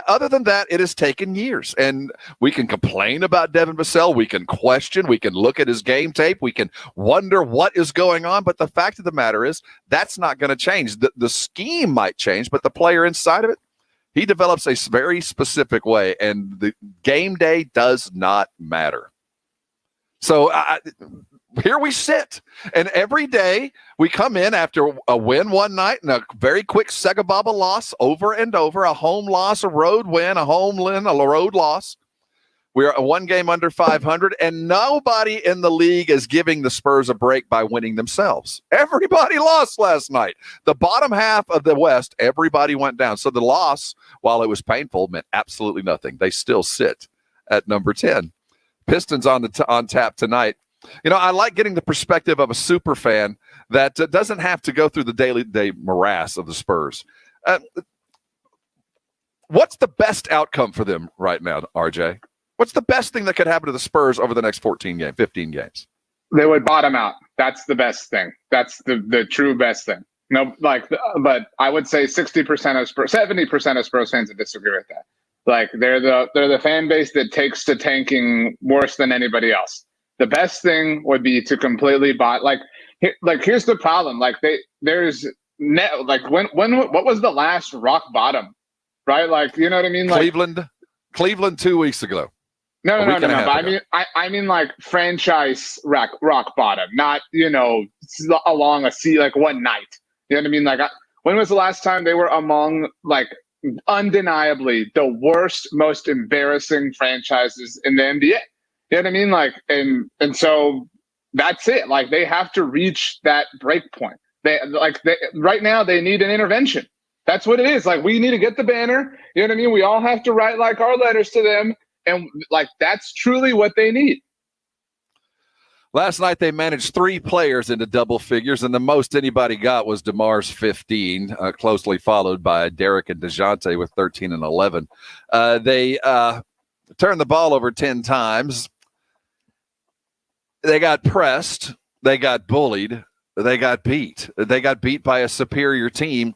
Other than that, it has taken years. And we can complain about Devin Vassell. We can question. We can look at his game tape. We can wonder what is going on. But the fact of the matter is that's not going to change. The scheme might change, but the player inside of it, he develops a very specific way. And the game day does not matter. So here we sit. And every day we come in after a win one night and a very quick Segababa loss over and over, a home loss, a road win, a home win, a road loss. We're one game under 500, and nobody in the league is giving the Spurs a break by winning themselves. Everybody lost last night. The bottom half of the West, everybody went down. So the loss, while it was painful, meant absolutely nothing. They still sit at number 10. Pistons on tap tonight. You know, I like getting the perspective of a super fan that doesn't have to go through the daily morass of the Spurs. What's the best outcome for them right now, RJ? What's the best thing that could happen to the Spurs over the next 15 games? They would bottom out. That's the best thing. That's the true best thing. No, but I would say 60% of Spurs, 70% of Spurs fans would disagree with that. Like they're the fan base that takes to tanking worse than anybody else. The best thing would be to completely buy. Here's the problem. What was the last rock bottom, right? Like, you know what I mean? Like Cleveland 2 weeks ago. No. I mean like franchise rock bottom, not, along a sea, like one night. You know what I mean? Like, when was the last time they were among undeniably the worst, most embarrassing franchises in the NBA? You know what I mean? Like, and so that's it. Like, they have to reach that break point. Right now they need an intervention. That's what it is. Like, we need to get the banner. You know what I mean? We all have to write our letters to them. And that's truly what they need. Last night they managed 3 players into double figures, and the most anybody got was DeMar's 15, closely followed by Derek and DeJounte with 13 and 11. They turned the ball over 10 times. They got pressed. They got bullied. They got beat. They got beat by a superior team.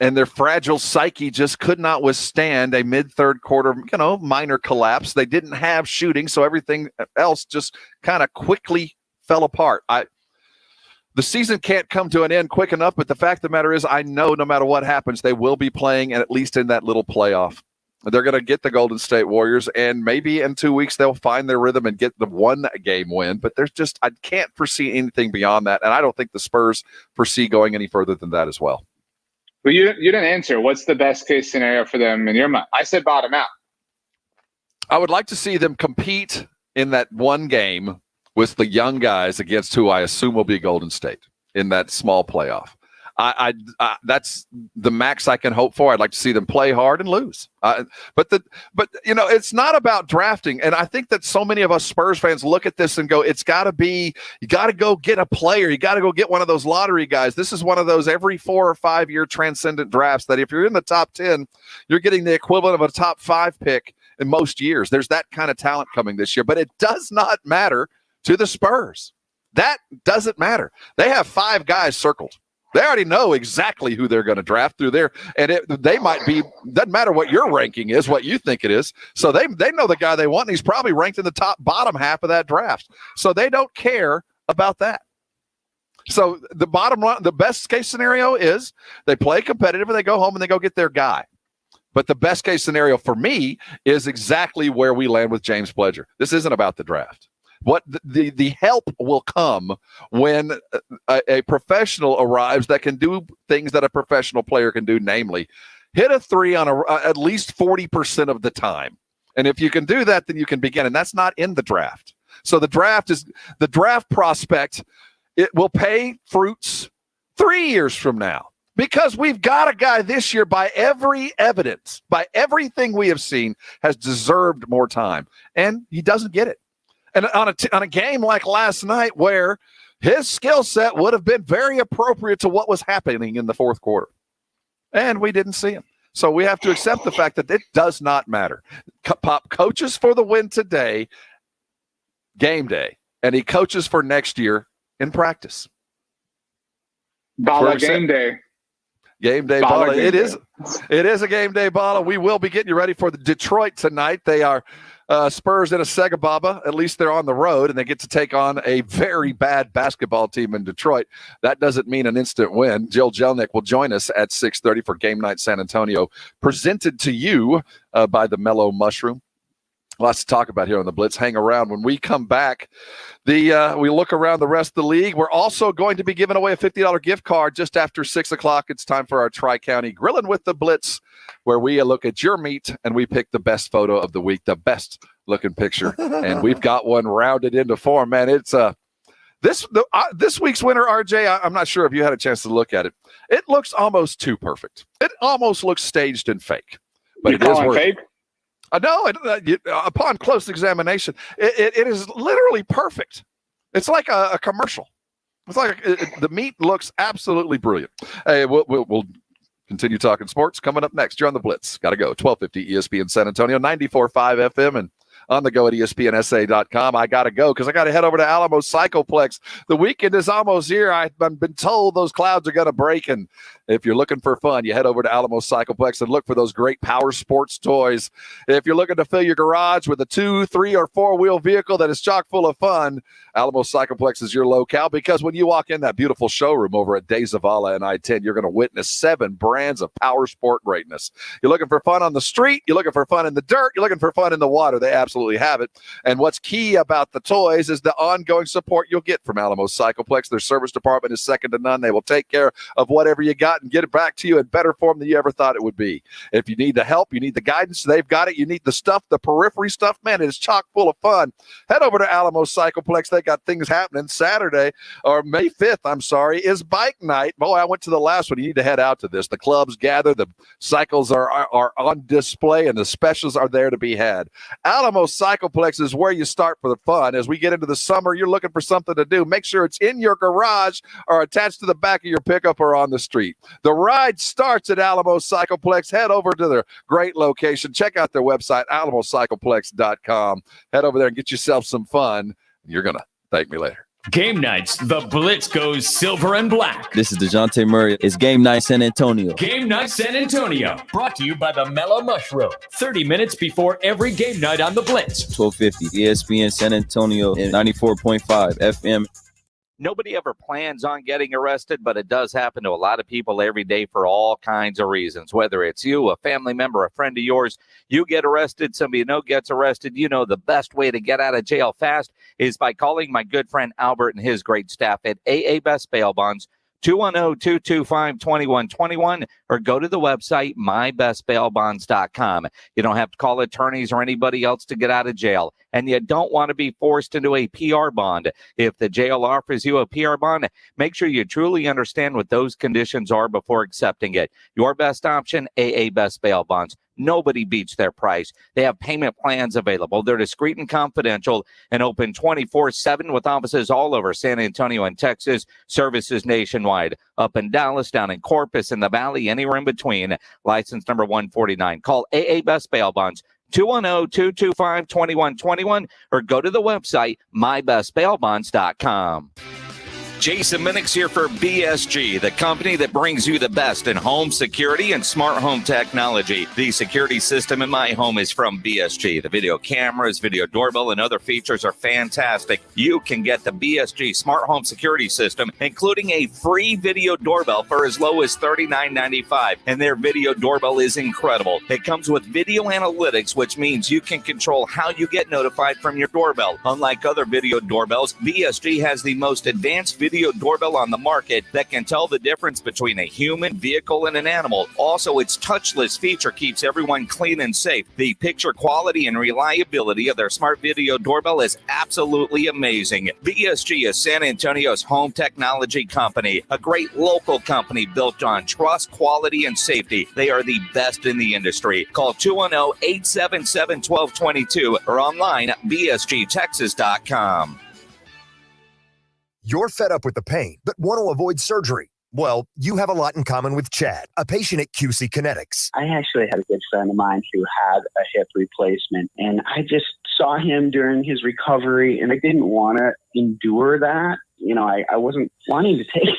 And their fragile psyche just could not withstand a mid-third quarter, minor collapse. They didn't have shooting, so everything else just kind of quickly fell apart. The season can't come to an end quick enough, but the fact of the matter is I know no matter what happens, they will be playing, and at least in that little playoff. They're going to get the Golden State Warriors, and maybe in 2 weeks they'll find their rhythm and get the one-game win. But I can't foresee anything beyond that, and I don't think the Spurs foresee going any further than that as well. Well, you didn't answer. What's the best case scenario for them in your mind? I said bottom out. I would like to see them compete in that one game with the young guys against who I assume will be Golden State in that small playoff. That's the max I can hope for. I'd like to see them play hard and lose. But it's not about drafting. And I think that so many of us Spurs fans look at this and go, you got to go get a player. You got to go get one of those lottery guys. This is one of those every 4 or 5 year transcendent drafts that if you're in the top 10, you're getting the equivalent of a top 5 pick in most years. There's that kind of talent coming this year, but it does not matter to the Spurs. That doesn't matter. They have 5 guys circled. They already know exactly who they're going to draft through there. And they might be, doesn't matter what your ranking is, what you think it is. So they know the guy they want, and he's probably ranked in the bottom half of that draft. So they don't care about that. So the bottom line, the best case scenario is they play competitive and they go home and they go get their guy. But the best case scenario for me is exactly where we land with James Pledger. This isn't about the draft. What the help will come when a professional arrives that can do things that a professional player can do, namely hit a 3 on at least 40% of the time. And if you can do that, then you can begin. And that's not in the draft. So the draft prospect. It will pay fruits 3 years from now because we've got a guy this year by every evidence, by everything we have seen, has deserved more time, and he doesn't get it. And on a game like last night where his skill set would have been very appropriate to what was happening in the fourth quarter, and we didn't see him. So we have to accept the fact that it does not matter. Pop coaches for the win today, game day, and he coaches for next year in practice. Ball game day. Game day ball. It is a game day ball. We will be getting you ready for the Detroit tonight. They are Spurs in a Segababa. At least they're on the road, and they get to take on a very bad basketball team in Detroit. That doesn't mean an instant win. Jill Jelnick will join us at 6:30 for Game Night San Antonio, presented to you by the Mellow Mushroom. Lots to talk about here on the Blitz. Hang around. When we come back, we look around the rest of the league. We're also going to be giving away a $50 gift card just after 6 o'clock. It's time for our Tri-County Grilling with the Blitz, where we look at your meat and we pick the best photo of the week, the best looking picture. And we've got one rounded into form, man. It's this week's winner, RJ, I'm not sure if you had a chance to look at it. It looks almost too perfect. It almost looks staged and fake. But it is worth it. No, upon close examination, it is literally perfect. It's like a commercial. It's like the meat looks absolutely brilliant. Hey, we'll continue talking sports coming up next. You're on the Blitz. Got to go. 1250 ESPN San Antonio, 94.5 FM, and on the go at ESPNSA.com. I got to go because I got to head over to Alamo Cycleplex. The weekend is almost here. I've been told those clouds are going to break, and if you're looking for fun, you head over to Alamo Cycleplex and look for those great power sports toys. If you're looking to fill your garage with a 2, 3, or 4-wheel vehicle that is chock full of fun, Alamo Cycleplex is your locale, because when you walk in that beautiful showroom over at De Zavala and I-10, you're going to witness 7 brands of power sport greatness. You're looking for fun on the street. You're looking for fun in the dirt. You're looking for fun in the water. They absolutely have it. And what's key about the toys is the ongoing support you'll get from Alamo Cycleplex. Their service department is second to none. They will take care of whatever you got and get it back to you in better form than you ever thought it would be. If you need the help, you need the guidance, they've got it. You need the stuff, the periphery stuff, man, it is chock full of fun. Head over to Alamo Cycleplex. They got things happening. Saturday, or May 5th, is bike night. Boy, I went to the last one. You need to head out to this. The clubs gather, the cycles are on display, and the specials are there to be had. Alamo Cycleplex is where you start for the fun. As we get into the summer, you're looking for something to do. Make sure it's in your garage or attached to the back of your pickup or on the street. The ride starts at Alamo Cycleplex. Head over to their great location. Check out their website, alamocycleplex.com. Head over there and get yourself some fun. You're going to thank me later. Game nights, the Blitz goes silver and black. This is DeJounte Murray. It's Game Night San Antonio. Game Night San Antonio, brought to you by the Mellow Mushroom. 30 minutes before every game night on the Blitz. 1250 ESPN San Antonio and 94.5 FM. Nobody ever plans on getting arrested, but it does happen to a lot of people every day for all kinds of reasons. Whether it's you, a family member, a friend of yours, you get arrested, somebody you know gets arrested. You know the best way to get out of jail fast is by calling my good friend Albert and his great staff at AA Best Bail Bonds, 210-225-2121, or go to the website, mybestbailbonds.com. You don't have to call attorneys or anybody else to get out of jail, and you don't want to be forced into a PR bond. If the jail offers you a PR bond, make sure you truly understand what those conditions are before accepting it. Your best option, AA Best Bail Bonds. Nobody beats their price. They have payment plans available. They're discreet and confidential and open 24/7 with offices all over San Antonio and Texas, services nationwide, up in Dallas, down in Corpus, in the Valley, anywhere in between. License number 149. Call AA Best Bail Bonds, 210-225-2121, or go to the website, mybestbailbonds.com. Jason Minnix here for BSG, the company that brings you the best in home security and smart home technology. The security system in my home is from BSG. The video cameras, video doorbell, and other features are fantastic. You can get the BSG smart home security system, including a free video doorbell for as low as $39.95. And their video doorbell is incredible. It comes with video analytics, which means you can control how you get notified from your doorbell. Unlike other video doorbells, BSG has the most advanced video doorbell on the market that can tell the difference between a human, vehicle, and an animal. Also, its touchless feature keeps everyone clean and safe. The picture quality and reliability of their smart video doorbell is absolutely amazing. BSG is San Antonio's home technology company, a great local company built on trust, quality, and safety. They are the best in the industry. Call 210-877-1222 or online at bsgtexas.com. You're fed up with the pain, but want to avoid surgery. Well, you have a lot in common with Chad, a patient at QC Kinetics. I actually had a good friend of mine who had a hip replacement, and I just saw him during his recovery, and I didn't want to endure that. I wasn't wanting to take,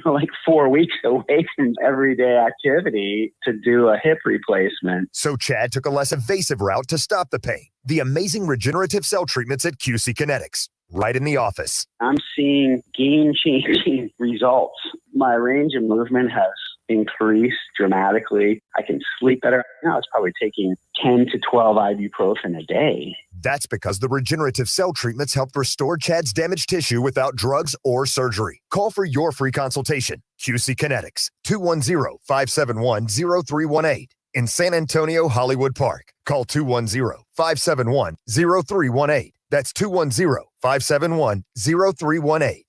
like 4 weeks away from everyday activity to do a hip replacement. So Chad took a less invasive route to stop the pain. The amazing regenerative cell treatments at QC Kinetics, right in the office. I'm seeing game-changing results. My range of movement has increased dramatically. I can sleep better. Now it's probably taking 10 to 12 ibuprofen a day. That's because the regenerative cell treatments help restore Chad's damaged tissue without drugs or surgery. Call for your free consultation. QC Kinetics, 210-571-0318. In San Antonio, Hollywood Park. Call 210-571-0318. That's 210-571-0318.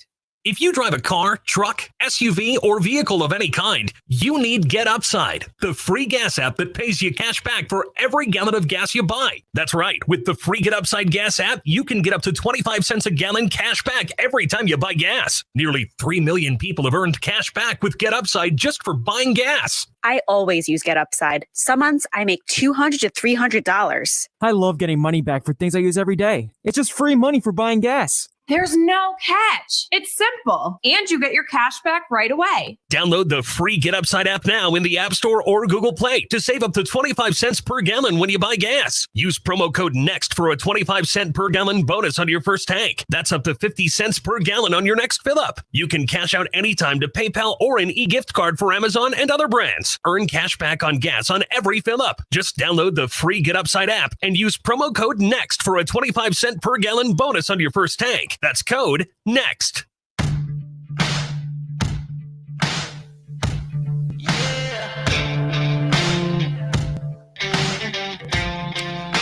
If you drive a car, truck, SUV, or vehicle of any kind, you need Get Upside, the free gas app that pays you cash back for every gallon of gas you buy. That's right. With the free Get Upside gas app, you can get up to 25 cents a gallon cash back every time you buy gas. Nearly 3 million people have earned cash back with Get Upside just for buying gas. I always use Get Upside. Some months I make $200 to $300. I love getting money back for things I use every day. It's just free money for buying gas. There's no catch. It's simple. And you get your cash back right away. Download the free Get Upside app now in the App Store or Google Play to save up to 25 cents per gallon when you buy gas. Use promo code NEXT for a 25 cent per gallon bonus on your first tank. That's up to 50 cents per gallon on your next fill up. You can cash out anytime to PayPal or an e-gift card for Amazon and other brands. Earn cash back on gas on every fill up. Just download the free Get Upside app and use promo code NEXT for a 25 cent per gallon bonus on your first tank. That's code NEXT.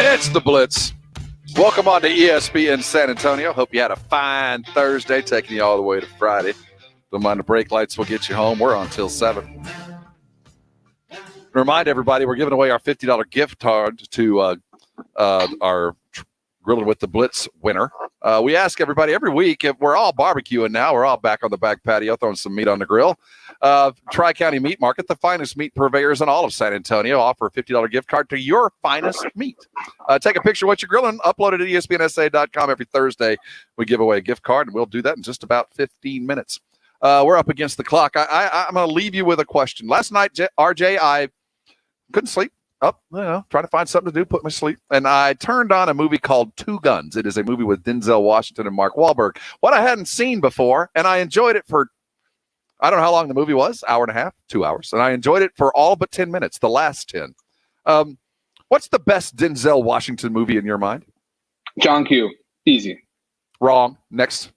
It's the Blitz. Welcome on to ESPN San Antonio. Hope you had a fine Thursday, taking you all the way to Friday. Don't mind the brake lights, will get you home. We're on till 7. Remind everybody, we're giving away our $50 gift card to our Grilling with the Blitz winner. We ask everybody every week, if we're all barbecuing now, we're all back on the back patio throwing some meat on the grill. Tri-County Meat Market, the finest meat purveyors in all of San Antonio, offer a $50 gift card to your finest meat. Take a picture of what you're grilling, upload it at ESPNSA.com every Thursday. We give away a gift card, and we'll do that in just about 15 minutes. We're up against the clock. I'm going to leave you with a question. Last night, RJ, I couldn't sleep. Trying to find something to do, put me to sleep. And I turned on a movie called Two Guns. It is a movie with Denzel Washington and Mark Wahlberg. What I hadn't seen before, and I enjoyed it for, I don't know how long the movie was, hour and a half, 2 hours. And I enjoyed it for all but 10 minutes, the last 10. What's the best Denzel Washington movie in your mind? John Q. Easy. Wrong. Next.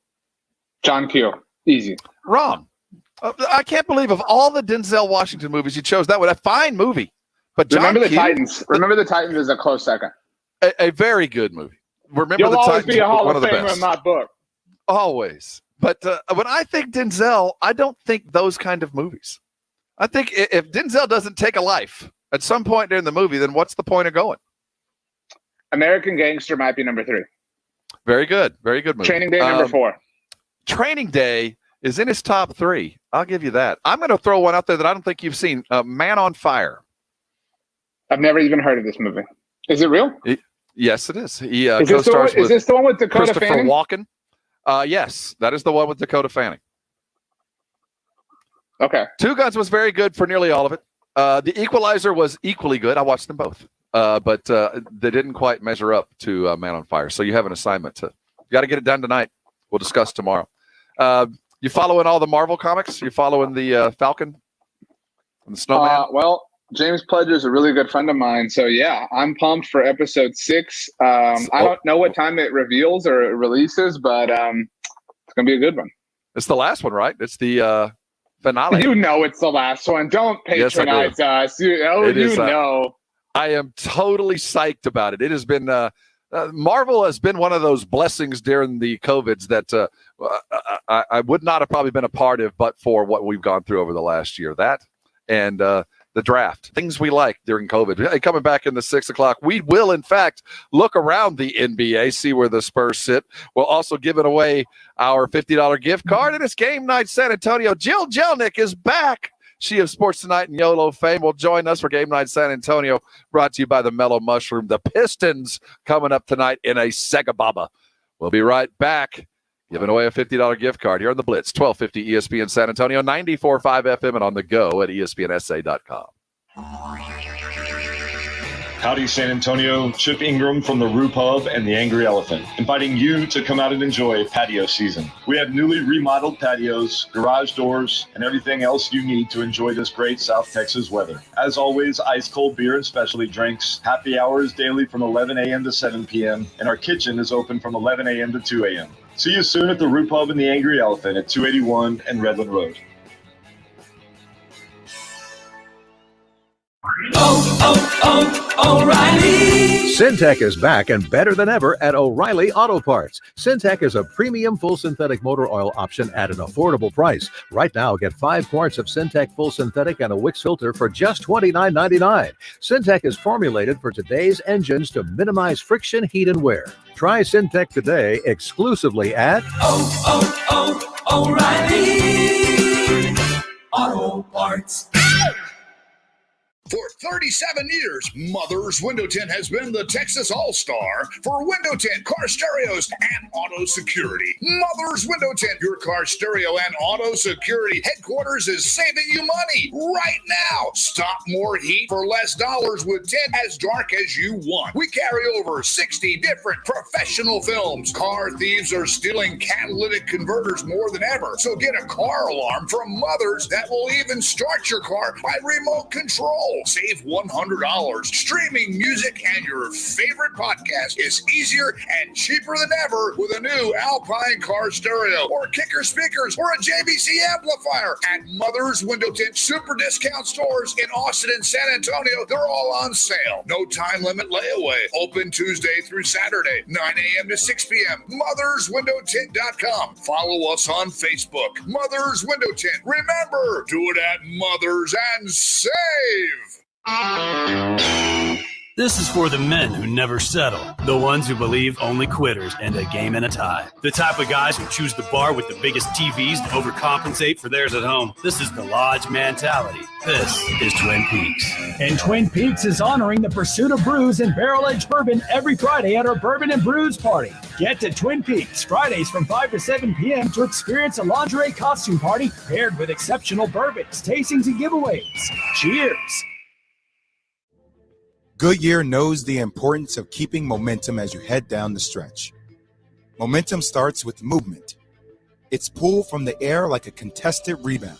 John Q. Easy. Wrong. I can't believe of all the Denzel Washington movies, you chose that one. A fine movie. But Remember the Titans. Remember the Titans is a close second. A very good movie. Remember You'll the always Titans. be a Hall one of of the Famer best. in my book. Always. But when I think Denzel, I don't think those kind of movies. I think if Denzel doesn't take a life at some point during the movie, then what's the point of going? American Gangster might be number 3. Very good. Very good movie. Training Day number 4. Training Day is in his top 3. I'll give you that. I'm going to throw one out there that I don't think you've seen. Man on Fire. I've never even heard of this movie. Is it real? Yes, it is. He Is co-stars with this the one with Dakota Christopher Fanning? Walken. Yes, that is the one with Dakota Fanning. Okay. Two Guns was very good for nearly all of it. The Equalizer was equally good. I watched them both, but they didn't quite measure up to Man on Fire. So you have an assignment you got to get it done tonight. We'll discuss tomorrow. You following all the Marvel comics? You following the Falcon and the Snowman? Well, James Pledger is a really good friend of mine. So, yeah, I'm pumped for episode 6. I don't know what time it reveals or it releases, but it's going to be a good one. It's the last one, right? It's the finale. You know it's the last one. Don't patronize us. Know. I am totally psyched about it. It has been Marvel has been one of those blessings during the COVIDs that I would not have probably been a part of but for what we've gone through over the last year. That and the draft, things we like during COVID. Hey, coming back in the 6 o'clock, we will, in fact, look around the NBA, see where the Spurs sit. We'll also give it away our $50 gift card, and it's game night San Antonio. Jill Jelnick is back. She of Sports Tonight and YOLO fame, will join us for Game Night San Antonio, brought to you by the Mellow Mushroom. The Pistons coming up tonight in a Sega Baba. We'll be right back, giving away a $50 gift card here on the Blitz, 1250 ESPN San Antonio, 94.5 FM, and on the go at ESPNSA.com. Howdy, San Antonio. Chip Ingram from the Roo Pub and the Angry Elephant, inviting you to come out and enjoy patio season. We have newly remodeled patios, garage doors, and everything else you need to enjoy this great South Texas weather. As always, ice cold beer and specialty drinks. Happy hours daily from 11 a.m. to 7 p.m. And our kitchen is open from 11 a.m. to 2 a.m. See you soon at the Roo Pub and the Angry Elephant at 281 and Redland Road. O'Reilly! Syntec is back and better than ever at O'Reilly Auto Parts. Syntec is a premium full synthetic motor oil option at an affordable price. Right now, get 5 quarts of Syntec full synthetic and a Wix filter for just $29.99. Syntec is formulated for today's engines to minimize friction, heat, and wear. Try Syntec today exclusively at O'Reilly Auto Parts. For 37 years, Mother's Window Tint has been the Texas All-Star for window tint, car stereos, and auto security. Mother's Window Tint, your car stereo and auto security headquarters, is saving you money right now. Stop more heat for less dollars with tint as dark as you want. We carry over 60 different professional films. Car thieves are stealing catalytic converters more than ever, so get a car alarm from Mother's that will even start your car by remote control. Save $100. Streaming music and your favorite podcast is easier and cheaper than ever with a new Alpine car stereo or Kicker speakers or a JVC amplifier. At Mother's Window Tint super discount stores in Austin and San Antonio, they're all on sale. No time limit layaway. Open Tuesday through Saturday, 9 a.m. to 6 p.m. MothersWindowTint.com. Follow us on Facebook. Mother's Window Tint. Remember, do it at Mother's and save. This is for the men who never settle, the ones who believe only quitters end a game in a tie, the type of guys who choose the bar with the biggest TVs to overcompensate for theirs at home. This is the Lodge mentality. This is Twin Peaks. And Twin Peaks is honoring the pursuit of brews and barrel-aged bourbon every Friday at our Bourbon and Brews party. Get to Twin Peaks Fridays from 5 to 7 p.m. to experience a lingerie costume party paired with exceptional bourbons, tastings, and giveaways. Cheers! Goodyear knows the importance of keeping momentum as you head down the stretch. Momentum starts with movement. It's pulled from the air like a contested rebound.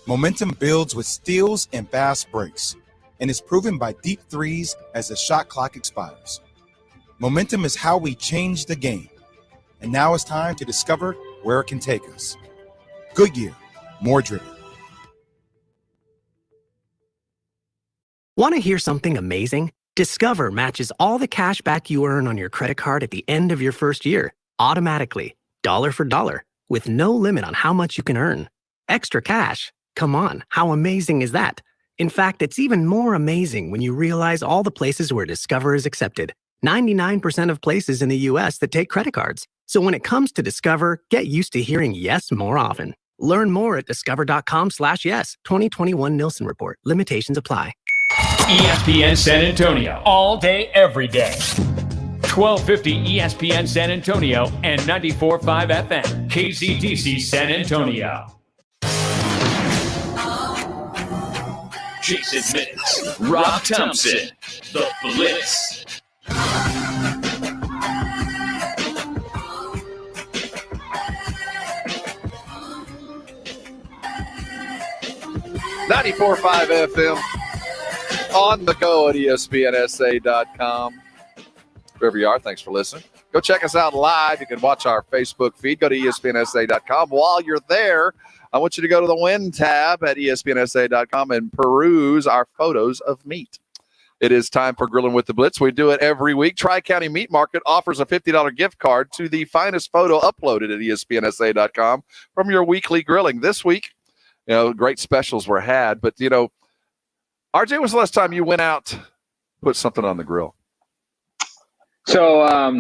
Momentum builds with steals and fast breaks, and is proven by deep threes as the shot clock expires. Momentum is how we change the game, and now it's time to discover where it can take us. Goodyear, more driven. Want to hear something amazing? Discover matches all the cash back you earn on your credit card at the end of your first year, automatically, dollar for dollar, with no limit on how much you can earn. Extra cash? Come on, how amazing is that? In fact, it's even more amazing when you realize all the places where Discover is accepted. 99% of places in the U.S. that take credit cards. So when it comes to Discover, get used to hearing yes more often. Learn more at discover.com/yes. 2021 Nielsen Report. Limitations apply. ESPN San Antonio, all day, every day. 1250 ESPN San Antonio and 94.5 FM, KCDC San Antonio. Jason Minnix, Rob Thompson, The Blitz. .5 FM. On the go at ESPNSA.com. Wherever you are, thanks for listening. Go check us out live. You can watch our Facebook feed. Go to ESPNSA.com. While you're there, I want you to go to the Win tab at ESPNSA.com and peruse our photos of meat. It is time for Grilling with the Blitz. We do it every week. Tri-County Meat Market offers a $50 gift card to the finest photo uploaded at ESPNSA.com from your weekly grilling. This week, great specials were had, but, RJ, when was the last time you went out, put something on the grill? So, I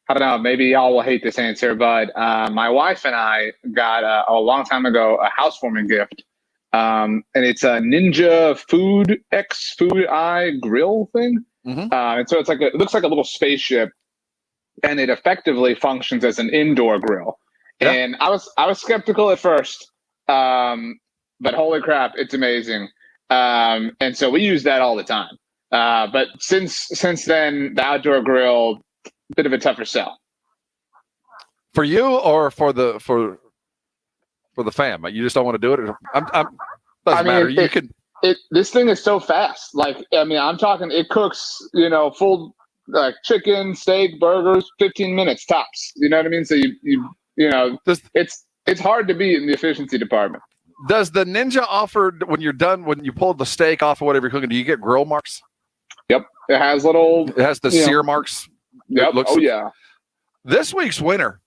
don't know, maybe y'all will hate this answer, but my wife and I got a long time ago a housewarming gift and it's a Ninja Food X Food Eye grill thing. And so it looks like a little spaceship, and it effectively functions as an indoor grill. Yeah. And I was skeptical at first, but holy crap, it's amazing. And so we use that all the time. But since then, the outdoor grill, bit of a tougher sell. For you or for the fam? You just don't want to do it? Doesn't matter. You can. This thing is so fast. Like, I mean, I'm talking, it cooks, full like chicken, steak, burgers, 15 minutes tops. You know what I mean? So it's hard to beat in the efficiency department. Does the Ninja offer, when you're done, when you pull the steak off of whatever you're cooking, do you get grill marks? Yep. It has the sear marks. Yep. Yeah. This week's winner,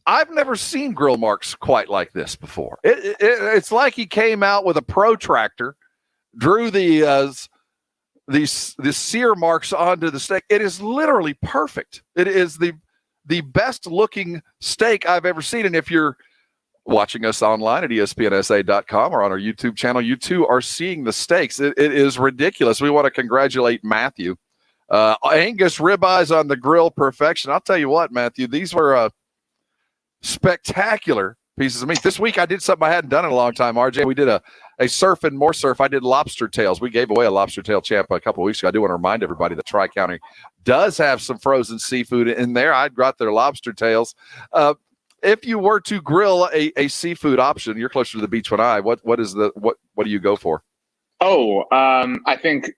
I've never seen grill marks quite like this before. It's like he came out with a protractor, drew these sear marks onto the steak. It is literally perfect. It is the best looking steak I've ever seen. And if you're watching us online at ESPNSA.com or on our YouTube channel, you too are seeing the steaks. It is ridiculous. We want to congratulate Matthew. Angus ribeyes on the grill, perfection. I'll tell you what, Matthew, these were spectacular pieces of meat. This week I did something I hadn't done in a long time, RJ. We did a surf and more surf. I did lobster tails. We gave away a lobster tail champ a couple of weeks ago. I do want to remind everybody that Tri-County does have some frozen seafood in there. I got their lobster tails. If you were to grill a seafood option, you're closer to the beach than I. What do you go for? I think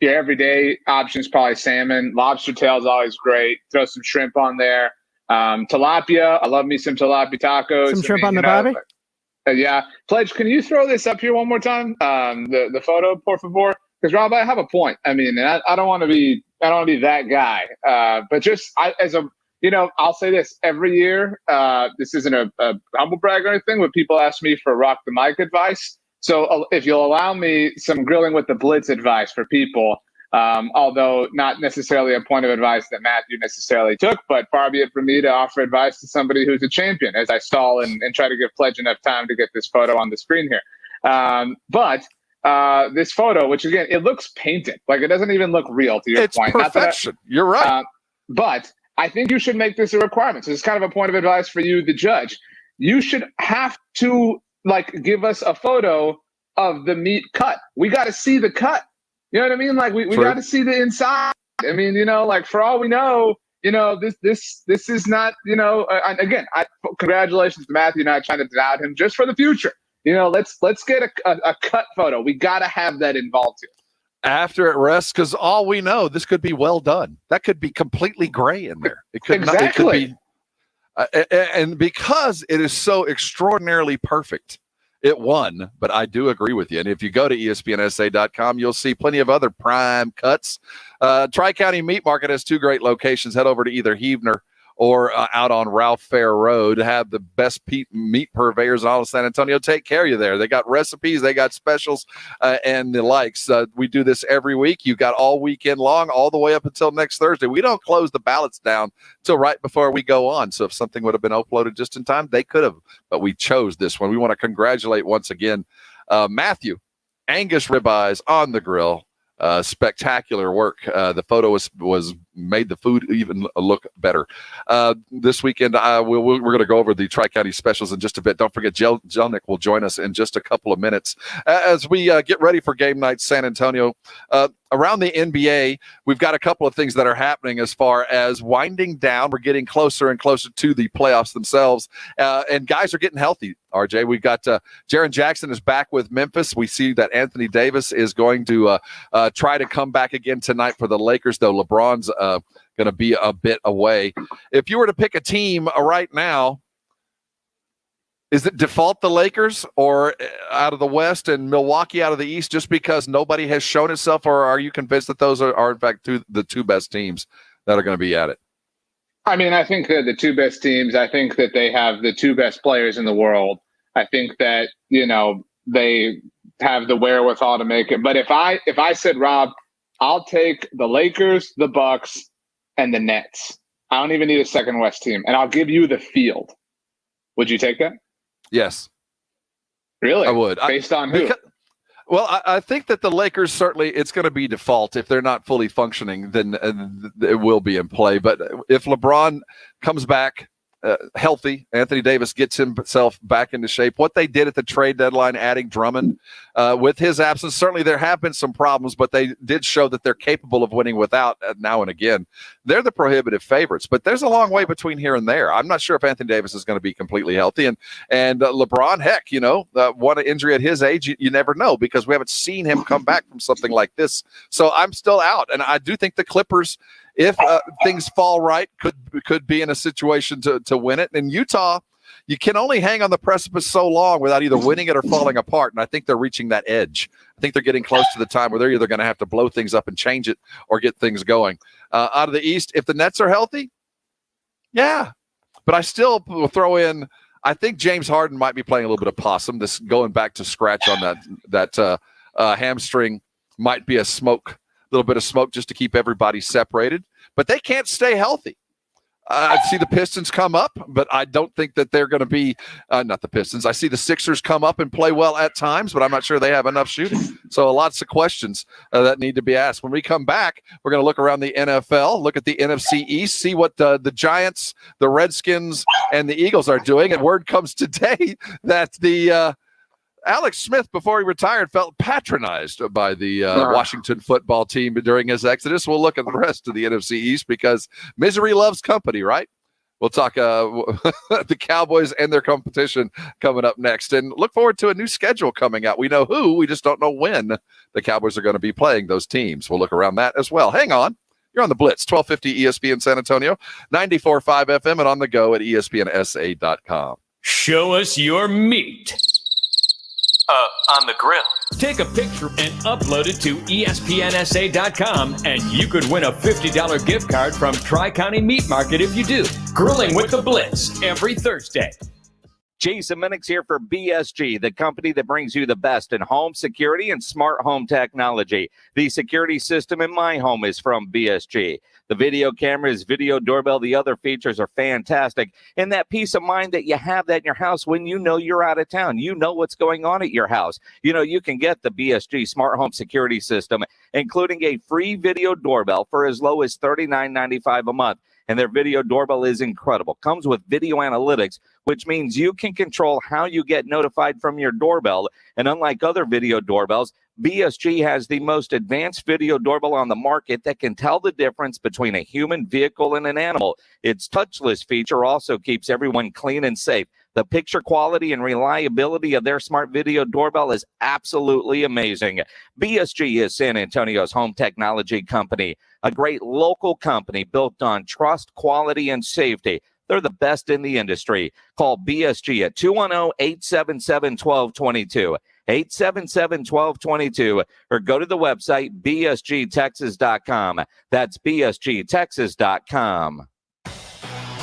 your everyday option is probably salmon. Lobster tail is always great. Throw some shrimp on there. Tilapia. I love me some tilapia tacos. Some shrimp on the barbie? Yeah. Pledge, can you throw this up here one more time? The photo, por favor. Because Rob, I have a point. I mean, I don't want to be that guy. But just I'll say this every year. This isn't a humble brag or anything, but people ask me for rock the mic advice. So if you'll allow me some grilling with the Blitz advice for people, although not necessarily a point of advice that Matthew necessarily took, but far be it from me to offer advice to somebody who's a champion as I stall and try to give Pledge enough time to get this photo on the screen here. But this photo, which again, it looks painted, like it doesn't even look real to your point. It's perfection. You're right. But I think you should make this a requirement. So it's kind of a point of advice for you, the judge. You should have to give us a photo of the meat cut. We got to see the cut. You know what I mean? Like we got to see the inside. I mean, for all we know, this is not, again, congratulations to Matthew, not trying to doubt him, just for the future. Let's get a cut photo. We got to have that involved here. After it rests, because all we know, this could be well done. That could be completely gray in there. It could exactly. Not. It could be, and because it is so extraordinarily perfect, it won. But I do agree with you. And if you go to ESPNSA.com, you'll see plenty of other prime cuts. Tri-County Meat Market has two great locations. Head over to either Heavener or out on Ralph Fair Road. Have the best meat purveyors in all of San Antonio take care of you there. They got recipes, they got specials, and the likes. We do this every week. You got all weekend long, all the way up until next Thursday. We don't close the ballots down till right before we go on. So if something would have been uploaded just in time, they could have. But we chose this one. We want to congratulate once again Matthew. Angus ribeyes on the grill. Spectacular work. The photo was made the food even look better. This weekend, we're going to go over the Tri-County specials in just a bit. Don't forget, Jelnick will join us in just a couple of minutes as we get ready for game night San Antonio. Around the NBA, we've got a couple of things that are happening as far as winding down. We're getting closer and closer to the playoffs themselves, and guys are getting healthy. RJ, we've got Jaren Jackson is back with Memphis. We see that Anthony Davis is going to try to come back again tonight for the Lakers, though LeBron's going to be a bit away. If you were to pick a team right now, is it default the Lakers or out of the West and Milwaukee out of the East just because nobody has shown itself, or are you convinced that those are in fact the two best teams that are going to be at it? I mean, I think they're the two best teams. I think that they have the two best players in the world. I think that, they have the wherewithal to make it. But if I said, Rob, I'll take the Lakers, the Bucks, and the Nets. I don't even need a second West team, and I'll give you the field. Would you take that? Yes. Really? I would. Based on who? Well, I think that the Lakers, certainly it's going to be default. If they're not fully functioning, then it will be in play. But if LeBron comes back healthy, Anthony Davis gets himself back into shape, what they did at the trade deadline, adding Drummond with his absence, certainly there have been some problems, but they did show that they're capable of winning without now and again. They're the prohibitive favorites, but there's a long way between here and there. I'm not sure if Anthony Davis is going to be completely healthy. And LeBron, heck, one injury at his age, you never know, because we haven't seen him come back from something like this. So I'm still out. And I do think the Clippers, if things fall right, could be in a situation to win it. And Utah, you can only hang on the precipice so long without either winning it or falling apart. And I think they're reaching that edge. I think they're getting close to the time where they're either going to have to blow things up and change it or get things going. Out of the East, if the Nets are healthy, yeah. But I still will throw in, I think James Harden might be playing a little bit of possum. This going back to scratch on that hamstring might be a little bit of smoke just to keep everybody separated. But they can't stay healthy. I see the Pistons come up, but I don't think that they're going to be not the Pistons. I see the Sixers come up and play well at times, but I'm not sure they have enough shooting. So lots of questions that need to be asked. When we come back, we're going to look around the NFL, look at the NFC East, see what the Giants, the Redskins, and the Eagles are doing. And word comes today that the Alex Smith, before he retired, felt patronized by the Washington football team during his exodus. We'll look at the rest of the NFC East because misery loves company, right? We'll talk the Cowboys and their competition coming up next. And look forward to a new schedule coming out. We know who, we just don't know when the Cowboys are going to be playing those teams. We'll look around that as well. Hang on. You're on the Blitz, 1250 ESPN San Antonio, 94.5 FM, and on the go at ESPNSA.com. Show us your meat. On the grill. Take a picture and upload it to ESPNSA.com, and you could win a $50 gift card from Tri-County Meat Market if you do. Grilling with the Blitz every Thursday. Jason Minnix here for BSG, the company that brings you the best in home security and smart home technology. The security system in my home is from BSG. The video cameras, video doorbell, the other features are fantastic. And that peace of mind that you have that in your house when you know you're out of town. You know what's going on at your house. You can get the BSG smart home security system, including a free video doorbell for as low as $39.95 a month. And their video doorbell is incredible. Comes with video analytics, which means you can control how you get notified from your doorbell. And unlike other video doorbells, BSG has the most advanced video doorbell on the market that can tell the difference between a human, vehicle, and an animal. Its touchless feature also keeps everyone clean and safe. The picture quality and reliability of their smart video doorbell is absolutely amazing. BSG is San Antonio's home technology company, a great local company built on trust, quality, and safety. They're the best in the industry. Call BSG at 210-877-1222. 877-1222, or go to the website bsgtexas.com. That's bsgtexas.com.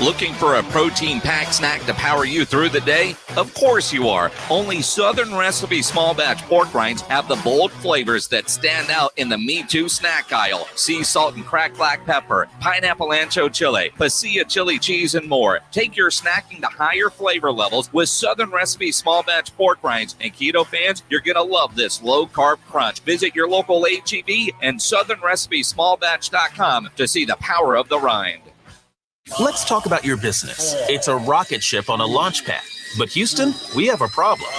Looking for a protein-packed snack to power you through the day? Of course you are. Only Southern Recipe small batch pork rinds have the bold flavors that stand out in the Me Too snack aisle. Sea salt and cracked black pepper, pineapple ancho chili, pasilla chili cheese, and more. Take your snacking to higher flavor levels with Southern Recipe small batch pork rinds. And keto fans, you're going to love this low-carb crunch. Visit your local H-E-B and southernrecipesmallbatch.com to see the power of the rind. Let's talk about your business. It's a rocket ship on a launch pad. But Houston, we have a problem.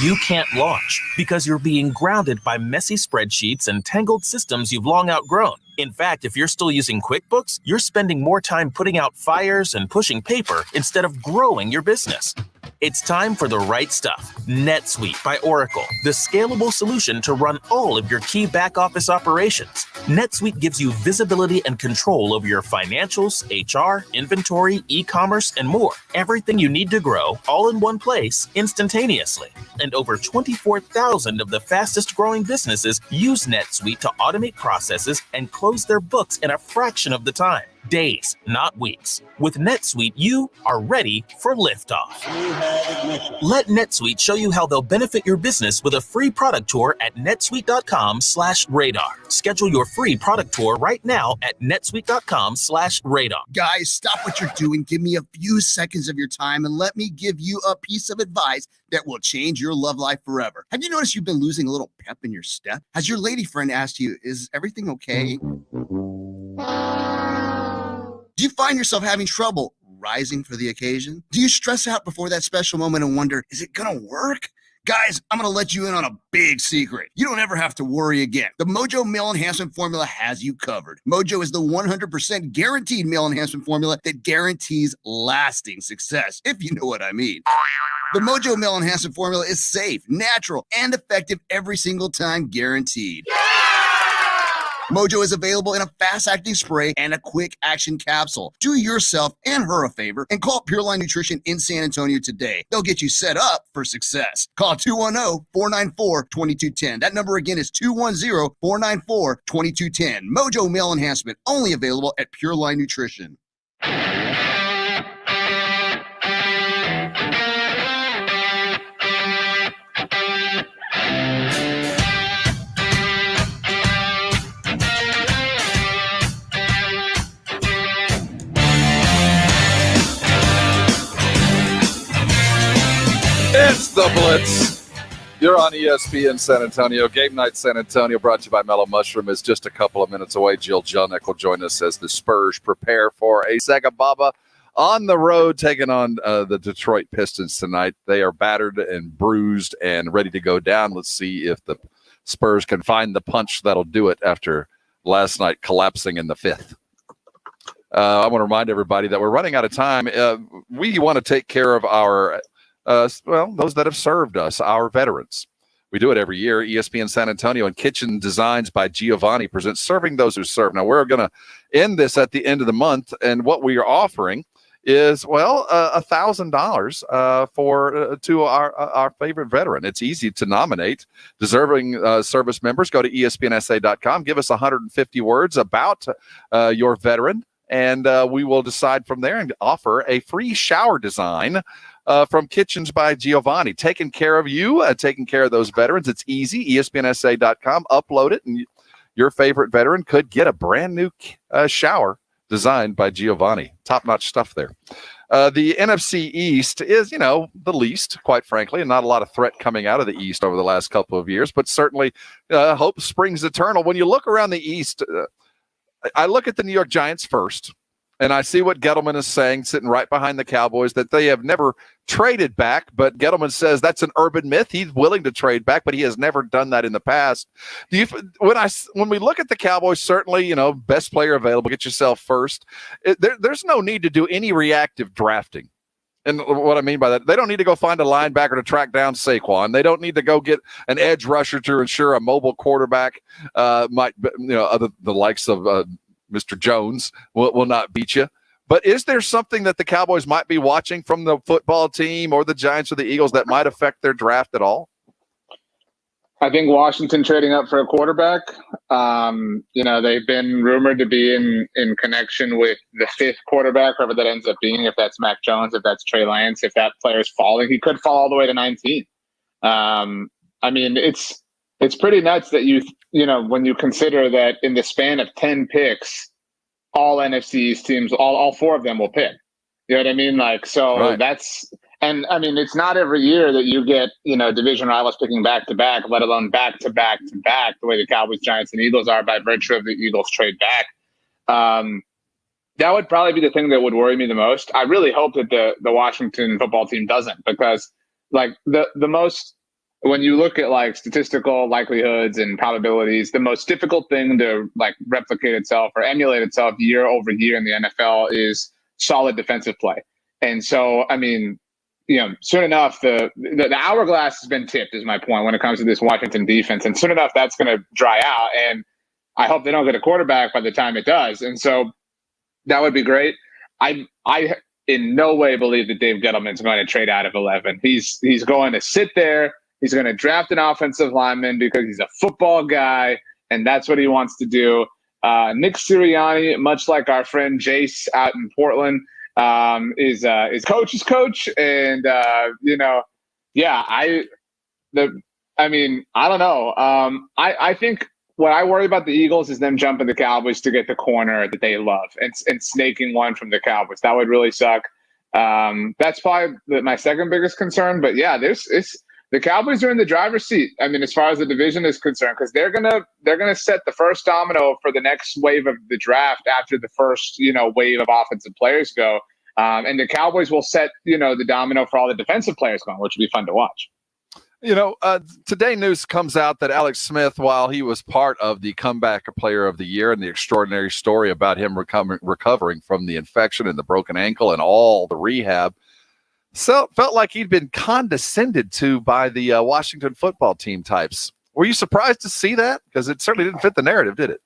You can't launch because you're being grounded by messy spreadsheets and tangled systems you've long outgrown. In fact, if you're still using QuickBooks, you're spending more time putting out fires and pushing paper instead of growing your business. It's time for the right stuff. NetSuite by Oracle, the scalable solution to run all of your key back office operations. NetSuite gives you visibility and control over your financials, HR, inventory, e-commerce, and more. Everything you need to grow, all in one place, instantaneously. And over 24,000 of the fastest growing businesses use NetSuite to automate processes and close their books in a fraction of the time. days, not weeks. With NetSuite, you are ready for liftoff. Let NetSuite show you how they'll benefit your business with a free product tour at netsuite.com/radar. Schedule your free product tour right now at netsuite.com/radar. Guys, stop what you're doing. Give me a few seconds of your time and let me give you a piece of advice that will change your love life forever. Have you noticed you've been losing a little pep in your step? Has your lady friend asked you, is everything okay? Do you find yourself having trouble rising for the occasion? Do you stress out before that special moment and wonder, is it gonna work? Guys, I'm going to let you in on a big secret. You don't ever have to worry again. The Mojo Male Enhancement Formula has you covered. Mojo is the 100% guaranteed male enhancement formula that guarantees lasting success, if you know what I mean. The Mojo Male Enhancement Formula is safe, natural, and effective every single time, guaranteed. Mojo is available in a fast-acting spray and a quick-action capsule. Do yourself and her a favor and call Pure Line Nutrition in San Antonio today. They'll get you set up for success. Call 210-494-2210. That number again is 210-494-2210. Mojo Male Enhancement, only available at Pure Line Nutrition. It's the Blitz. You're on ESPN San Antonio. Game Night San Antonio, brought to you by Mellow Mushroom, is just a couple of minutes away. Jill Jelnick will join us as the Spurs prepare for a Sagababa on the road, taking on the Detroit Pistons tonight. They are battered and bruised and ready to go down. Let's see if the Spurs can find the punch that'll do it after last night collapsing in the fifth. I want to remind everybody that we're running out of time. We want to take care of our those that have served us, our veterans. We do it every year. ESPN San Antonio and Kitchen Designs by Giovanni presents Serving Those Who Serve. Now, we're going to end this at the end of the month, and what we are offering is, $1,000 to our favorite veteran. It's easy to nominate deserving service members. Go to ESPNSA.com. Give us 150 words about your veteran, and we will decide from there and offer a free shower design from Kitchens by Giovanni. Taking care of you, taking care of those veterans. It's easy. ESPNSA.com. Upload it, and your favorite veteran could get a brand new shower designed by Giovanni. Top-notch stuff there. The NFC East is, the least, quite frankly, and not a lot of threat coming out of the East over the last couple of years, but certainly hope springs eternal. When you look around the East, I look at the New York Giants first, and I see what Gettleman is saying, sitting right behind the Cowboys, that they have never traded back. But Gettleman says that's an urban myth. He's willing to trade back, but he has never done that in the past. When we look at the Cowboys, certainly, best player available, get yourself first. There's no need to do any reactive drafting. And what I mean by that, they don't need to go find a linebacker to track down Saquon. They don't need to go get an edge rusher to ensure a mobile quarterback the likes of Mr. Jones will not beat you. But is there something that the Cowboys might be watching from the football team or the Giants or the Eagles that might affect their draft at all? I think Washington trading up for a quarterback. They've been rumored to be in connection with the fifth quarterback, whoever that ends up being, if that's Mac Jones, if that's Trey Lance, if that player's falling. He could fall all the way to 19. It's pretty nuts that when you consider that in the span of 10 picks, all NFC East teams, all four of them will pick. You know what I mean? Right. It's not every year that you get, division rivals picking back to back, let alone back to back to back, the way the Cowboys, Giants, and Eagles are by virtue of the Eagles trade back. That would probably be the thing that would worry me the most. I really hope that the Washington football team doesn't, because the most, when you look at statistical likelihoods and probabilities, the most difficult thing to replicate itself or emulate itself year over year in the NFL is solid defensive play. And so, soon enough, the hourglass has been tipped, is my point, when it comes to this Washington defense. And soon enough, that's going to dry out. And I hope they don't get a quarterback by the time it does. And so that would be great. I in no way believe that Dave Gettleman's going to trade out of 11. He's going to sit there. He's going to draft an offensive lineman because he's a football guy, and that's what he wants to do. Nick Sirianni, much like our friend Jace out in Portland, is coach's coach. And, I don't know. I think what I worry about the Eagles is them jumping the Cowboys to get the corner that they love and snaking one from the Cowboys. That would really suck. That's probably my second biggest concern. But yeah, the Cowboys are in the driver's seat. I mean, as far as the division is concerned, because they're gonna set the first domino for the next wave of the draft after the first wave of offensive players go, and the Cowboys will set the domino for all the defensive players going, which will be fun to watch. Today news comes out that Alex Smith, while he was part of the comeback player of the year and the extraordinary story about him recovering from the infection and the broken ankle and all the rehab, felt like he'd been condescended to by the Washington football team types. Were you surprised to see that? Because it certainly didn't fit the narrative, did it?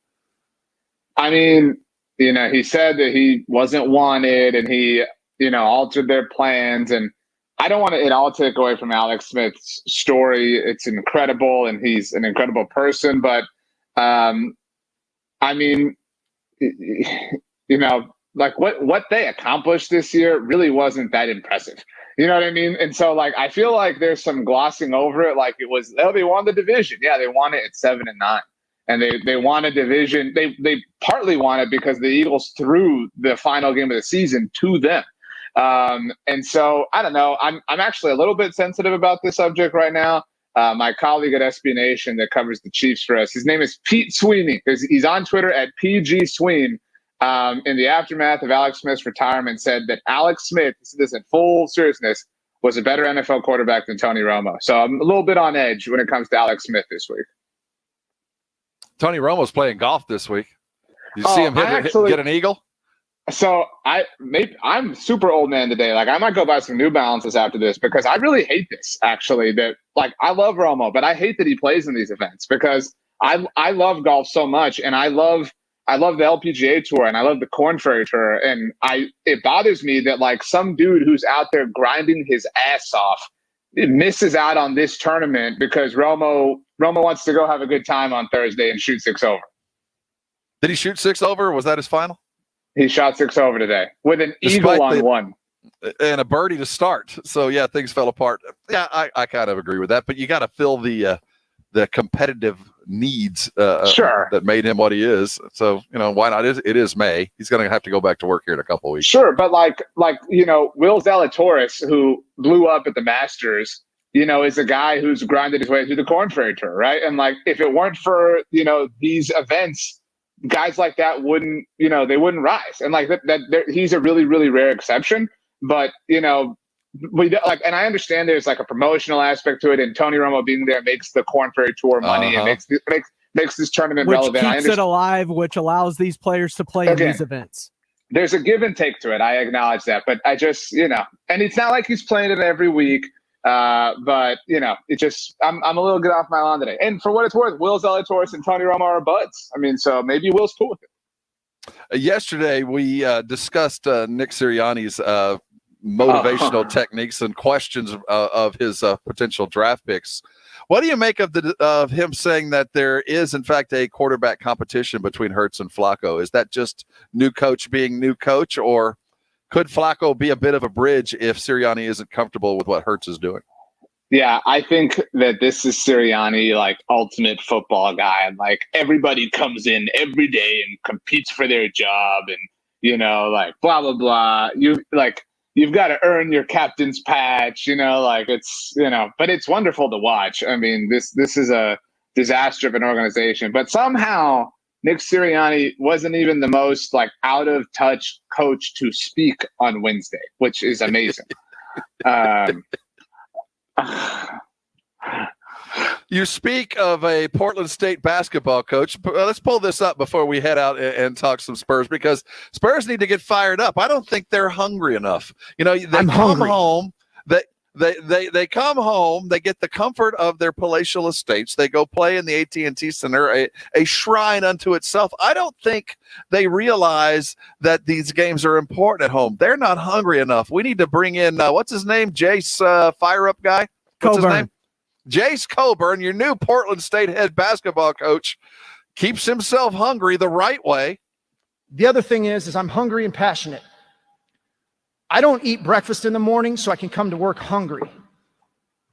I mean, he said that he wasn't wanted and he, altered their plans. And I don't want to at all take away from Alex Smith's story. It's incredible and he's an incredible person. But, what they accomplished this year really wasn't that impressive. You know what I mean? And so, I feel like there's some glossing over it. Like it was, they won the division. Yeah, they won it at 7-9. And they won a division. They partly won it because the Eagles threw the final game of the season to them. And so I don't know. I'm actually a little bit sensitive about this subject right now. My colleague at SB Nation that covers the Chiefs for us, his name is Pete Sweeney. He's on Twitter at PG Sween. In the aftermath of Alex Smith's retirement, said that Alex Smith, this in full seriousness, was a better NFL quarterback than Tony Romo. So I'm a little bit on edge when it comes to Alex Smith this week. Tony Romo's playing golf this week. Did you see him get an eagle? So I'm super old man today. I might go buy some New Balances after this because I really hate this. Actually, I love Romo, but I hate that he plays in these events because I love golf so much, and I love the LPGA Tour and I love the Korn Ferry Tour, and it bothers me that some dude who's out there grinding his ass off misses out on this tournament because Romo wants to go have a good time on Thursday and shoot 6 over. Did he shoot 6 over? Was that his final? He shot 6 over today with an eagle on one. And a birdie to start. So, yeah, things fell apart. Yeah, I kind of agree with that. But you got to fill the competitive needs that made him what he is. So, why not? It is May. He's going to have to go back to work here in a couple of weeks. Sure, but Will Zalatoris, who blew up at the Masters, is a guy who's grinded his way through the Korn Ferry Tour, right? And if it weren't for these events, guys like that wouldn't they wouldn't rise. And he's a really, really rare exception. But and I understand there's a promotional aspect to it, and Tony Romo being there makes the Korn Ferry Tour money and makes this tournament relevant. Which keeps it alive, which allows these players to play in these events. There's a give and take to it. I acknowledge that, but I just and it's not like he's playing it every week. But it just I'm a little get off my lawn today. And for what it's worth, Will Zalatoris and Tony Romo are buds. I mean, so maybe Will's cool with it. Yesterday we discussed Nick Sirianni's motivational techniques and questions of his potential draft picks. What do you make of him saying that there is, in fact, a quarterback competition between Hurts and Flacco? Is that just new coach being new coach, or could Flacco be a bit of a bridge if Sirianni isn't comfortable with what Hurts is doing? Yeah, I think that this is Sirianni, ultimate football guy. And everybody comes in every day and competes for their job and, blah, blah, blah. You've got to earn your captain's patch, it's, but it's wonderful to watch. I mean, this is a disaster of an organization, but somehow Nick Sirianni wasn't even the most out of touch coach to speak on Wednesday, which is amazing. You speak of a Portland State basketball coach. Let's pull this up before we head out and talk some Spurs, because Spurs need to get fired up. I don't think they're hungry enough. They come home. They come home. They get the comfort of their palatial estates. They go play in the AT&T Center, a shrine unto itself. I don't think they realize that these games are important at home. They're not hungry enough. We need to bring in what's his name, Jace, fire up guy. What's his name? Jace Coburn, your new Portland State head basketball coach. keeps himself hungry the right way. The other thing is I'm hungry and passionate. I don't eat breakfast in the morning so I can come to work hungry.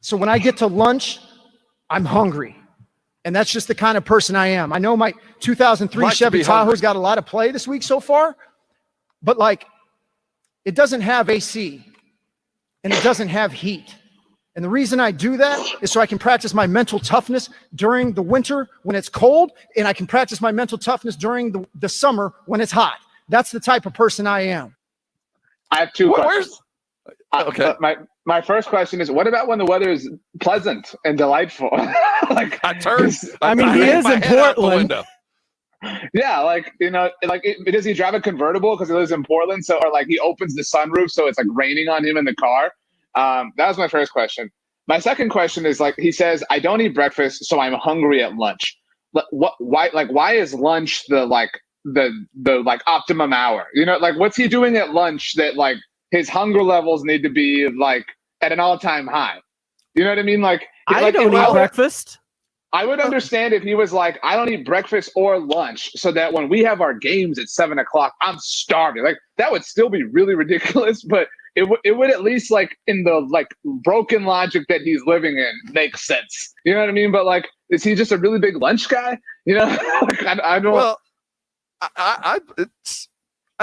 So when I get to lunch, I'm hungry. And that's just the kind of person I am. I know my 2003 Chevy Tahoe's got a lot of play this week so far, but like, it doesn't have AC and it doesn't have heat. And the reason I do that is so I can practice my mental toughness during the winter when it's cold, and I can practice my mental toughness during the summer when it's hot. That's the type of person I am. I have two questions. Okay. My first question is, what about when the weather is pleasant and delightful? Like I mean, he is in Portland. Yeah, like, you know, like, does he drive a convertible because he lives in Portland? So, or like he opens the sunroof so it's like raining on him in the car. That was my first question. My second question is, like, he says, I don't eat breakfast, so I'm hungry at lunch. Why is lunch the optimum hour? You know, like, what's he doing at lunch that like his hunger levels need to be like at an all-time high? You know what I mean? Like, I don't eat breakfast. I would understand if he was like, I don't eat breakfast or lunch, so that when we have our games at 7 o'clock, I'm starving. Like, that would still be really ridiculous, but it would at least, like, in the like broken logic that he's living in, make sense. You know what I mean? But like, is he just a really big lunch guy? You know, like, I don't. Well, I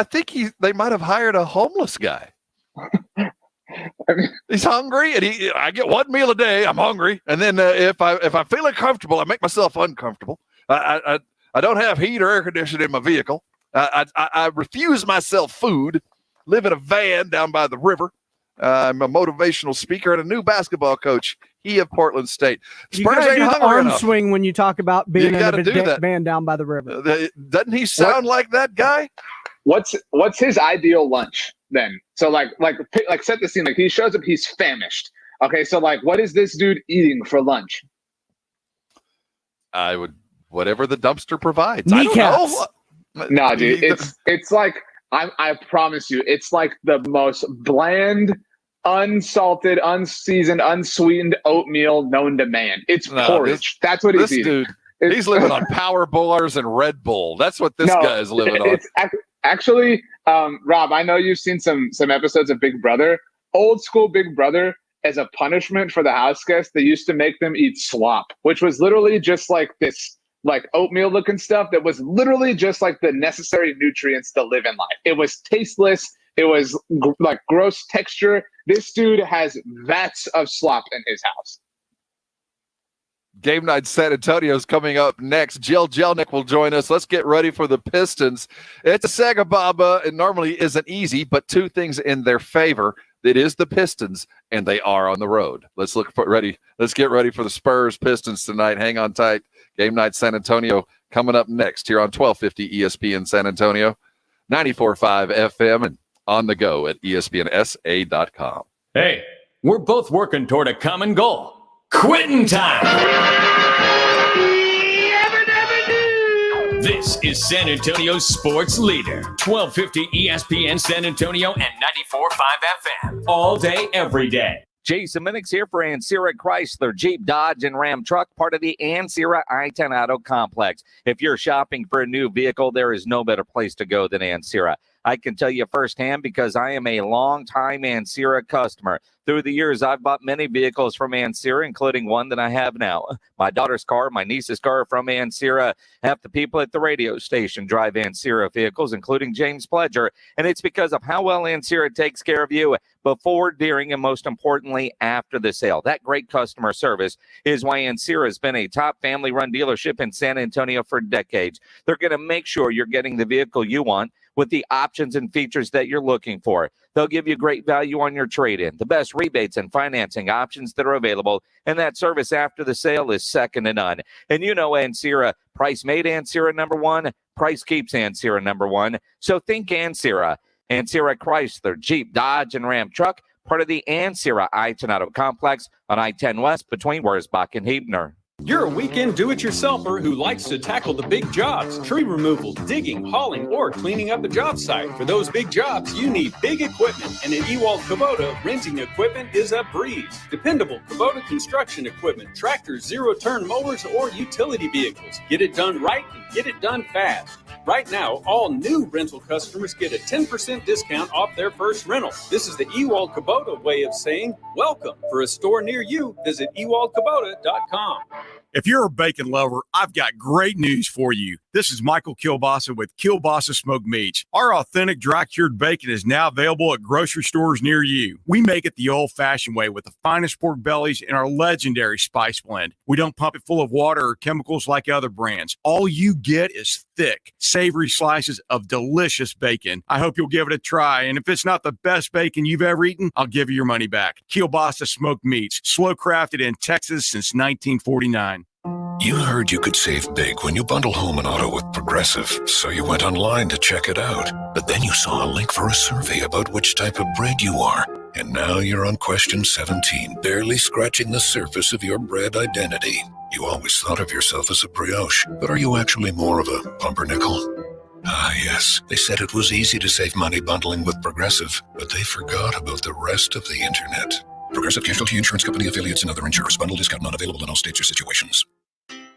think they might have hired a homeless guy. I mean, he's hungry, and I get one meal a day. I'm hungry, and then if I'm feeling comfortable, I make myself uncomfortable. I don't have heat or air conditioning in my vehicle. I refuse myself food. Live in a van down by the river. I'm a motivational speaker and a new basketball coach. He of Portland State. Spurs ain't hungry arm enough. swing when you talk about being in a van down by the river. Doesn't he sound like that guy? What's his ideal lunch then? So like set the scene. Like, he shows up, he's famished. Okay, so like, what is this dude eating for lunch? I would whatever the dumpster provides. Kneecaps. I don't know. No, dude, it's like I promise you, it's like the most bland, unsalted, unseasoned, unsweetened oatmeal known to man. It's porridge. That's what he's eating. Dude, he's living on Power Bowlers and Red Bull. That's what this guy is living on. It's actually, Rob, I know you've seen some episodes of Big Brother. Old school Big Brother, as a punishment for the house guests, they used to make them eat slop, which was literally just like this, like, oatmeal looking stuff that was literally just like the necessary nutrients to live in life. It was tasteless. It was like gross texture. This dude has vats of slop in his house. Game night San Antonio's coming up next. Jill Jelnick will join us. Let's get ready for the Pistons. It's a Sagababa. It normally isn't easy, but two things in their favor. It is the Pistons, and they are on the road. Let's get ready for the Spurs Pistons tonight. Hang on tight. Game night San Antonio coming up next here on 1250 ESPN San Antonio, 94.5 FM, and on the go at ESPNSA.com. Hey, we're both working toward a common goal. Quitting time! This is San Antonio's sports leader, 1250 ESPN San Antonio and 94.5 FM. All day, every day. Jason Minnix here for Ancira Chrysler, Jeep, Dodge, and Ram Truck, part of the Ancira I-10 Auto Complex. If you're shopping for a new vehicle, there is no better place to go than Ancira. I can tell you firsthand because I am a longtime Ancira customer. Through the years, I've bought many vehicles from Ancira, including one that I have now. My daughter's car, my niece's car from Ancira. Half the people at the radio station drive Ancira vehicles, including James Pledger. And it's because of how well Ancira takes care of you before, during, and most importantly, after the sale. That great customer service is why Ancira has been a top family-run dealership in San Antonio for decades. They're going to make sure you're getting the vehicle you want with the options and features that you're looking for. They'll give you great value on your trade-in, the best rebates and financing options that are available, and that service after the sale is second to none. And you know Ancira, price made Ancira number one, price keeps Ancira number one. So think Ancira. Ancira Chrysler, Jeep, Dodge, and Ram Truck, part of the Ancira I-10 Auto Complex on I-10 West between Wurzbach and Huebner. You're a weekend do-it-yourselfer who likes to tackle the big jobs, tree removal, digging, hauling, or cleaning up a job site. For those big jobs, you need big equipment, and at Ewald Kubota, renting equipment is a breeze. Dependable Kubota construction equipment, tractors, zero-turn mowers, or utility vehicles. Get it done right and get it done fast. Right now, all new rental customers get a 10% discount off their first rental. This is the Ewald Kubota way of saying welcome. For a store near you, visit ewaldkubota.com. If you're a bacon lover, I've got great news for you. This is Michael Kilbasa with Kilbasa Smoked Meats. Our authentic dry-cured bacon is now available at grocery stores near you. We make it the old-fashioned way with the finest pork bellies and our legendary spice blend. We don't pump it full of water or chemicals like other brands. All you get is thick, savory slices of delicious bacon. I hope you'll give it a try, and if it's not the best bacon you've ever eaten, I'll give you your money back. Kilbasa Smoked Meats, slow-crafted in Texas since 1949. You heard you could save big when you bundle home and auto with Progressive, so you went online to check it out. But then you saw a link for a survey about which type of bread you are. And now you're on question 17, barely scratching the surface of your bread identity. You always thought of yourself as a brioche, but are you actually more of a pumpernickel? Ah, yes. They said it was easy to save money bundling with Progressive, but they forgot about the rest of the internet. Progressive Casualty Insurance Company affiliates and other insurers. Bundle discount not available in all states or situations.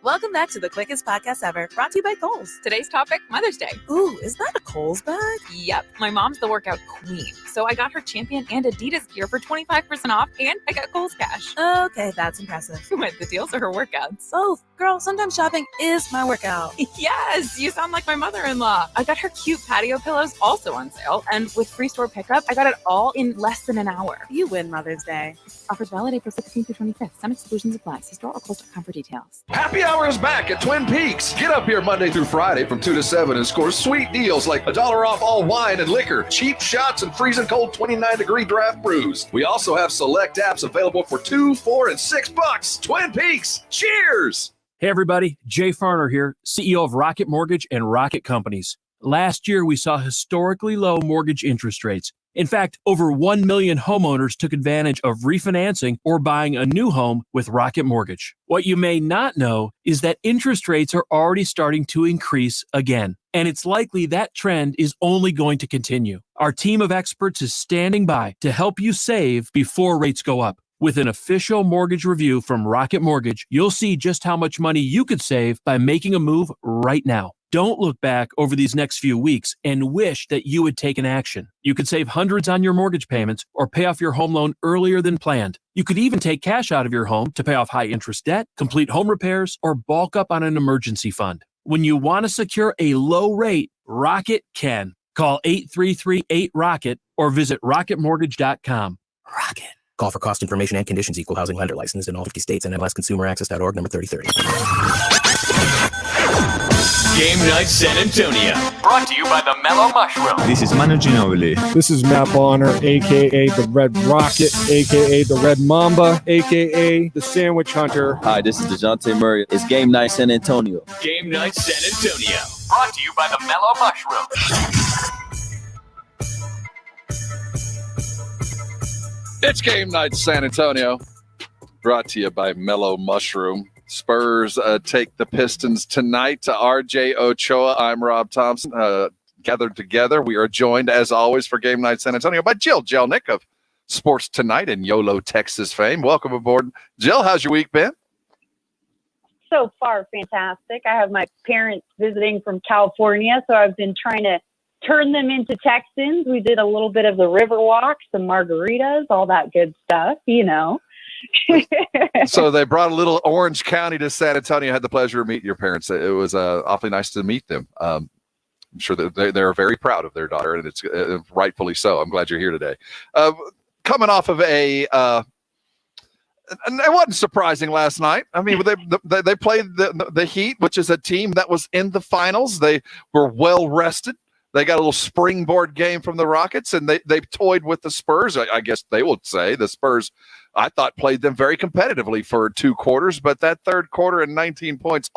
Welcome back to the quickest podcast ever, brought to you by Kohl's. Today's topic, Mother's Day. Ooh, is that a Kohl's bag? Yep, my mom's the workout queen, so I got her Champion and Adidas gear for 25% off, and I got Kohl's cash. Okay, that's impressive. What, the deals or her workouts? Both. Girl, sometimes shopping is my workout. Yes, you sound like my mother-in-law. I got her cute patio pillows also on sale, and with free store pickup, I got it all in less than an hour. You win Mother's Day. Offers valid April 16th through 25th. Some exclusions apply. See store or Kohl's.com for details. Happy hour is back at Twin Peaks. Get up here Monday through Friday from 2 to 7 and score sweet deals like $1 off all wine and liquor, cheap shots, and freezing cold 29-degree draft brews. We also have select apps available for $2, $4, and $6. Twin Peaks. Cheers! Hey everybody, Jay Farner here, CEO of Rocket Mortgage and Rocket Companies. Last year, we saw historically low mortgage interest rates. In fact, over 1 million homeowners took advantage of refinancing or buying a new home with Rocket Mortgage. What you may not know is that interest rates are already starting to increase again, and it's likely that trend is only going to continue. Our team of experts is standing by to help you save before rates go up. With an official mortgage review from Rocket Mortgage, you'll see just how much money you could save by making a move right now. Don't look back over these next few weeks and wish that you had taken action. You could save hundreds on your mortgage payments or pay off your home loan earlier than planned. You could even take cash out of your home to pay off high-interest debt, complete home repairs, or bulk up on an emergency fund. When you want to secure a low rate, Rocket can. Call 833-8ROCKET or visit rocketmortgage.com. Rocket. Call for cost information and conditions. Equal housing lender licensed in all 50 states and MLSConsumerAccess.org number 3030. Game Night San Antonio. Brought to you by the Mellow Mushroom. This is Manu Ginobili. This is Matt Bonner, a.k.a. the Red Rocket, a.k.a. the Red Mamba, a.k.a. the Sandwich Hunter. Hi, this is DeJounte Murray. It's Game Night San Antonio. Game Night San Antonio. Brought to you by the Mellow Mushroom. It's Game Night San Antonio, brought to you by Mellow Mushroom. Spurs take the Pistons tonight to RJ Ochoa. I'm Rob Thompson. Gathered together, we are joined, as always, for Game Night San Antonio by Jill Jelnick of Sports Tonight and YOLO, Texas fame. Welcome aboard. Jill, how's your week been? So far, fantastic. I have my parents visiting from California, so I've been trying to turn them into Texans. We did a little bit of the river walk, some margaritas, all that good stuff, you know. So they brought a little Orange County to San Antonio. I had the pleasure of meeting your parents. It was awfully nice to meet them. I'm sure that they're very proud of their daughter, and it's rightfully so. I'm glad you're here today. Coming off of it wasn't surprising last night. I mean, they played the Heat, which is a team that was in the finals. They were well rested. They got a little springboard game from the Rockets, and they toyed with the Spurs. I guess they would say the Spurs, I thought, played them very competitively for 2 quarters, but that third quarter and 19 points,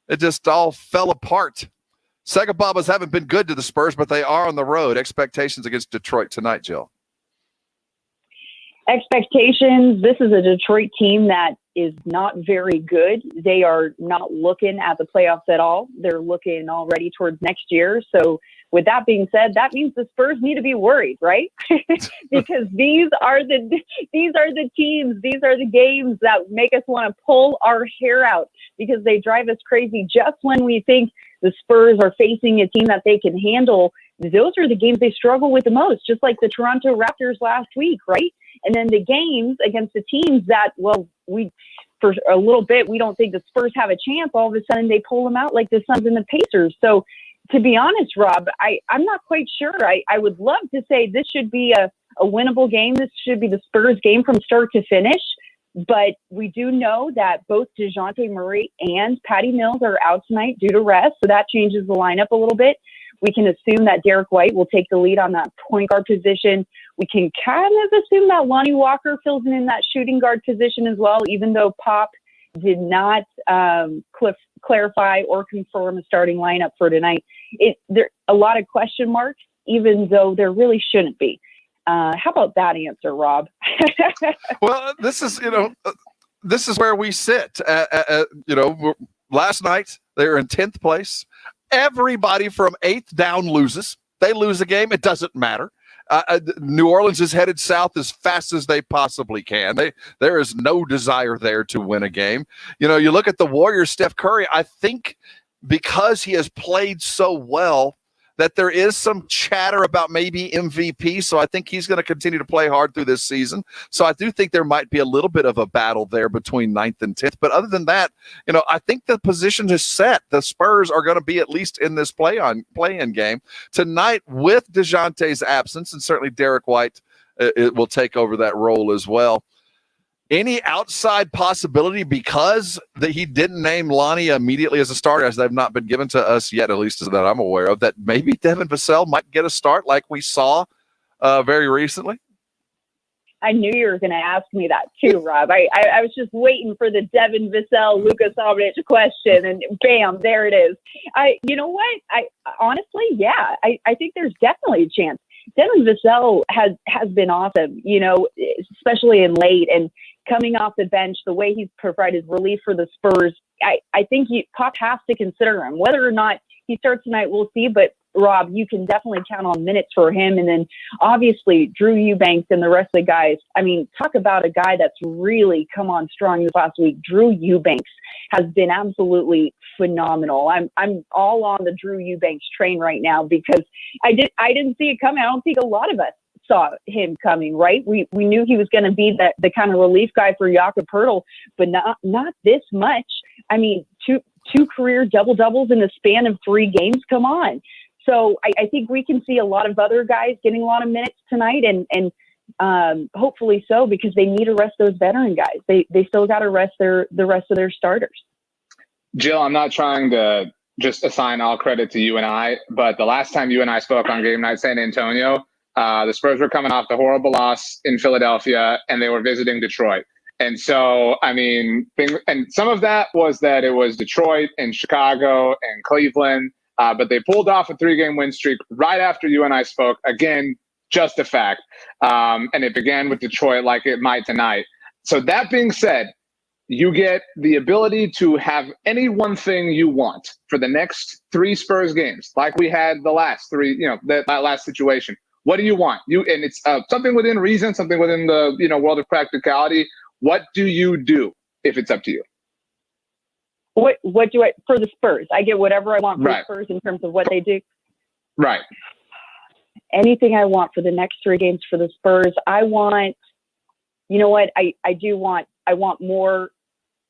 it just all fell apart. Segababas haven't been good to the Spurs, but they are on the road. Expectations against Detroit tonight, Jill. Expectations. This is a Detroit team that is not very good. They are not looking at the playoffs at all. They're looking already towards next year. So with that being said, that means the Spurs need to be worried, right? Because these are the teams, these are the games that make us want to pull our hair out, because they drive us crazy just when we think the Spurs are facing a team that they can handle. Those are the games they struggle with the most, just like the Toronto Raptors last week, right? And then the games against the teams that, well, for a little bit, we don't think the Spurs have a chance. All of a sudden, they pull them out like the Suns and the Pacers. So, to be honest, Rob, I'm not quite sure. I would love to say this should be a winnable game. This should be the Spurs game from start to finish. But we do know that both DeJounte Murray and Patty Mills are out tonight due to rest. So that changes the lineup a little bit. We can assume that Derek White will take the lead on that point guard position. We can kind of assume that Lonnie Walker fills in that shooting guard position as well, even though Pop did not clarify or confirm a starting lineup for tonight. There a lot of question marks, even though there really shouldn't be. How about that answer, Rob? Well, this is where we sit. Last night they were in 10th place. Everybody from 8th down loses. They lose a game. It doesn't matter. New Orleans is headed south as fast as they possibly can. There is no desire there to win a game. You look at the Warriors, Steph Curry, I think because he has played so well that there is some chatter about maybe MVP. So I think he's going to continue to play hard through this season. So I do think there might be a little bit of a battle there between 9th and 10th. But other than that, I think the position is set. The Spurs are going to be at least in this play-in game tonight with DeJounte's absence, and certainly Derek White it will take over that role as well. Any outside possibility, because he didn't name Lonnie immediately as a starter, as they've not been given to us yet, at least that I'm aware of, that maybe Devin Vassell might get a start like we saw very recently? I knew you were going to ask me that too, Rob. I was just waiting for the Devin Vassell, Luka Savic question, and bam, there it is. You know what? Honestly, yeah, I think there's definitely a chance. Devin Vassell has been awesome, especially in late and coming off the bench, the way he's provided relief for the Spurs. I think Pop has to consider him. Whether or not he starts tonight, we'll see. But Rob, you can definitely count on minutes for him. And then obviously Drew Eubanks and the rest of the guys. I mean, talk about a guy that's really come on strong this last week. Drew Eubanks has been absolutely phenomenal. I'm all on the Drew Eubanks train right now because I didn't see it coming. I don't think a lot of us saw him coming, right? We knew he was going to be the kind of relief guy for Jakob Poeltl, but not this much. I mean, two career double-doubles in the span of 3 games. Come on. So I think we can see a lot of other guys getting a lot of minutes tonight, and hopefully so, because they need to rest those veteran guys. They still got to rest the rest of their starters. Jill, I'm not trying to just assign all credit to you and I, but the last time you and I spoke on Game Night San Antonio, the Spurs were coming off the horrible loss in Philadelphia, and they were visiting Detroit. And so, I mean, and some of that was that it was Detroit and Chicago and Cleveland, but they pulled off a 3-game win streak right after you and I spoke. Again, just a fact. And it began with Detroit like it might tonight. So that being said, you get the ability to have any one thing you want for the next 3 Spurs games, like we had the last 3, that last situation. What do you want? And it's something within reason, something within the world of practicality. What do you do if it's up to you? What do I for the Spurs? I get whatever I want for the Spurs in terms of what they do. Right. Anything I want for the next 3 games for the Spurs. I want. You know what? I want more.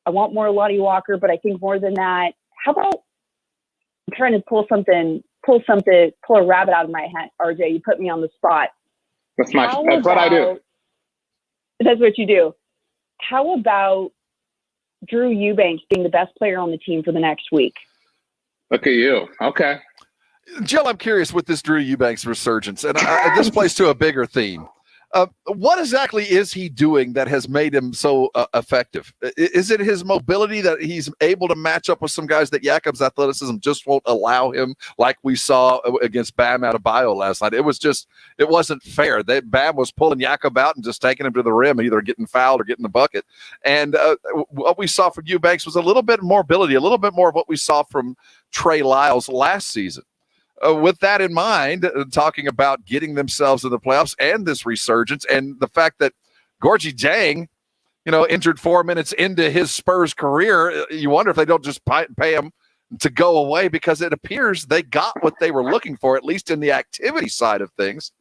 I want more Lonnie Walker, but I think more than that. How about? I'm trying to pull a rabbit out of my hat, RJ. You put me on the spot. That's what I do. That's what you do. How about Drew Eubanks being the best player on the team for the next week? Look at you. Okay. Jill, I'm curious with this Drew Eubanks resurgence, and this plays to a bigger theme. What exactly is he doing that has made him so effective? Is it his mobility that he's able to match up with some guys that Jakob's athleticism just won't allow him, like we saw against Bam Adebayo last night? It wasn't fair. Bam was pulling Jakob out and just taking him to the rim, either getting fouled or getting the bucket. And what we saw from Eubanks was a little bit more mobility, a little bit more of what we saw from Trey Lyles last season. With that in mind, talking about getting themselves in the playoffs and this resurgence and the fact that Gorgie Jang, injured 4 minutes into his Spurs career, you wonder if they don't just pay him to go away, because it appears they got what they were looking for, at least in the activity side of things,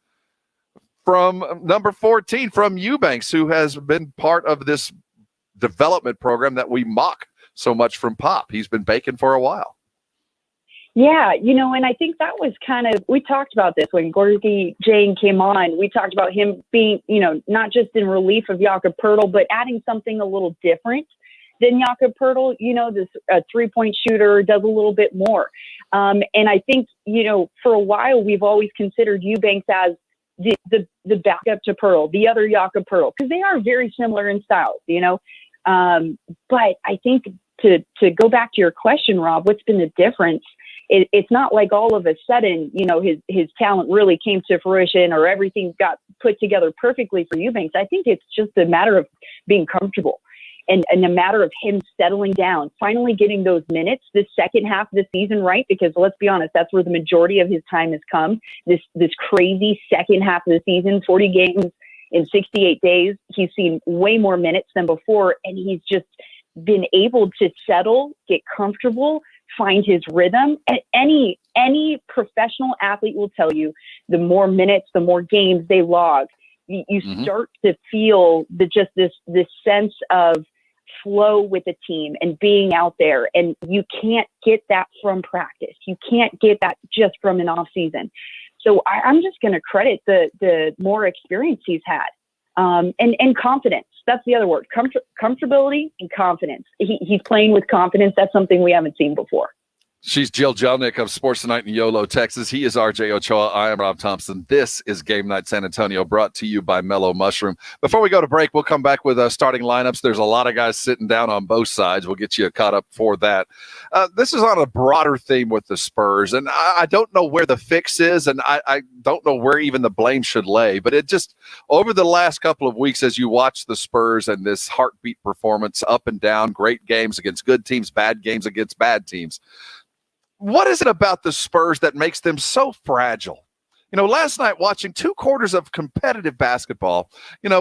from number 14, from Eubanks, who has been part of this development program that we mock so much from Pop. He's been baking for a while. Yeah, and I think that was we talked about this when Gorgie Jang came on. We talked about him being, not just in relief of Jakob Poeltl, but adding something a little different than Jakob Poeltl. This three-point shooter, does a little bit more. And I think, for a while, we've always considered Eubanks as the backup to Poeltl, the other Jakob Poeltl, because they are very similar in styles, But I think to go back to your question, Rob, what's been the difference? It's not like all of a sudden, his talent really came to fruition or everything got put together perfectly for Eubanks. I think it's just a matter of being comfortable and a matter of him settling down, finally getting those minutes this second half of the season, right? Because let's be honest, that's where the majority of his time has come. This crazy second half of the season, 40 games in 68 days. He's seen way more minutes than before, and he's just been able to settle, get comfortable, find his rhythm. And any professional athlete will tell you, the more minutes, the more games they log, you start to feel this sense of flow with the team and being out there. And you can't get that from practice. You can't get that just from an off season. So I'm just going to credit the more experience he's had, and confidence. That's the other word, comfortability and confidence. He's playing with confidence. That's something we haven't seen before. She's Jill Jelnick of Sports Tonight in Yolo, Texas. He is RJ Ochoa. I am Rob Thompson. This is Game Night San Antonio, brought to you by Mellow Mushroom. Before we go to break, we'll come back with starting lineups. There's a lot of guys sitting down on both sides. We'll get you caught up for that. This is on a broader theme with the Spurs, and I don't know where the fix is, and I don't know where even the blame should lay, but it just, over the last couple of weeks, as you watch the Spurs and this heartbeat performance up and down, great games against good teams, bad games against bad teams, what is it about the Spurs that makes them so fragile? Last night watching 2 quarters of competitive basketball,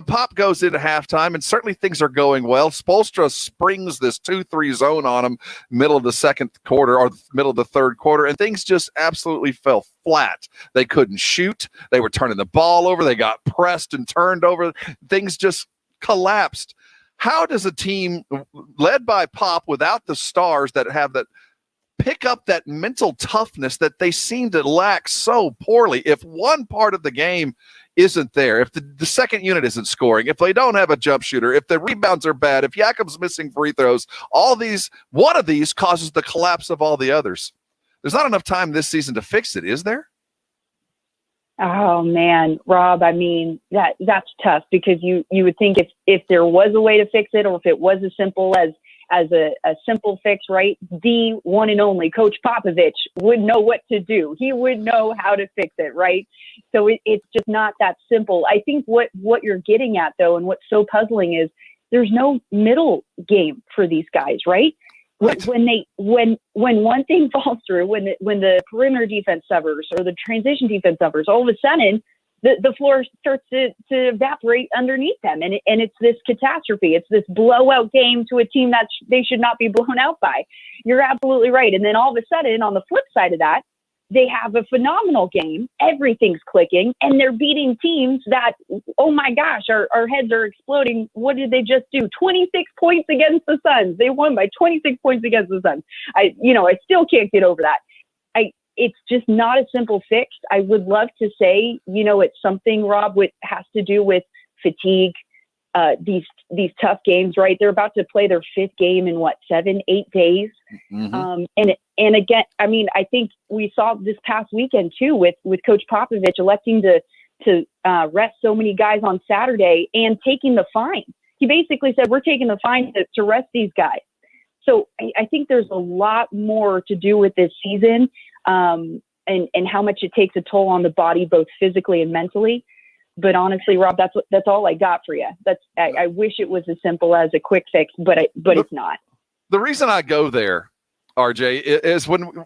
Pop goes into halftime and certainly things are going well. Spoelstra springs this 2-3 zone on him middle of the second quarter or middle of the third quarter, and things just absolutely fell flat. They couldn't shoot. They were turning the ball over. They got pressed and turned over. Things just collapsed. How does a team led by Pop, without the stars that have that, pick up that mental toughness that they seem to lack so poorly? If one part of the game isn't there, if the second unit isn't scoring, if they don't have a jump shooter, if the rebounds are bad, if Jakob's missing free throws, one of these causes the collapse of all the others. There's not enough time this season to fix it, is there? Oh man, Rob, I mean, that's tough, because you would think if there was a way to fix it, or if it was as simple as a simple fix, right? The one and only Coach Popovich would know what to do. He would know how to fix it, right? So it's just not that simple. I think what you're getting at, though, and what's so puzzling is there's no middle game for these guys, right? When one thing falls through, when the perimeter defense suffers or the transition defense suffers, all of a sudden the floor starts to evaporate underneath them. And it's this catastrophe. It's this blowout game to a team that they should not be blown out by. You're absolutely right. And then all of a sudden, on the flip side of that, they have a phenomenal game. Everything's clicking, and they're beating teams that, oh my gosh, our heads are exploding. What did they just do? 26 points against the Suns. They won by 26 points against the Suns. I still can't get over that. It's just not a simple fix. I would love to say, it's something, Rob, has to do with fatigue, these tough games, right? They're about to play their 5th game in 7-8 days. Mm-hmm. And again, I mean, I think we saw this past weekend too with Coach Popovich electing to to rest so many guys on Saturday and taking the fine. He basically said, we're taking the fine to rest these guys. So I think there's a lot more to do with this season and how much it takes a toll on the body, both physically and mentally. But honestly, Rob, that's all I got for you. I wish it was as simple as a quick fix, but it's not. The reason I go there, RJ, is when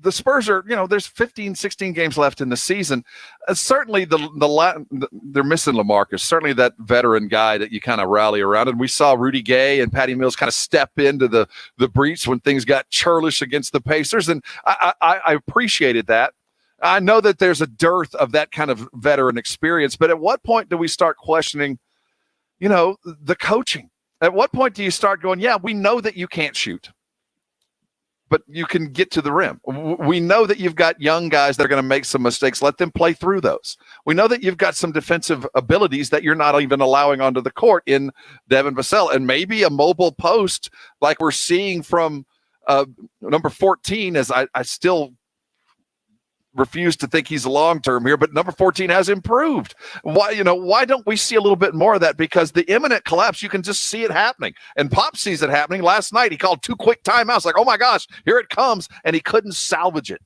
the Spurs are, there's 15, 16 games left in the season. Certainly they're missing LaMarcus, certainly that veteran guy that you kind of rally around. And we saw Rudy Gay and Patty Mills kind of step into the breach when things got churlish against the Pacers. And I appreciated that. I know that there's a dearth of that kind of veteran experience, but at what point do we start questioning, the coaching? At what point do you start going, yeah, we know that you can't shoot, but you can get to the rim. We know that you've got young guys that are going to make some mistakes. Let them play through those. We know that you've got some defensive abilities that you're not even allowing onto the court in Devin Vassell, and maybe a mobile post like we're seeing from number 14, as I still refuse to think he's a long-term here, but number 14 has improved. Why don't we see a little bit more of that? Because the imminent collapse, you can just see it happening. And Pop sees it happening. Last night, he called 2 quick timeouts, like, oh my gosh, here it comes, and he couldn't salvage it.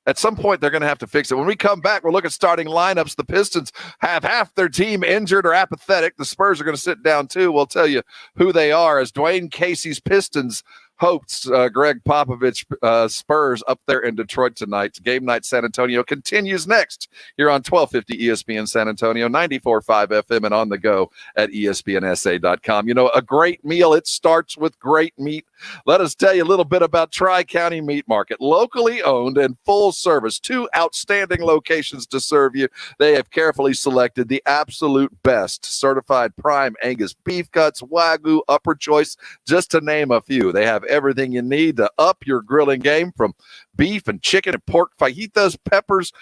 At some point, they're going to have to fix it. When we come back, we'll look at starting lineups. The Pistons have half their team injured or apathetic. The Spurs are going to sit down, too. We'll tell you who they are as Dwayne Casey's Pistons hosts Greg Popovich Spurs up there in Detroit tonight. Game night San Antonio continues next here on 1250 ESPN San Antonio, 94.5 FM, and on the go at ESPNSA.com. A great meal, it starts with great meat. Let us tell you a little bit about Tri-County Meat Market. Locally owned and full service, 2 outstanding locations to serve you. They have carefully selected the absolute best certified prime Angus beef cuts, Wagyu, upper choice, just to name a few. They have everything you need to up your grilling game, from beef and chicken and pork fajitas, peppers,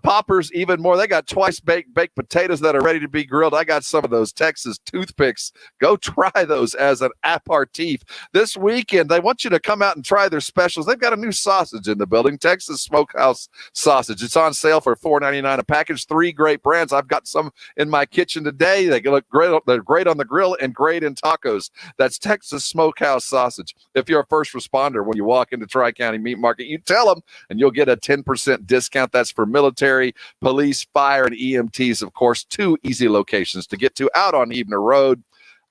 poppers, even more. They got twice baked potatoes that are ready to be grilled. I got some of those Texas toothpicks. Go try those as an aperitif. This weekend, they want you to come out and try their specials. They've got a new sausage in the building, Texas Smokehouse Sausage. It's on sale for $4.99 a package. 3 great brands. I've got some in my kitchen today. They look great. They're great on the grill and great in tacos. That's Texas Smokehouse Sausage. If you're a first responder, when you walk into Tri-County Meat Market, you tell them and you'll get a 10% discount. That's for military, police, fire, and EMTs. Of course, 2 easy locations to get to: out on Evener Road,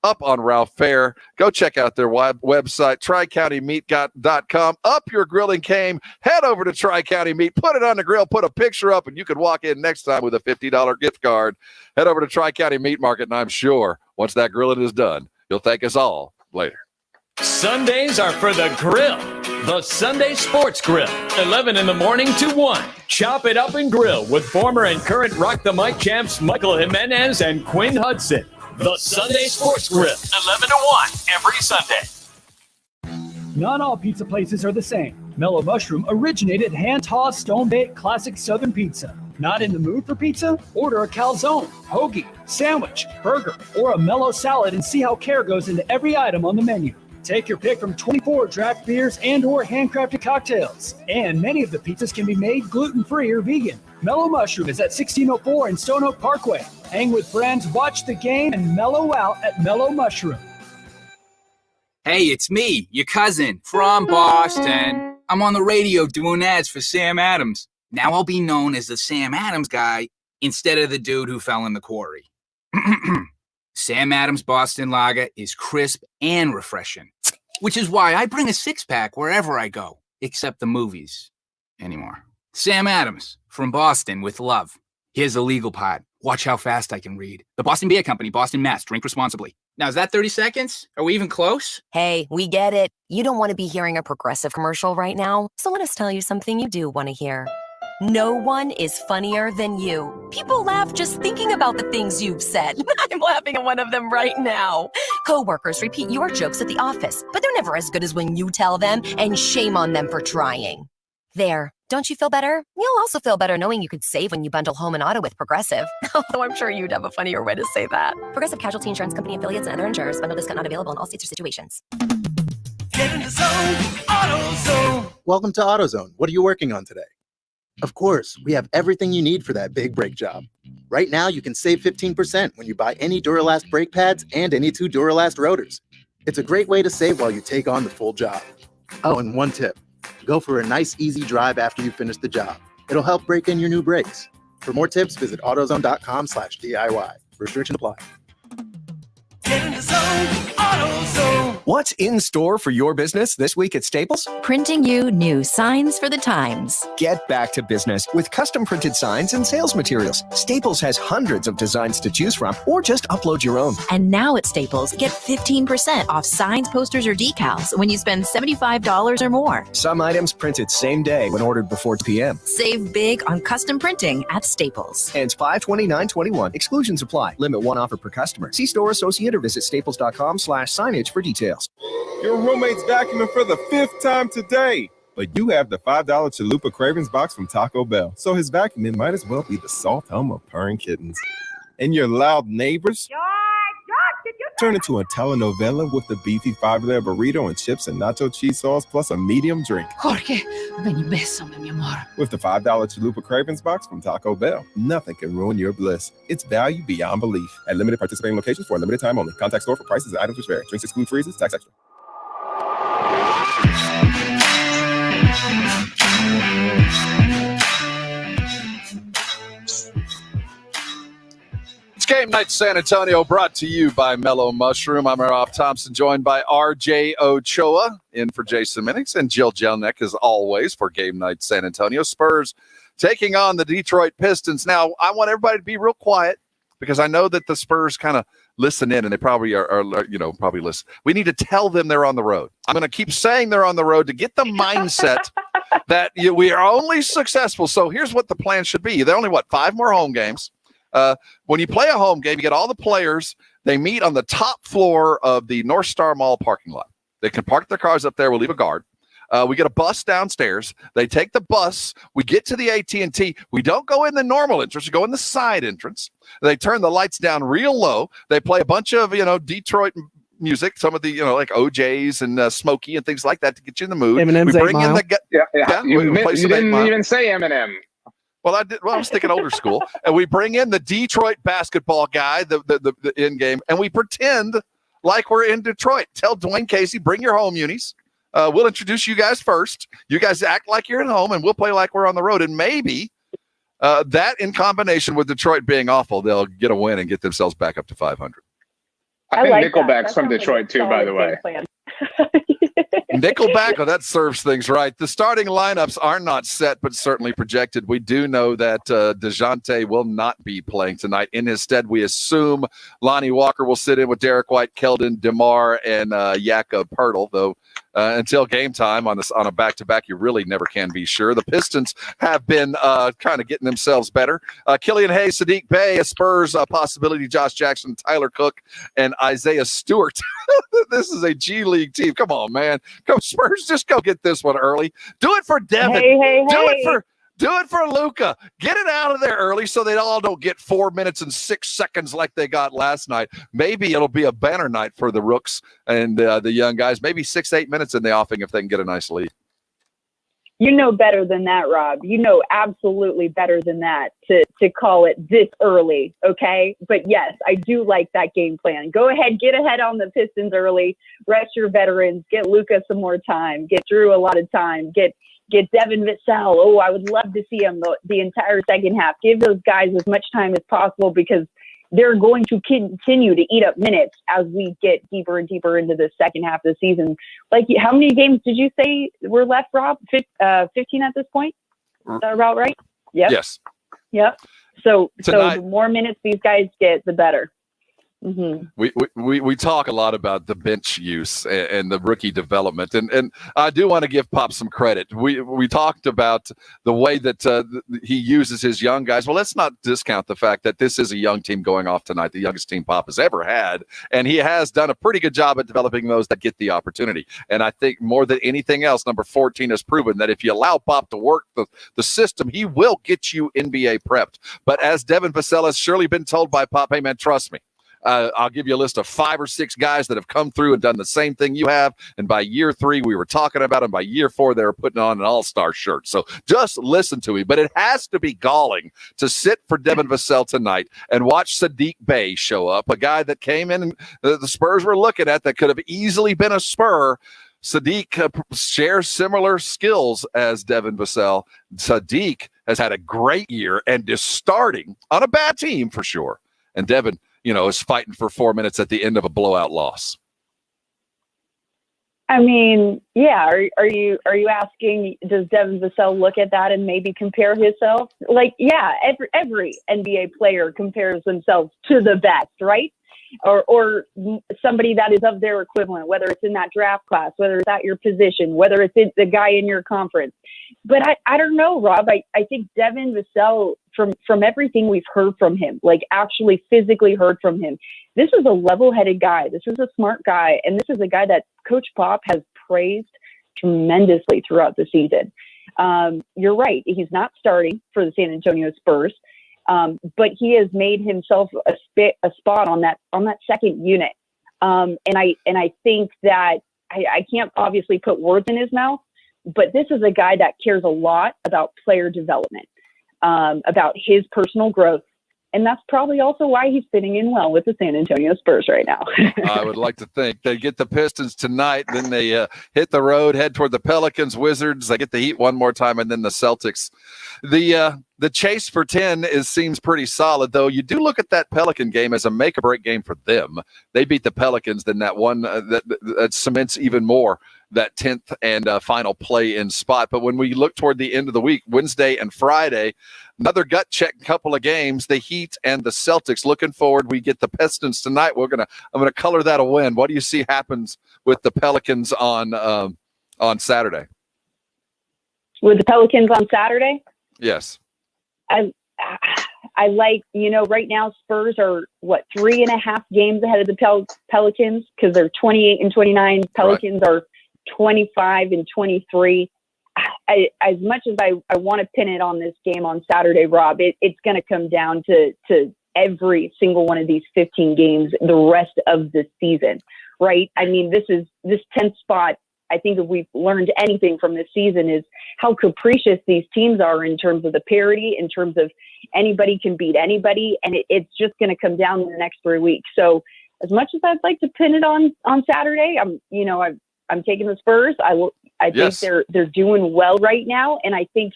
up on Ralph Fair. Go check out their website, TriCountyMeat.com. Up your grilling game. Head over to Tri-County Meat. Put it on the grill. Put a picture up, and you can walk in next time with a $50 gift card. Head over to Tri-County Meat Market, and I'm sure once that grilling is done, you'll thank us all later. Sundays are for the grill. The Sunday Sports Grill, 11 in the morning to 1. Chop it up and grill with former and current Rock the Mic champs Michael Jimenez and Quinn Hudson. The Sunday Sports Grill, 11 to 1 every Sunday. Not all pizza places are the same. Mellow Mushroom originated hand-tossed, stone-baked classic Southern pizza. Not in the mood for pizza? Order a calzone, hoagie, sandwich, burger, or a mellow salad and see how care goes into every item on the menu. Take your pick from 24 draft beers and or handcrafted cocktails. And many of the pizzas can be made gluten-free or vegan. Mellow Mushroom is at 1604 in Stone Oak Parkway. Hang with friends, watch the game, and mellow out at Mellow Mushroom. Hey, it's me, your cousin, from Boston. I'm on the radio doing ads for Sam Adams. Now I'll be known as the Sam Adams guy instead of the dude who fell in the quarry. Sam Adams Boston Lager is crisp and refreshing, which is why I bring a 6-pack wherever I go, except the movies anymore. Sam Adams, from Boston with love. Here's the legal part. Watch how fast I can read. The Boston Beer Company, Boston, Mass. Drink responsibly. Now, is that 30 seconds? Are we even close? Hey, we get it. You don't want to be hearing a Progressive commercial right now, so let us tell you something you do want to hear. No one is funnier than you. People laugh just thinking about the things you've said. I'm laughing at one of them right now. Coworkers repeat your jokes at the office, but they're never as good as when you tell them, and shame on them for trying. There. Don't you feel better? You'll also feel better knowing you could save when you bundle home and auto with Progressive. Although I'm sure you'd have a funnier way to say that. Progressive Casualty Insurance Company affiliates and other insurers. Bundle discount not available in all states or situations. Get in the zone, AutoZone. Welcome to AutoZone. What are you working on today? Of course, we have everything you need for that big brake job. Right now, you can save 15% when you buy any Duralast brake pads and any 2 Duralast rotors. It's a great way to save while you take on the full job. Oh, and one tip. Go for a nice, easy drive after you finish the job. It'll help break in your new brakes. For more tips, visit AutoZone.com/DIY. Restrictions apply. What's in store for your business this week at Staples? Printing you new signs for the times. Get back to business with custom printed signs and sales materials. Staples has hundreds of designs to choose from, or just upload your own. And now at Staples, get 15% off signs, posters, or decals when you spend $75 or more. Some items printed same day when ordered before 2 p.m. Save big on custom printing at Staples. Ends 5/29/21. Exclusions apply. Limit 1 offer per customer. See store associate or visit staples.com/signage for details. Your roommate's vacuuming for the 5th time today. But you have the $5 Chalupa Cravings box from Taco Bell. So his vacuuming might as well be the soft hum of purring kittens. And your loud neighbors turn into a telenovela with the beefy 5-layer burrito and chips and nacho cheese sauce plus a medium drink. Jorge, ven y bésame, mi amor. With the $5 Chalupa Cravings box from Taco Bell, nothing can ruin your bliss. It's value beyond belief. At limited participating locations for a limited time only. Contact store for prices and items which vary. Drinks exclude freezes. Tax extra. It's Game Night San Antonio, brought to you by Mellow Mushroom. I'm Rob Thompson, joined by R.J. Ochoa, in for Jason Minnix, and Jill Jelnick, as always, for Game Night San Antonio. Spurs taking on the Detroit Pistons. Now, I want everybody to be real quiet, because I know that the Spurs kind of listen in, and they probably are probably listen. We need to tell them they're on the road. I'm going to keep saying they're on the road to get the mindset that we are only successful. So here's what the plan should be. There are only, 5 more home games. When you play a home game, you get all the players. They meet on the top floor of the North Star Mall parking lot. They can park their cars up there. We'll leave a guard. We get a bus downstairs. They take the bus. We get to the AT&T. We don't go in the normal entrance. We go in the side entrance. They turn the lights down real low. They play a bunch of, Detroit music, some of the, like OJ's and Smokey and things like that to get you in the mood. Eminem's we bring 8 in Mile. You didn't even say Eminem. Well, I did. Well, I was thinking older school, and we bring in the Detroit basketball guy, the in game, and we pretend like we're in Detroit. Tell Dwayne Casey, bring your home unis. We'll introduce you guys first. You guys act like you're at home, and we'll play like we're on the road. And maybe that, in combination with Detroit being awful, they'll get a win and get themselves back up to 500. I think like Nickelback's from Detroit too, by the way. Nickelback, that serves things right. The starting lineups are not set, but certainly projected. We do know that DeJounte will not be playing tonight. In his stead, we assume Lonnie Walker will sit in with Derek White, Keldon, DeMar, and Jakob Poeltl, though until game time on a back-to-back, you really never can be sure. The Pistons have been kind of getting themselves better. Killian Hayes, Sadiq Bey, a Spurs possibility, Josh Jackson, Tyler Cook, and Isaiah Stewart. This is a G League team. Come on, man. Come Spurs, just go get this one early. Do it for Devin. Do it for Luka. Get it out of there early so they all don't get 4 minutes and 6 seconds like they got last night. Maybe it'll be a banner night for the Rooks and the young guys. Maybe 6-8 minutes in the offing if they can get a nice lead. You know better than that, Rob. You know absolutely better than that to call it this early, okay? But yes, I do like that game plan. Go ahead, get ahead on the Pistons early, rest your veterans, get Luka some more time, get Drew a lot of time, get Devin Vassell. Oh, I would love to see him the entire second half. Give those guys as much time as possible because they're going to continue to eat up minutes as we get deeper and deeper into the second half of the season. Like, how many games did you say were left, Rob? 15 at this point? Is that about right? Yep. Yes. Yep. So Tonight, the more minutes these guys get, the better. Mm-hmm. We talk a lot about the bench use and the rookie development, and I do want to give Pop some credit. We talked about the way that he uses his young guys. Well, let's not discount the fact that this is a young team going off tonight, the youngest team Pop has ever had, and he has done a pretty good job at developing those that get the opportunity. And I think more than anything else, number 14 has proven that if you allow Pop to work the system, he will get you NBA prepped. But as Devin Vassell has surely been told by Pop, hey man, trust me. I'll give you a list of 5 or 6 guys that have come through and done the same thing you have. And by year 3, we were talking about them. By year 4, they were putting on an all-star shirt. So just listen to me. But it has to be galling to sit for Devin Vassell tonight and watch Sadiq Bey show up, a guy that came in and the Spurs were looking at that could have easily been a Spur. Sadiq shares similar skills as Devin Vassell. Sadiq has had a great year and is starting on a bad team for sure. And Devin, is fighting for 4 minutes at the end of a blowout loss. I mean, yeah. Are you asking, does Devin Vassell look at that and maybe compare himself? Like, yeah, every NBA player compares themselves to the best, right? Or somebody that is of their equivalent, whether it's in that draft class, whether it's at your position, whether it's the guy in your conference. But I don't know, Rob. I think Devin Vassell, from everything we've heard from him, like actually physically heard from him, this is a level-headed guy. This is a smart guy. And this is a guy that Coach Pop has praised tremendously throughout the season. You're right. He's not starting for the San Antonio Spurs. But he has made himself a spot on that second unit. And I think that I can't obviously put words in his mouth, but this is a guy that cares a lot about player development, about his personal growth. And that's probably also why he's fitting in well with the San Antonio Spurs right now. I would like to think they get the Pistons tonight, then they hit the road, head toward the Pelicans, Wizards. They get the Heat one more time, and then the Celtics. The chase for 10 seems pretty solid, though. You do look at that Pelican game as a make-or-break game for them. They beat the Pelicans, then that one that cements even more that 10th and final play-in spot. But when we look toward the end of the week, Wednesday and Friday, another gut check couple of games, the Heat and the Celtics. Looking forward, we get the Pistons tonight. I'm gonna color that a win. What do you see happens with the Pelicans on Saturday? With the Pelicans on Saturday? Yes. I like, right now Spurs are 3.5 games ahead of the Pelicans because they're 28 and 29. Pelicans are 25 and 23. As much as I want to pin it on this game on Saturday, Rob, it's going to come down to every single one of these 15 games the rest of the season, right? I mean, this 10th spot. I think if we've learned anything from this season is how capricious these teams are in terms of the parity, in terms of anybody can beat anybody. And it's just going to come down in the next 3 weeks. So as much as I'd like to pin it on Saturday, I'm taking the Spurs. I think they're doing well right now. And I think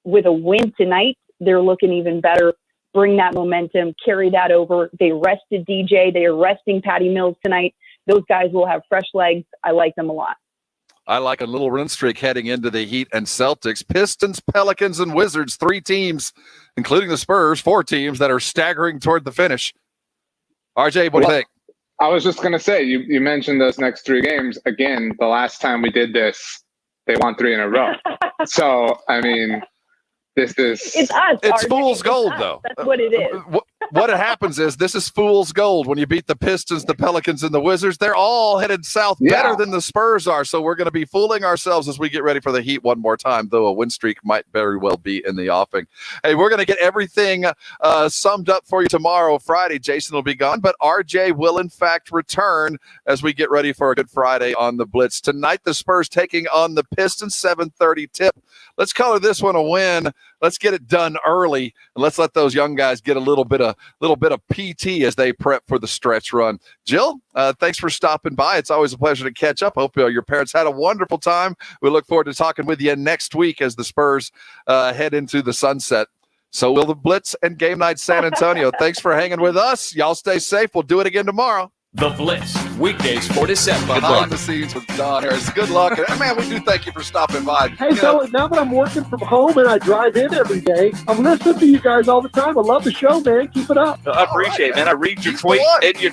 with a win tonight, they're looking even better. Bring that momentum, carry that over. They rested DJ. They are resting Patty Mills tonight. Those guys will have fresh legs. I like them a lot. I like a little run streak heading into the Heat and Celtics. Pistons, Pelicans, and Wizards, 3 teams, including the Spurs, 4 teams that are staggering toward the finish. RJ, what do you think? I was just going to say, you mentioned those next 3 games. Again, the last time we did this, they won 3 in a row. So, I mean, this is... It's us. It's RJ. fool's gold, though. That's what it is. What happens is this is fool's gold. When you beat the Pistons, the Pelicans, and the Wizards, they're all headed south better than the Spurs are. So we're going to be fooling ourselves as we get ready for the Heat one more time, though a win streak might very well be in the offing. Hey, we're going to get everything summed up for you tomorrow, Friday. Jason will be gone, but RJ will, in fact, return as we get ready for a Good Friday on the Blitz. Tonight, the Spurs taking on the Pistons, 7:30 tip. Let's color this one a win. Let's get it done early, and let's let those young guys get a little bit of PT as they prep for the stretch run. Jill, thanks for stopping by. It's always a pleasure to catch up. Hope your parents had a wonderful time. We look forward to talking with you next week as the Spurs head into the sunset. So will the Blitz and Game Night San Antonio. Thanks for hanging with us. Y'all stay safe. We'll do it again tomorrow. The Blitz, weekdays 4 to 7. Behind the scenes with Don Harris. Good luck. And, man, we do thank you for stopping by. Hey, so now that I'm working from home and I drive in every day, I'm listening to you guys all the time. I love the show, man. Keep it up. I appreciate it, man. I read your tweets and your